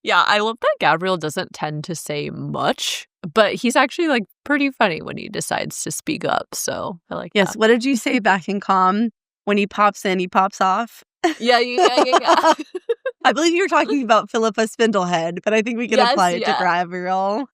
Yeah, I love that Gavriel doesn't tend to say much, but he's actually pretty funny when he decides to speak up. So I like that. Yes, what did you say back in Calm? When he pops in, he pops off? Yeah. I believe you were talking about Philippa Spindlehead, but I think we can apply it to Gavriel.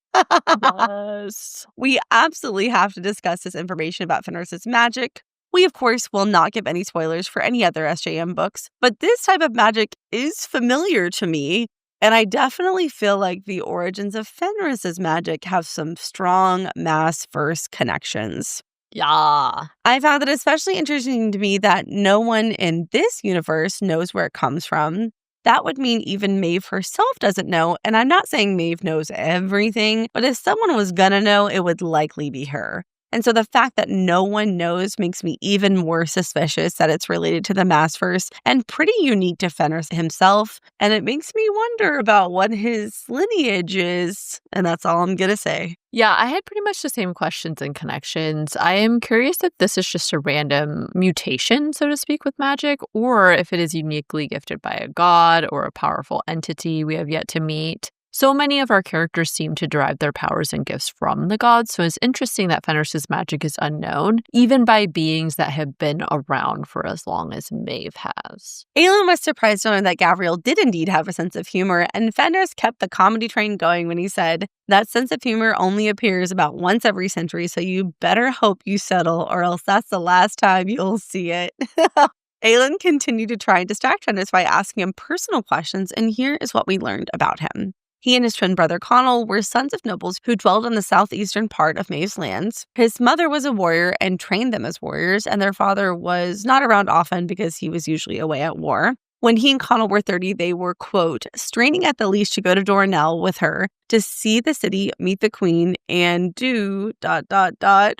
Yes. We absolutely have to discuss this information about Fenris' magic. We, of course, will not give any spoilers for any other SJM books, but this type of magic is familiar to me. And I definitely feel like the origins of Fenrys' magic have some strong mass-verse connections. Yeah. I found it especially interesting to me that no one in this universe knows where it comes from. That would mean even Maeve herself doesn't know, and I'm not saying Maeve knows everything, but if someone was gonna know, it would likely be her. And so the fact that no one knows makes me even more suspicious that it's related to the Massverse and pretty unique to Fenris himself, and it makes me wonder about what his lineage is, and that's all I'm gonna say. Yeah, I had pretty much the same questions and connections. I am curious if this is just a random mutation, so to speak, with magic, or if it is uniquely gifted by a god or a powerful entity we have yet to meet. So many of our characters seem to derive their powers and gifts from the gods, so it's interesting that Fenris' magic is unknown, even by beings that have been around for as long as Maeve has. Aelin was surprised to learn that Gavriel did indeed have a sense of humor, and Fenris kept the comedy train going when he said, "That sense of humor only appears about once every century, so you better hope you settle, or else that's the last time you'll see it." Aelin continued to try and distract Fenris by asking him personal questions, and here is what we learned about him. He and his twin brother Connell were sons of nobles who dwelled in the southeastern part of Maeve's lands. His mother was a warrior and trained them as warriors, and their father was not around often because he was usually away at war. When he and Connell were 30, they were, quote, straining at the leash to go to Dornell with her to see the city, meet the queen, and do ...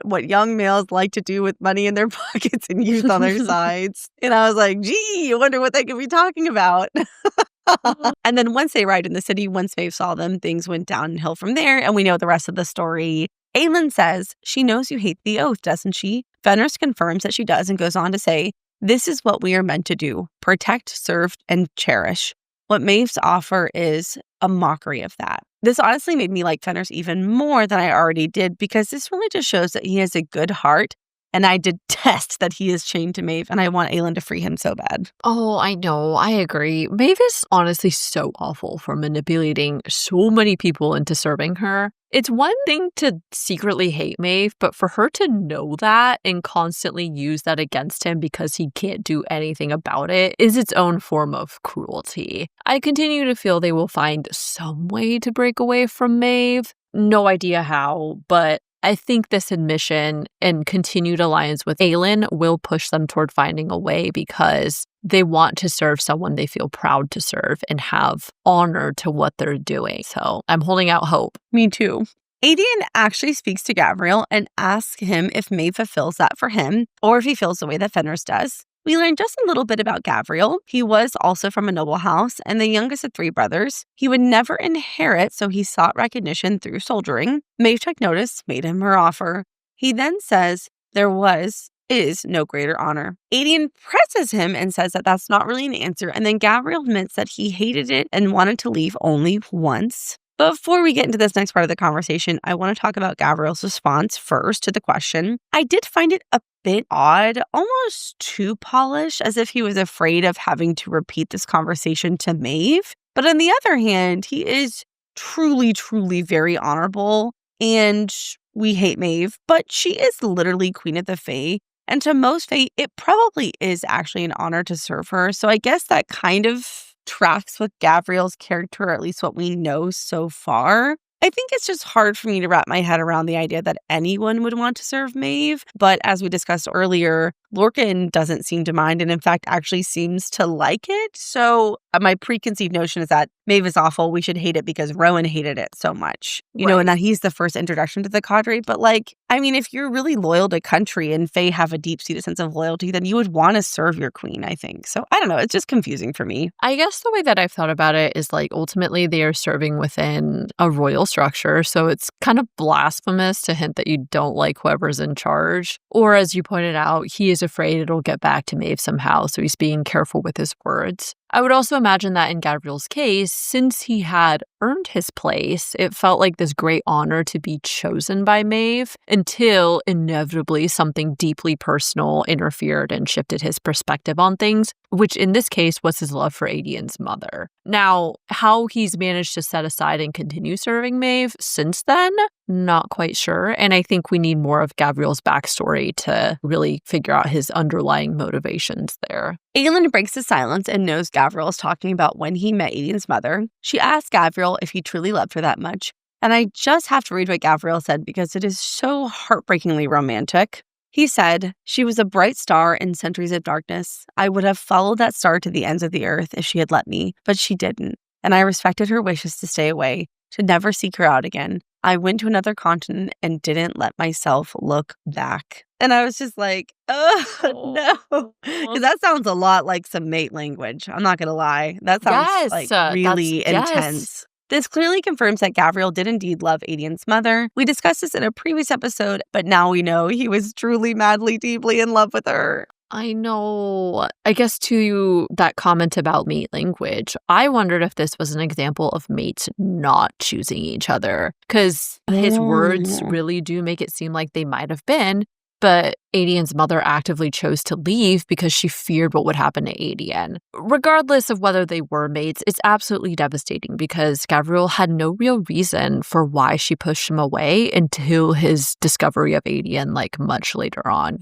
what young males like to do with money in their pockets and youth on their sides. And I was like, gee, I wonder what they could be talking about. And then once they arrived in the city, once Maeve saw them, things went downhill from there, and we know the rest of the story. Aelin says, she knows you hate the oath, doesn't she? Fenris confirms that she does and goes on to say, this is what we are meant to do, protect, serve, and cherish. What Maeve's offer is a mockery of that. This honestly made me like Fenris even more than I already did, because this really just shows that he has a good heart. And I detest that he is chained to Maeve, and I want Aelin to free him so bad. Oh, I know. I agree. Maeve is honestly so awful for manipulating so many people into serving her. It's one thing to secretly hate Maeve, but for her to know that and constantly use that against him because he can't do anything about it is its own form of cruelty. I continue to feel they will find some way to break away from Maeve. No idea how, but I think this admission and continued alliance with Aelin will push them toward finding a way because they want to serve someone they feel proud to serve and have honor to what they're doing. So I'm holding out hope. Me too. Aedion actually speaks to Gavriel and asks him if Maeve fulfills that for him or if he feels the way that Fenris does. We learned just a little bit about Gavriel. He was also from a noble house and the youngest of 3 brothers. He would never inherit, so he sought recognition through soldiering. Maeve took notice, made him her offer. He then says there is no greater honor. Aedion presses him and says that that's not really an answer, and then Gavriel admits that he hated it and wanted to leave only once. Before we get into this next part of the conversation, I want to talk about Gavriel's response first to the question. I did find it a bit odd, almost too polished, as if he was afraid of having to repeat this conversation to Maeve. But on the other hand, he is truly, truly very honorable, and we hate Maeve, but she is literally Queen of the Fae. And to most Fae, it probably is actually an honor to serve her. So I guess that kind of tracks with Gavriel's character, or at least what we know so far. I think it's just hard for me to wrap my head around the idea that anyone would want to serve Maeve. But as we discussed earlier, Lorcan doesn't seem to mind and in fact actually seems to like it. So my preconceived notion is that Maeve is awful. We should hate it because Rowan hated it so much, you know, and that he's the first introduction to the cadre. But like, I mean, if you're really loyal to country and Fae have a deep-seated sense of loyalty, then you would want to serve your queen, I think. So I don't know. It's just confusing for me. I guess the way that I've thought about it is like ultimately they are serving within a royal structure. So it's kind of blasphemous to hint that you don't like whoever's in charge. Or as you pointed out, he is afraid it'll get back to Maeve somehow. So he's being careful with his words. I would also imagine that in Gavriel's case, since he had earned his place, it felt like this great honor to be chosen by Maeve until inevitably something deeply personal interfered and shifted his perspective on things, which in this case was his love for Adian's mother. Now, how he's managed to set aside and continue serving Maeve since then, not quite sure. And I think we need more of Gavriel's backstory to really figure out his underlying motivations there. Aelin breaks the silence and knows Gavriel is talking about when he met Adian's mother. She asks Gavriel if he truly loved her that much. And I just have to read what Gavriel said because it is so heartbreakingly romantic. He said, "She was a bright star in centuries of darkness. I would have followed that star to the ends of the earth if she had let me, but she didn't. And I respected her wishes to stay away, to never seek her out again. I went to another continent and didn't let myself look back." And I was just like, oh, no. Because that sounds a lot like some mate language. I'm not going to lie. That sounds really intense. This clearly confirms that Gavriel did indeed love Adian's mother. We discussed this in a previous episode, but now we know he was truly, madly, deeply in love with her. I know. I guess to that comment about mate language, I wondered if this was an example of mates not choosing each other. Because his words really do make it seem like they might have been. But Adian's mother actively chose to leave because she feared what would happen to Adian. Regardless of whether they were mates, it's absolutely devastating because Gavriel had no real reason for why she pushed him away until his discovery of Adian, much later on,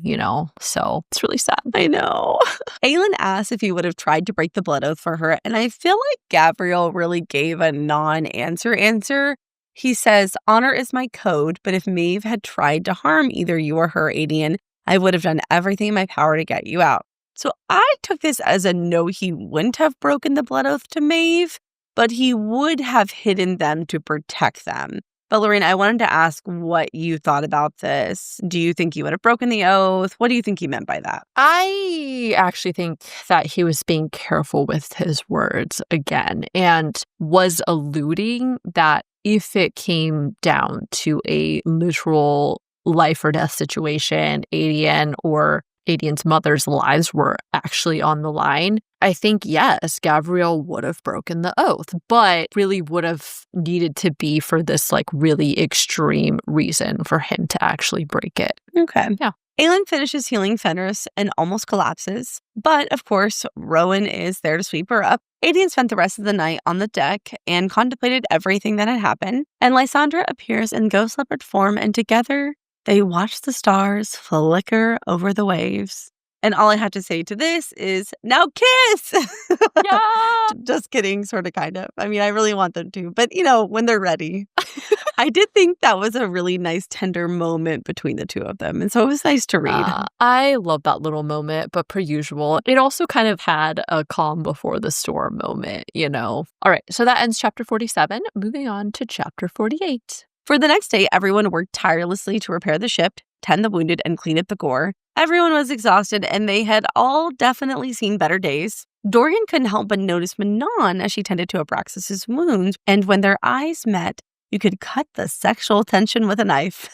So it's really sad. I know. Aelin asked if he would have tried to break the blood oath for her, and I feel like Gavriel really gave a non-answer. He says, "Honor is my code, but if Maeve had tried to harm either you or her, Adian, I would have done everything in my power to get you out." So I took this as a no, he wouldn't have broken the blood oath to Maeve, but he would have hidden them to protect them. But Lorraine, I wanted to ask what you thought about this. Do you think he would have broken the oath? What do you think he meant by that? I actually think that he was being careful with his words again and was alluding that if it came down to a literal life or death situation, Adian or Adian's mother's lives were actually on the line, I think, yes, Gavriel would have broken the oath, but really would have needed to be for this really extreme reason for him to actually break it. Okay. Yeah. Aelin finishes healing Fenrys and almost collapses. But, of course, Rowan is there to sweep her up. Adian spent the rest of the night on the deck and contemplated everything that had happened. And Lysandra appears in ghost leopard form, and together they watch the stars flicker over the waves. And all I have to say to this is, now kiss! Yeah! Just kidding, sort of, kind of. I mean, I really want them to. But, when they're ready. I did think that was a really nice, tender moment between the two of them. And so it was nice to read. I love that little moment, but per usual, it also kind of had a calm before the storm moment, All right, so that ends chapter 47. Moving on to chapter 48. For the next day, everyone worked tirelessly to repair the ship, tend the wounded, and clean up the gore. Everyone was exhausted, and they had all definitely seen better days. Dorian couldn't help but notice Manon as she tended to Abraxas's wounds, and when their eyes met, you could cut the sexual tension with a knife.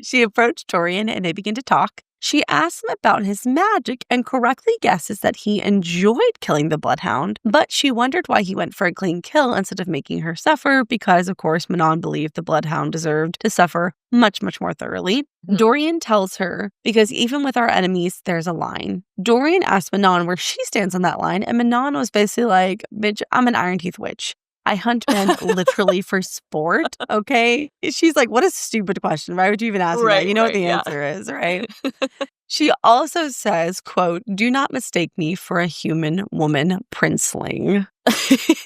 She approached Dorian, and they began to talk. She asks him about his magic and correctly guesses that he enjoyed killing the Bloodhound, but she wondered why he went for a clean kill instead of making her suffer because, of course, Manon believed the Bloodhound deserved to suffer much, much more thoroughly. Dorian tells her, because even with our enemies, there's a line. Dorian asked Manon where she stands on that line, and Manon was basically like, "Bitch, I'm an Iron Teeth witch. I hunt men literally for sport," okay? She's like, what a stupid question. Why would you even ask me that? You know what the answer is, right? She also says, quote, "Do not mistake me for a human woman princeling."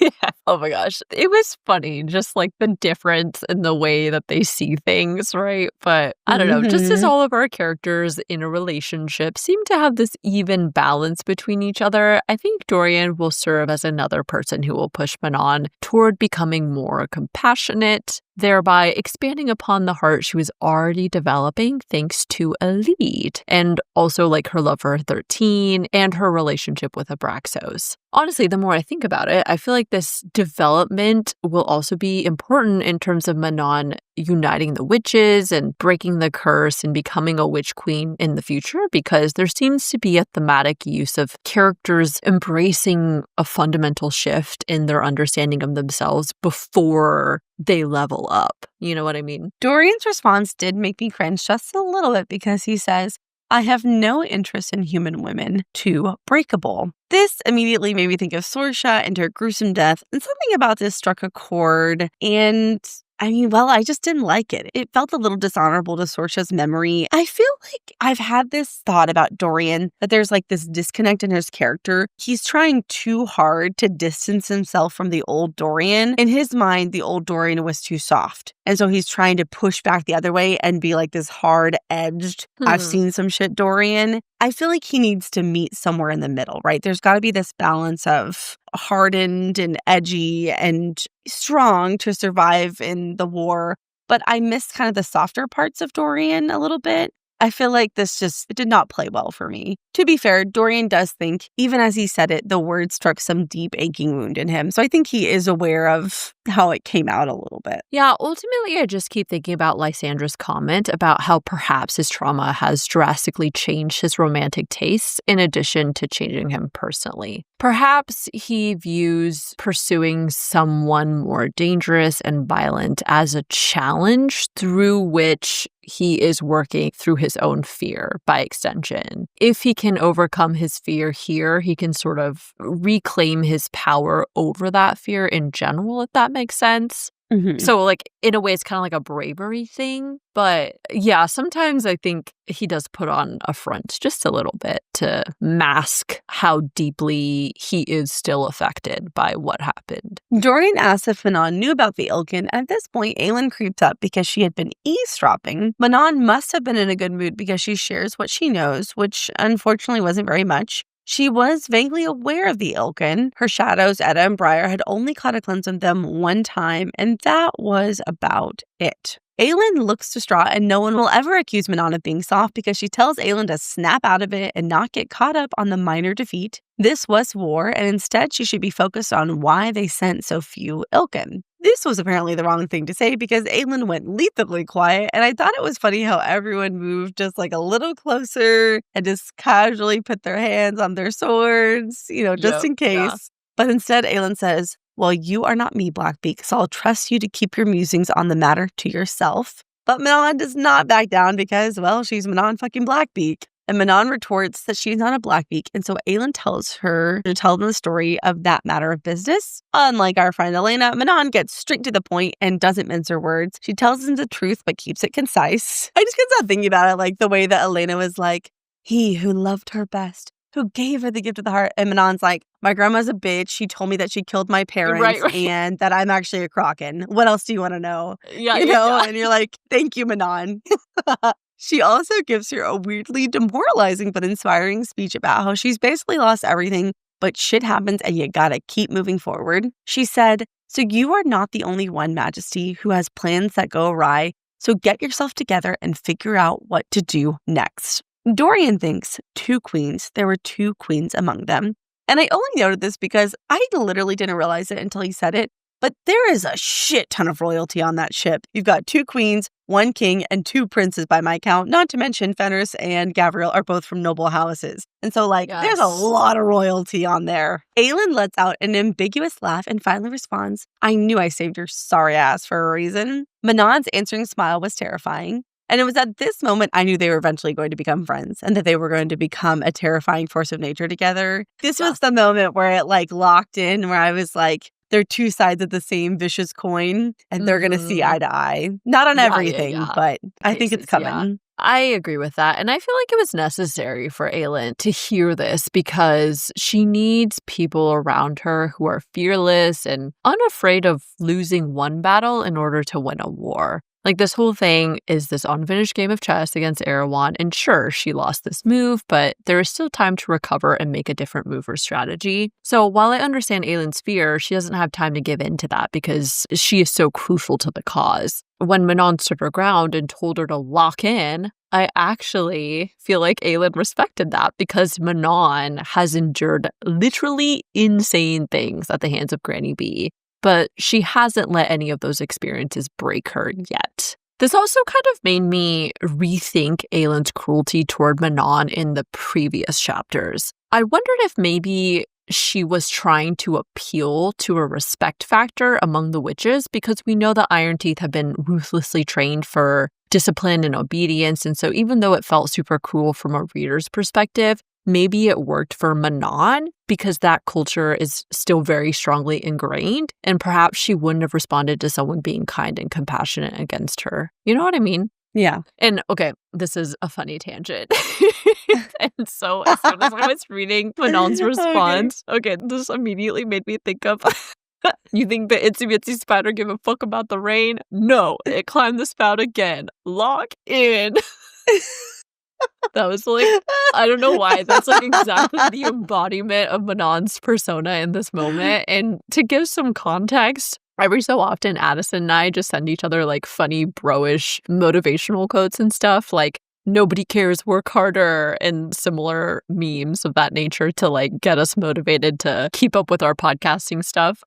Yeah. Oh my gosh. It was funny, just the difference in the way that they see things, right? But I don't know, just as all of our characters in a relationship seem to have this even balance between each other, I think Dorian will serve as another person who will push Manon toward becoming more compassionate, thereby expanding upon the heart she was already developing thanks to Livid, and also her love for 13 and her relationship with Abraxos. Honestly, the more I think about it, I feel like this development will also be important in terms of Manon uniting the witches and breaking the curse and becoming a witch queen in the future, because there seems to be a thematic use of characters embracing a fundamental shift in their understanding of themselves before they level up. You know what I mean? Dorian's response did make me cringe just a little bit because he says, I have no interest in human women, too breakable. This immediately made me think of Sorsha and her gruesome death, and something about this struck a chord, and I just didn't like it. It felt a little dishonorable to Sorsha's memory. I feel like I've had this thought about Dorian, that there's like this disconnect in his character. He's trying too hard to distance himself from the old Dorian. In his mind, the old Dorian was too soft. And so he's trying to push back the other way and be like this hard-edged, I've seen some shit Dorian. I feel like he needs to meet somewhere in the middle, right? There's got to be this balance of hardened and edgy and strong to survive in the war. But I missed kind of the softer parts of Dorian a little bit. I feel like it did not play well for me. To be fair, Dorian does think, even as he said it, the word struck some deep aching wound in him. So I think he is aware of how it came out a little bit. Yeah, ultimately, I just keep thinking about Lysandra's comment about how perhaps his trauma has drastically changed his romantic tastes in addition to changing him personally. Perhaps he views pursuing someone more dangerous and violent as a challenge through which he is working through his own fear by extension. If he can overcome his fear here, he can sort of reclaim his power over that fear in general, if that makes sense. Mm-hmm. So, like, in a way, it's kind of like a bravery thing. But yeah, sometimes I think he does put on a front just a little bit to mask how deeply he is still affected by what happened. Dorian asks if Manon knew about the Ilkin. At this point, Aelin creeped up because she had been eavesdropping. Manon must have been in a good mood because she shares what she knows, which unfortunately wasn't very much. She was vaguely aware of the Ilkin. Her shadows, Edda and Briar, had only caught a glimpse of them one time, and that was about it. Aelin looks distraught, and no one will ever accuse Manon of being soft because she tells Aelin to snap out of it and not get caught up on the minor defeat. This was war, and instead she should be focused on why they sent so few Ilkin. This was apparently the wrong thing to say because Aelin went lethally quiet, and I thought it was funny how everyone moved just like a little closer and just casually put their hands on their swords, just in case. Yeah. But instead, Aelin says, well, you are not me, Blackbeak, so I'll trust you to keep your musings on the matter to yourself. But Manon does not back down because, well, she's Manon fucking Blackbeak. And Manon retorts that she's not a Blackbeak, and so Aelin tells her to tell them the story of that matter of business. Unlike our friend Elena, Manon gets straight to the point and doesn't mince her words. She tells them the truth but keeps it concise. I just can't stop thinking about it, like the way that Elena was like, he who loved her best, who gave her the gift of the heart. And Manon's like, my grandma's a bitch. She told me that she killed my parents right. And that I'm actually a Kraken. What else do you want to know? Yeah, And you're like, thank you, Manon. She also gives her a weirdly demoralizing but inspiring speech about how she's basically lost everything, but shit happens and you gotta keep moving forward. She said, so you are not the only one, Majesty, who has plans that go awry, so get yourself together and figure out what to do next. Dorian thinks there were two queens among them. And I only noted this because I literally didn't realize it until he said it, but there is a shit ton of royalty on that ship. You've got two queens, one king, and two princes by my count. Not to mention Fenrys and Gavriel are both from noble houses. And so, There's a lot of royalty on there. Aelin lets out an ambiguous laugh and finally responds, I knew I saved your sorry ass for a reason. Manon's answering smile was terrifying. And it was at this moment I knew they were eventually going to become friends and that they were going to become a terrifying force of nature together. This was the moment where it locked in, where I was like, they're two sides of the same vicious coin and they're going to see eye to eye. Not on everything, but I think it's coming. Yeah. I agree with that. And I feel like it was necessary for Aelin to hear this because she needs people around her who are fearless and unafraid of losing one battle in order to win a war. This whole thing is this unfinished game of chess against Erewhon, and sure, she lost this move, but there is still time to recover and make a different move or strategy. So while I understand Aelin's fear, she doesn't have time to give in to that because she is so crucial to the cause. When Manon stood her ground and told her to lock in, I actually feel like Aelin respected that because Manon has endured literally insane things at the hands of Granny B. But she hasn't let any of those experiences break her yet. This also kind of made me rethink Aelin's cruelty toward Manon in the previous chapters. I wondered if maybe she was trying to appeal to a respect factor among the witches, because we know the Iron Teeth have been ruthlessly trained for discipline and obedience. And so even though it felt super cruel from a reader's perspective, maybe it worked for Manon because that culture is still very strongly ingrained, and perhaps she wouldn't have responded to someone being kind and compassionate against her. You know what I mean? Yeah. And okay, this is a funny tangent. And so as soon as I was reading Manon's response, okay, this immediately made me think of, you think the itsy bitsy spider give a fuck about the rain? No, it climbed the spout again. Lock in. That was like, I don't know why. That's like exactly the embodiment of Manon's persona in this moment. And to give some context, every so often, Addison and I just send each other like funny, bro-ish motivational quotes and stuff, like, nobody cares, work harder, and similar memes of that nature to like get us motivated to keep up with our podcasting stuff.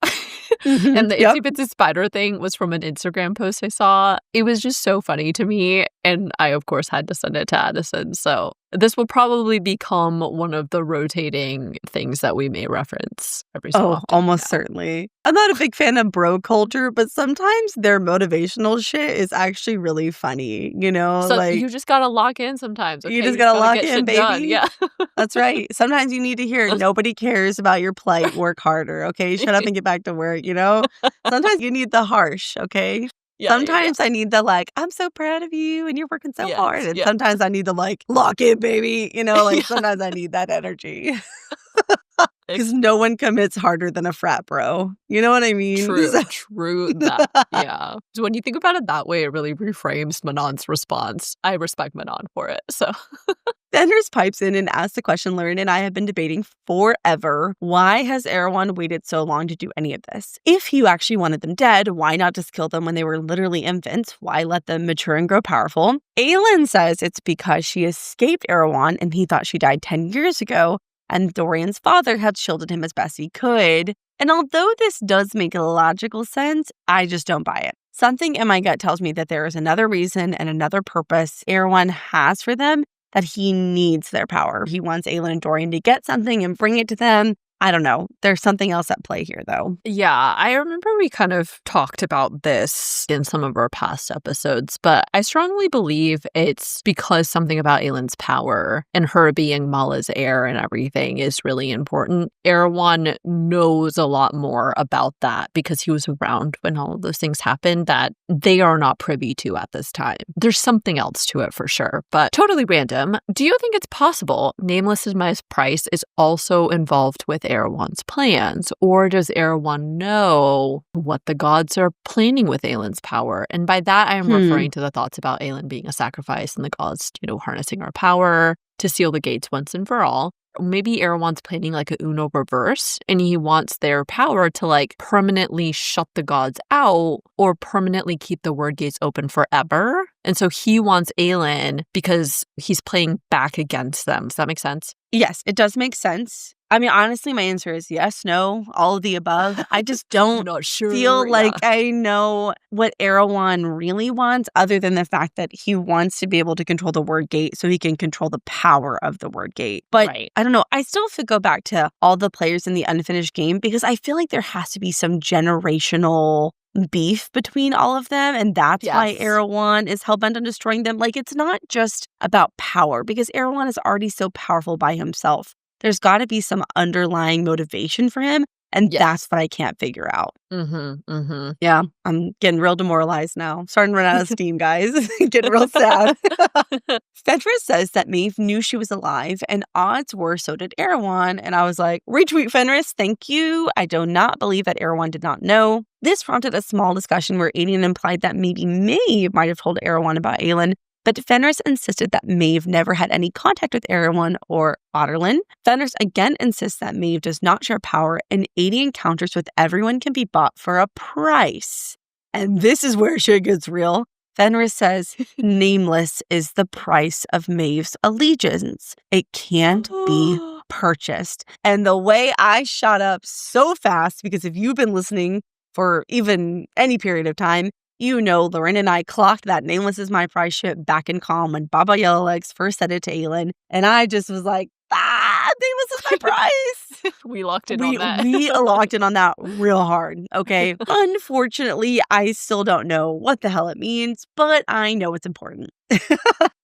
And the itsy bitsy spider thing was from an Instagram post I saw. It was just so funny to me. And I, of course, had to send it to Addison. So this will probably become one of the rotating things that we may reference every so often. Almost certainly. I'm not a big fan of bro culture, but sometimes their motivational shit is actually really funny, you know? So like you just gotta lock in sometimes. Okay? You just gotta lock get in, shit baby. done. Yeah. That's right. Sometimes you need to hear nobody cares about your plight, work harder, okay? Shut up and get back to work, you know? Sometimes you need the harsh, okay? Sometimes I need the like, I'm so proud of you and you're working so hard. And sometimes I need the like, lock in, baby. You know, like sometimes I need that energy. Because no one commits harder than a frat bro. You know what I mean? True that. Yeah. So when you think about it that way, it really reframes Manon's response. I respect Manon for it. So Fenrys pipes in and asks the question Lauren and I have been debating forever. Why has Erewhon waited so long to do any of this? If you actually wanted them dead, why not just kill them when they were literally infants? Why let them mature and grow powerful? Aelin says it's because she escaped Erewhon and he thought she died 10 years ago, and Dorian's father had shielded him as best he could. And although this does make logical sense, I just don't buy it. Something in my gut tells me that there is another reason and another purpose Erewhon has for them, that he needs their power. He wants Aelin and Dorian to get something and bring it to them. I don't know. There's something else at play here, though. Yeah, I remember we kind of talked about this in some of our past episodes, but I strongly believe it's because something about Aelin's power and her being Mala's heir and everything is really important. Erewhon knows a lot more about that because he was around when all of those things happened that they are not privy to at this time. There's something else to it for sure, but totally random. Do you think it's possible Nameless's Price is also involved with Erewhon's plans, or does Erewhon know what the gods are planning with Aelin's power? And by that, I am referring to the thoughts about Aelin being a sacrifice and the gods, harnessing her power to seal the gates once and for all. Maybe Erewhon's planning like a Uno reverse, and he wants their power to like permanently shut the gods out or permanently keep the word gates open forever. And so he wants Aelin because he's playing back against them. Does that make sense? Yes, it does make sense. I mean, honestly, my answer is yes, no, all of the above. I just don't feel like I know what Erewhon really wants, other than the fact that he wants to be able to control the word gate so he can control the power of the word gate. But I don't know. I still have to go back to all the players in the unfinished game because I feel like there has to be some generational beef between all of them, and that's why Erewhon is hellbent on destroying them. Like, it's not just about power because Erewhon is already so powerful by himself. There's got to be some underlying motivation for him, and that's what I can't figure out. Yeah, I'm getting real demoralized now. Starting to run out of steam, guys. Getting real sad. Fenrys says that Maeve knew she was alive, and odds were so did Erewhon. And I was like, retweet Fenrys, thank you. I do not believe that Erewhon did not know. This prompted a small discussion where Aiden implied that maybe Maeve might have told Erewhon about Aelin, but Fenrys insisted that Maeve never had any contact with Erewhon or Otterlin. Fenrys again insists that Maeve does not share power, and 80 encounters with everyone can be bought for a price. And this is where shit gets real. Fenrys says Nameless is the price of Maeve's allegiance. It can't be purchased. And the way I shot up so fast, because if you've been listening for even any period of time, Lauren and I clocked that Nameless is my price shit back in calm when Baba Yellowlegs first said it to Aelin. And I just was like, Nameless is my price. We locked in on that. We locked in on that real hard, okay? Unfortunately, I still don't know what the hell it means, but I know it's important.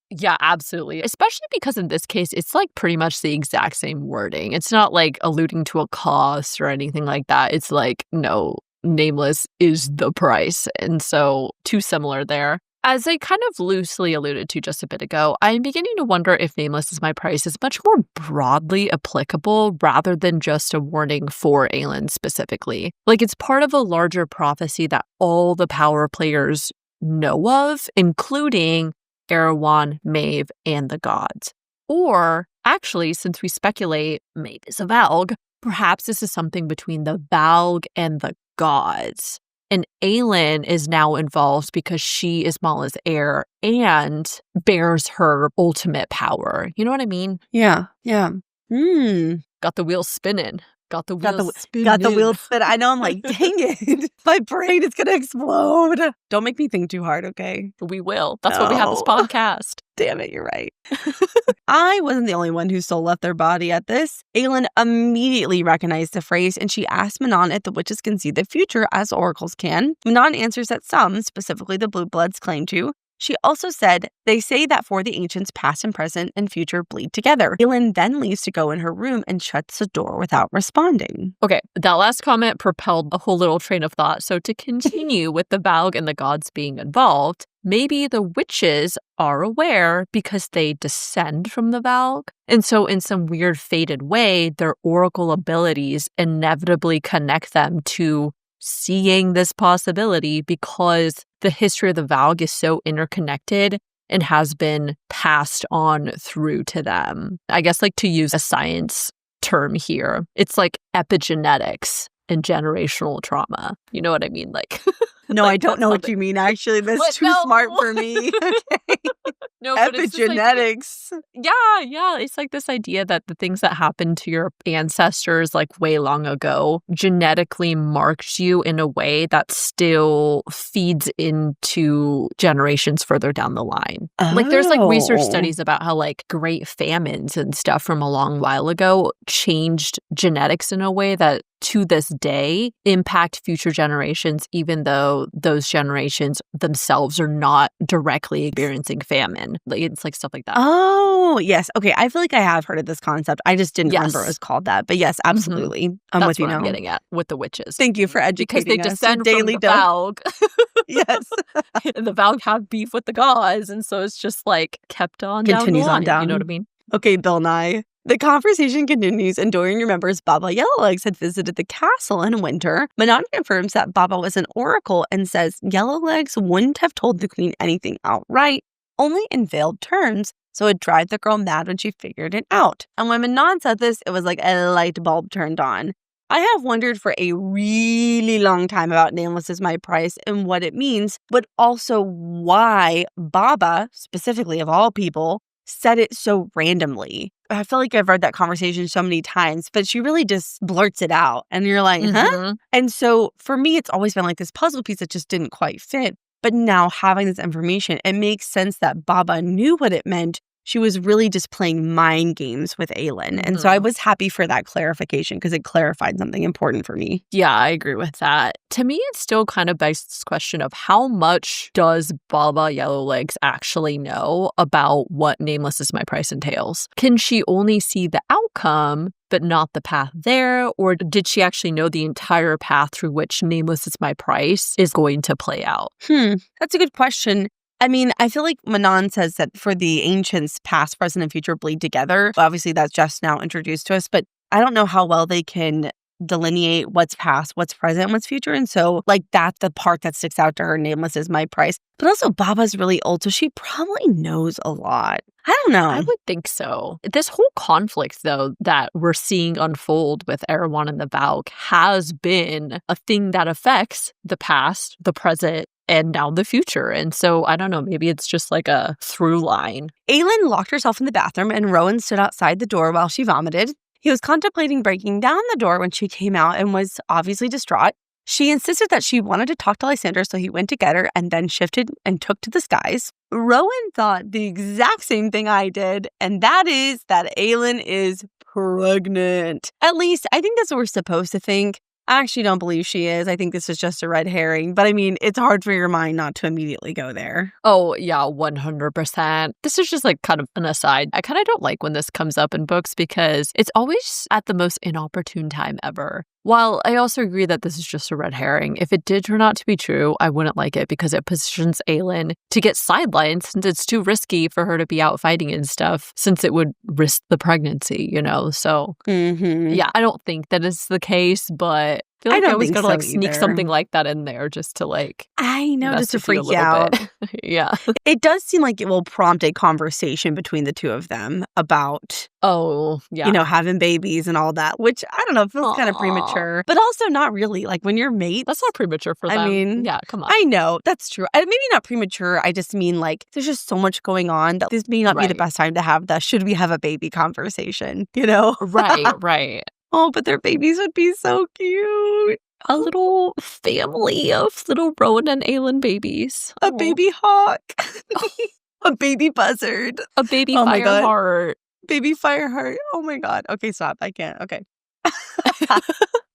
Yeah, absolutely. Especially because in this case, it's like pretty much the exact same wording. It's not like alluding to a cost or anything like that. It's like, no, nameless is the price. And so too similar there. As I kind of loosely alluded to just a bit ago, I'm beginning to wonder if nameless is my price is much more broadly applicable rather than just a warning for Aelin specifically. Like it's part of a larger prophecy that all the power players know of, including Erewhon, Maeve, and the gods. Or, actually, since we speculate Maeve is a Valg, perhaps this is something between the Valg and the gods. And Aelin is now involved because she is Mala's heir and bears her ultimate power. You know what I mean? Yeah. Got the wheels spinning. Got the wheels spinning. I know, I'm like, dang it. My brain is going to explode. Don't make me think too hard, okay? We will. That's why we have this podcast. Damn it, you're right. I wasn't the only one whose soul left their body at this. Aelin immediately recognized the phrase, and she asked Manon if the witches can see the future as oracles can. Manon answers that some, specifically the Blue Bloods, claim to. She also said, they say that for the ancients, past and present and future bleed together. Aelin then leaves to go in her room and shuts the door without responding. Okay, that last comment propelled a whole little train of thought. So to continue with the Valg and the gods being involved, maybe the witches are aware because they descend from the Valg. And so in some weird fated way, their oracle abilities inevitably connect them to seeing this possibility because the history of the Valg is so interconnected and has been passed on through to them. I guess like to use a science term here, it's like epigenetics and generational trauma. You know what I mean? Like no, like, I don't know what you mean, actually. That's too smart for me. Okay. No, epigenetics. Yeah. It's like this idea that the things that happened to your ancestors like way long ago genetically marked you in a way that still feeds into generations further down the line. Oh. Like there's like research studies about how like great famines and stuff from a long while ago changed genetics in a way that to this day impact future generations, even though those generations themselves are not directly experiencing famine. Like it's like stuff like that. Oh, yes. Okay. I feel like I have heard of this concept. I just didn't remember it was called that. But yes, absolutely. I'm That's with you what now. I'm getting at with the witches. Thank you for educating because they us. descend from the Valg. Yes. And the Valg have beef with the gods. And so it's just like kept on Continues down the line, on down. You know what I mean? Okay, Bill Nye. The conversation continues, and Dorian remembers Baba Yellowlegs had visited the castle in winter. Manon confirms that Baba was an oracle and says Yellowlegs wouldn't have told the queen anything outright, only in veiled terms, so it drive the girl mad when she figured it out. And when Manon said this, it was like a light bulb turned on. I have wondered for a really long time about Nameless is My Price and what it means, but also why Baba, specifically of all people, said it so randomly. I feel like I've read that conversation so many times, but she really just blurts it out. And you're like, huh? And so for me, it's always been like this puzzle piece that just didn't quite fit. But now having this information, it makes sense that Baba knew what it meant. She was really just playing mind games with Aelin. And so I was happy for that clarification because it clarified something important for me. Yeah, I agree with that. To me, it still kind of begs this question of how much does Baba Yellowlegs actually know about what Nameless is My Price entails? Can she only see the outcome but not the path there? Or did she actually know the entire path through which Nameless is My Price is going to play out? That's a good question. I mean, I feel like Manon says that for the ancients, past, present, and future bleed together. Obviously, that's just now introduced to us, but I don't know how well they can delineate what's past, what's present, and what's future. And so, like, that's the part that sticks out to her. Nameless is My Price. But also, Baba's really old, so she probably knows a lot. I don't know. I would think so. This whole conflict, though, that we're seeing unfold with Erewhon and the Valg has been a thing that affects the past, the present, and now the future. And so, I don't know, maybe it's just like a through line. Aelin locked herself in the bathroom and Rowan stood outside the door while she vomited. He was contemplating breaking down the door when she came out and was obviously distraught. She insisted that she wanted to talk to Lysander, so he went to get her and then shifted and took to the skies. Rowan thought the exact same thing I did, and that is that Aelin is pregnant. At least, I think that's what we're supposed to think. I actually don't believe she is. I think this is just a red herring. But I mean, it's hard for your mind not to immediately go there. Oh, yeah, 100%. This is just like kind of an aside. I kind of don't like when this comes up in books because it's always at the most inopportune time ever. While I also agree that this is just a red herring, if it did turn out to be true, I wouldn't like it because it positions Aelin to get sidelined since it's too risky for her to be out fighting and stuff, since it would risk the pregnancy, you know? So, yeah, I don't think that is the case, but I feel like I always gotta sneak something like that in there just to I know, just to freak you out. Yeah. It does seem like it will prompt a conversation between the two of them about, having babies and all that, which I don't know, feels kind of premature, but also not really. Like when you're mates. That's not premature for them. I mean, yeah, come on. I know, that's true. Maybe not premature. I just mean there's just so much going on that this may not be the best time to have the should we have a baby conversation, Right. Oh, but their babies would be so cute. A little family of little Rowan and Aelin babies. A baby hawk. A baby buzzard. A baby fireheart. Baby fireheart. Oh my God. Okay, stop. I can't. Okay.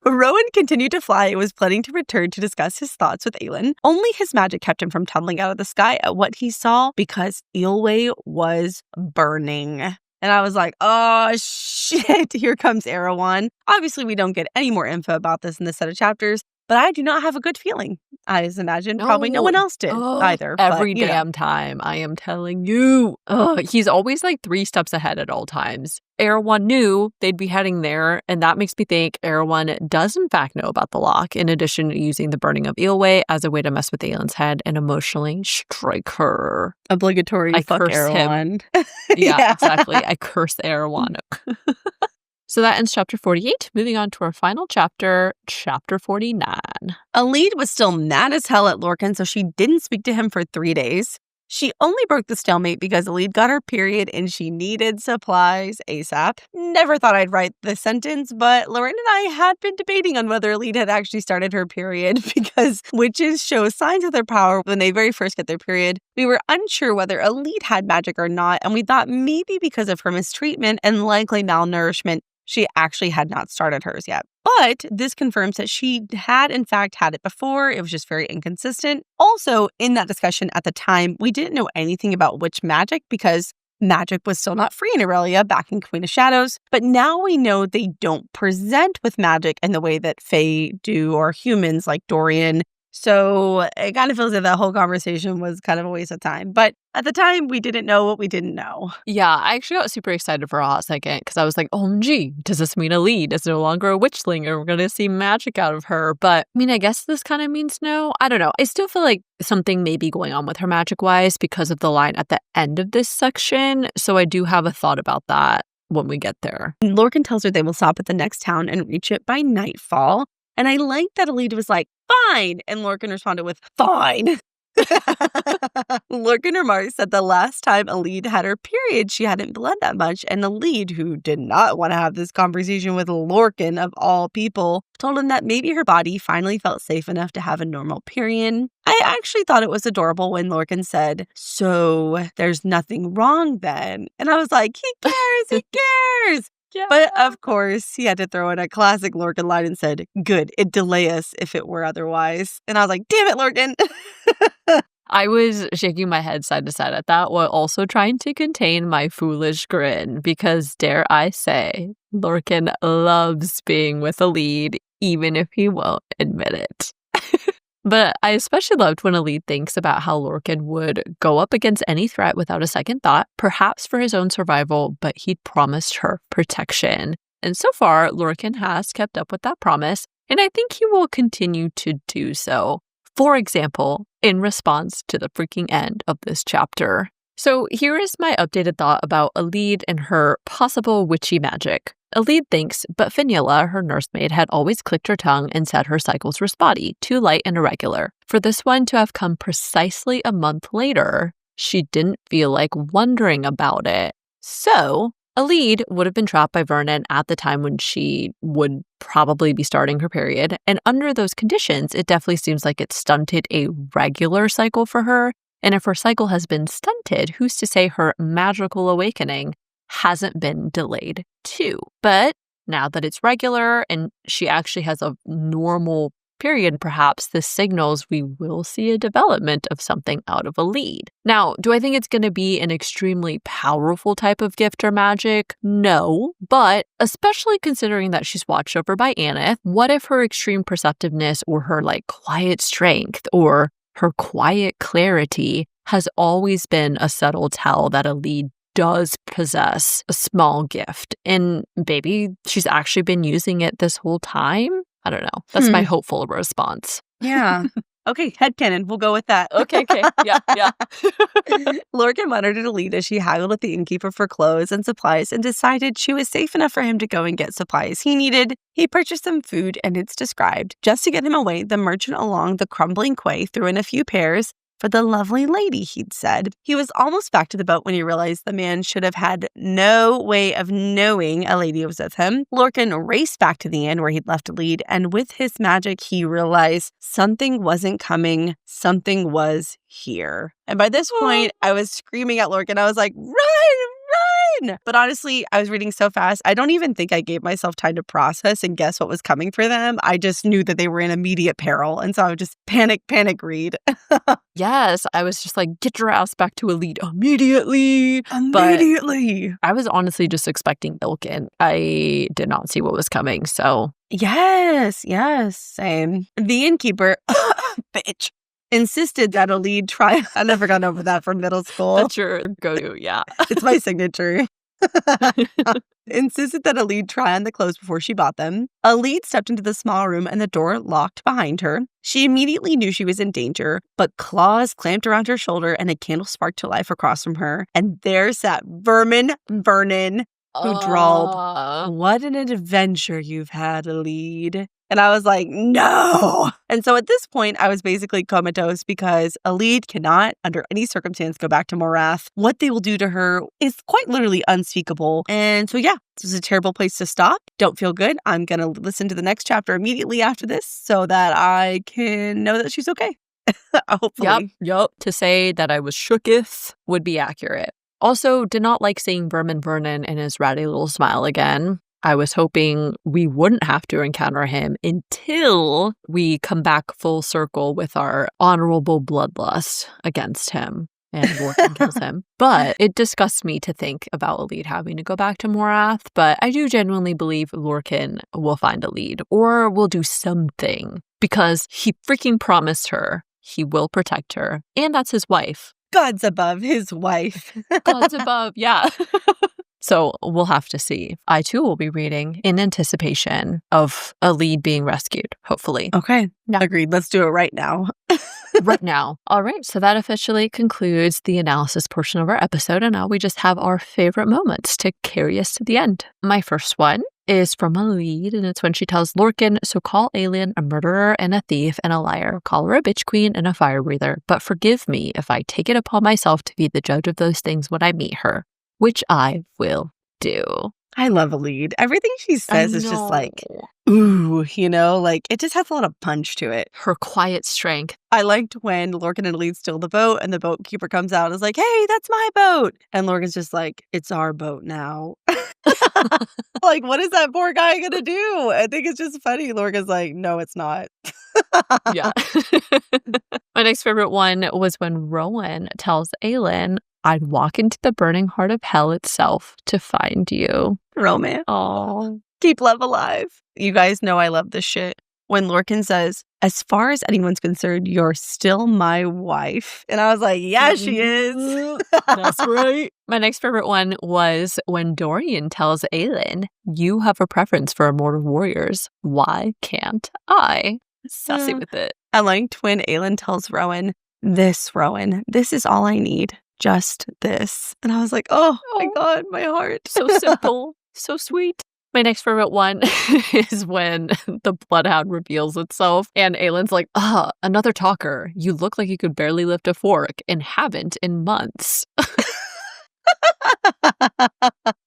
Rowan continued to fly and was planning to return to discuss his thoughts with Aelin. Only his magic kept him from tumbling out of the sky at what he saw because Eelway was burning. And I was like, oh, shit, here comes Erewhon. Obviously, we don't get any more info about this in this set of chapters, but I do not have a good feeling. I just imagine probably no one else did either. Every damn time, I am telling you. He's always 3 steps ahead at all times. Erewhon knew they'd be heading there, and that makes me think Erewhon does in fact know about the lock, in addition to using the burning of Eelway as a way to mess with Aelin's head and emotionally strike her. Obligatory fuck Erewhon. Yeah, exactly. I curse Erewhon. So that ends chapter 48. Moving on to our final chapter, chapter 49. Alid was still mad as hell at Lorcan, so she didn't speak to him for 3 days. She only broke the stalemate because Alid got her period and she needed supplies ASAP. Never thought I'd write this sentence, but Lorraine and I had been debating on whether Alid had actually started her period because witches show signs of their power when they very first get their period. We were unsure whether Alid had magic or not, and we thought maybe because of her mistreatment and likely malnourishment, she actually had not started hers yet. But this confirms that she had, in fact, had it before. It was just very inconsistent. Also, in that discussion at the time, we didn't know anything about witch magic because magic was still not free in Aurelia back in Queen of Shadows. But now we know they don't present with magic in the way that Fae do or humans like Dorian. So it kind of feels like that whole conversation was kind of a waste of time. But at the time, we didn't know what we didn't know. Yeah, I actually got super excited for a hot second because I was like, OMG, does this mean Alid is no longer a witchling and we're going to see magic out of her? But I mean, I guess this kind of means no. I don't know. I still feel like something may be going on with her magic-wise because of the line at the end of this section. So I do have a thought about that when we get there. Lorcan tells her they will stop at the next town and reach it by nightfall. And I like that Alid was like, fine. And Lorcan responded with, fine. Lorcan remarks that the last time Alid had her period, she hadn't bled that much. And Alid, who did not want to have this conversation with Lorcan of all people, told him that maybe her body finally felt safe enough to have a normal period. I actually thought it was adorable when Lorcan said, so there's nothing wrong then. And I was like, he cares, he cares. Yeah. But of course, he had to throw in a classic Lorcan line and said, good, it'd delay us if it were otherwise. And I was like, damn it, Lorcan. I was shaking my head side to side at that while also trying to contain my foolish grin because, dare I say, Lorcan loves being with Alid, even if he won't admit it. But I especially loved when Alid thinks about how Lorcan would go up against any threat without a second thought, perhaps for his own survival, but he'd promised her protection. And so far, Lorcan has kept up with that promise, and I think he will continue to do so. For example, in response to the freaking end of this chapter. So here is my updated thought about Alid and her possible witchy magic. Alid thinks, but Fenella, her nursemaid, had always clicked her tongue and said her cycles were spotty, too light and irregular. For this one to have come precisely a month later, she didn't feel like wondering about it. So, Alid would have been trapped by Vernon at the time when she would probably be starting her period, and under those conditions, it definitely seems like it stunted a regular cycle for her, and if her cycle has been stunted, who's to say her magical awakening hasn't been delayed too. But now that it's regular and she actually has a normal period, perhaps this signals we will see a development of something out of a lead. Now, do I think it's going to be an extremely powerful type of gift or magic? No, but especially considering that she's watched over by Aneth, what if her extreme perceptiveness or her quiet strength or her quiet clarity has always been a subtle tell that a lead does possess a small gift, and maybe she's actually been using it this whole time? I don't know. That's my hopeful response. Yeah. Okay, headcanon. We'll go with that. Okay. Yeah. Lorcan monitored a lead as she haggled with the innkeeper for clothes and supplies and decided she was safe enough for him to go and get supplies he needed. He purchased some food, and it's described. Just to get him away, the merchant along the crumbling quay threw in a few pears for the lovely lady, he'd said. He was almost back to the boat when he realized the man should have had no way of knowing a lady was with him. Lorcan raced back to the inn where he'd left a lead, and with his magic, he realized something wasn't coming, something was here. And by this point, I was screaming at Lorcan. I was like, run! But honestly, I was reading so fast, I don't even think I gave myself time to process and guess what was coming for them. I just knew that they were in immediate peril. And so I would just panic read. Yes, I was just like, get your ass back to a lead immediately. But I was honestly just expecting Lorcan. I did not see what was coming, so. Yes, same. The innkeeper, bitch, insisted that a lead try. I never got over that from middle school. That's your go-to, yeah. It's my signature. Insisted that a lead try on the clothes before she bought them. A lead stepped into the small room and the door locked behind her. She immediately knew she was in danger, but claws clamped around her shoulder and a candle sparked to life across from her. And there sat Vernon, who drawled, "What an adventure you've had, a lead." And I was like, no. And so at this point, I was basically comatose because a lead cannot, under any circumstance, go back to Morath. What they will do to her is quite literally unspeakable. And so, yeah, this is a terrible place to stop. Don't feel good. I'm going to listen to the next chapter immediately after this so that I can know that she's okay. Hopefully. Yep. To say that I was shooketh would be accurate. Also, did not like seeing Vernon and his ratty little smile again. I was hoping we wouldn't have to encounter him until we come back full circle with our honorable bloodlust against him and Lorcan kills him. But it disgusts me to think about a lead having to go back to Morath, but I do genuinely believe Lorcan will find a lead or will do something because he freaking promised her he will protect her, and that's his wife. God's above his wife. God's above, yeah. So we'll have to see. I too will be reading in anticipation of a lead being rescued, hopefully. Okay. Agreed. Let's do it right now. Right now. All right. So that officially concludes the analysis portion of our episode. And now we just have our favorite moments to carry us to the end. My first one is from a lead, and it's when she tells Lorcan, "So call Aelin a murderer and a thief and a liar. Call her a bitch queen and a fire breather. But forgive me if I take it upon myself to be the judge of those things when I meet her. Which I will do." I love a lead. Everything she says is just like, ooh, it just has a lot of punch to it. Her quiet strength. I liked when Lorcan and Lead steal the boat and the boatkeeper comes out and is like, "Hey, that's my boat." And Lorcan's just like, "It's our boat now." Like, what is that poor guy going to do? I think it's just funny. Lorcan's like, "No, it's not." Yeah. My next favorite one was when Rowan tells Aelin, "I'd walk into the burning heart of hell itself to find you." Romance. Oh, Keep love alive. You guys know I love this shit. When Lorcan says, "As far as anyone's concerned, you're still my wife." And I was like, yeah, she is. That's right. My next favorite one was when Dorian tells Aelin, "You have a preference for immortal warriors. Why can't I?" Sassy with it. I liked when Aelin tells Rowan, Rowan, this is all I need. Just this." And I was like, oh my God, my heart. So simple. So sweet. My next favorite one is when the bloodhound reveals itself and Aelin's like, another talker. You look like you could barely lift a fork and haven't in months.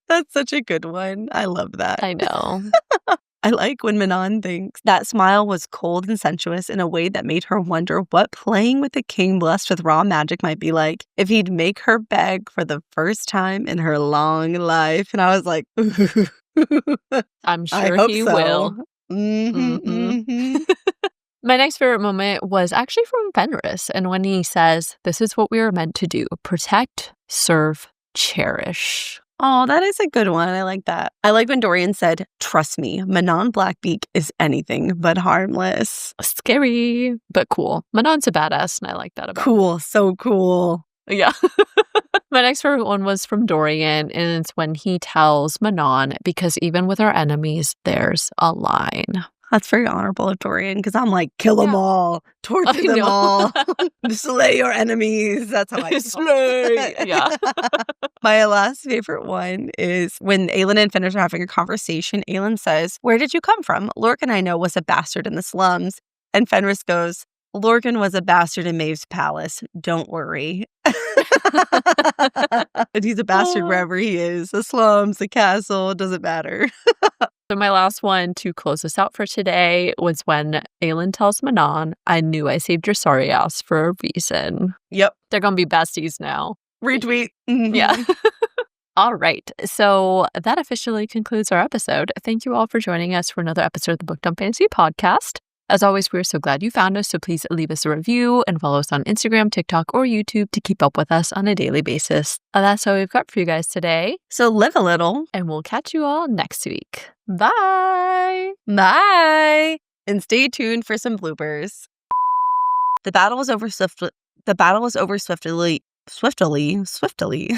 That's such a good one. I love that. I know. I like when Manon thinks that smile was cold and sensuous in a way that made her wonder what playing with a king blessed with raw magic might be like if he'd make her beg for the first time in her long life. And I was like, I'm I sure hope he so. will. Mm-hmm. My next favorite moment was actually from Fenrys, and when he says, "This is what we are meant to do: protect, serve, cherish." Oh, that is a good one. I like that. I like when Dorian said, "Trust me, Manon Blackbeak is anything but harmless." Scary, but cool. Manon's a badass, and I like that about him. Cool. So cool. Yeah. My next favorite one was from Dorian, and it's when he tells Manon, because even with our enemies, there's a line. That's very honorable of Dorian, because I'm like, kill them Yeah. all, torture I them know. all, slay your enemies. That's how I Slay. Yeah. My last favorite one is when Aelin and Fenrys are having a conversation. Aelin says, "Where did you come from? Lorcan, I know, was a bastard in the slums." And Fenrys goes, "Lorcan was a bastard in Maeve's palace. Don't worry." And he's a bastard wherever he is. The slums, the castle, it doesn't matter. So my last one to close us out for today was when Aelin tells Manon, "I knew I saved your sorry ass for a reason." Yep. They're going to be besties now. Retweet. Yeah. All right. So that officially concludes our episode. Thank you all for joining us for another episode of the Book Dump Fantasy Podcast. As always, we're so glad you found us, so please leave us a review and follow us on Instagram, TikTok, or YouTube to keep up with us on a daily basis. That's all we've got for you guys today, So live a little. and we'll catch you all next week. Bye! Bye. And stay tuned for some bloopers. The battle was over swiftly. Swiftly.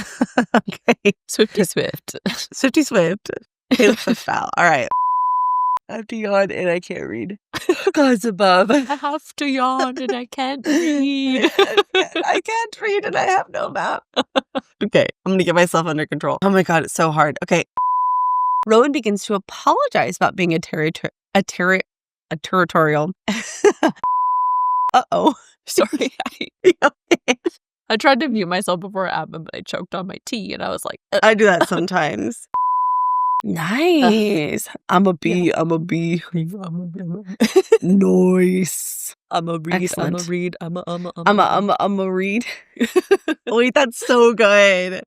Okay. Swifty Swift. Swifty Swift. Taylor Swift style. All right. I have to yawn and I can't read. God's above. I have to yawn and I can't read. I can't read and I have no map. Okay, I'm going to get myself under control. Oh my God, it's so hard. Okay. Rowan begins to apologize about being a territorial. Uh-oh. Sorry. I tried to mute myself before Abba, but I choked on my tea and I was like, I do that sometimes. Nice. I'm a bee. Yeah. I'm a bee. Nice. I'm a read. Excellent. I'm a read. I'm a I'm a read. Wait, that's so good.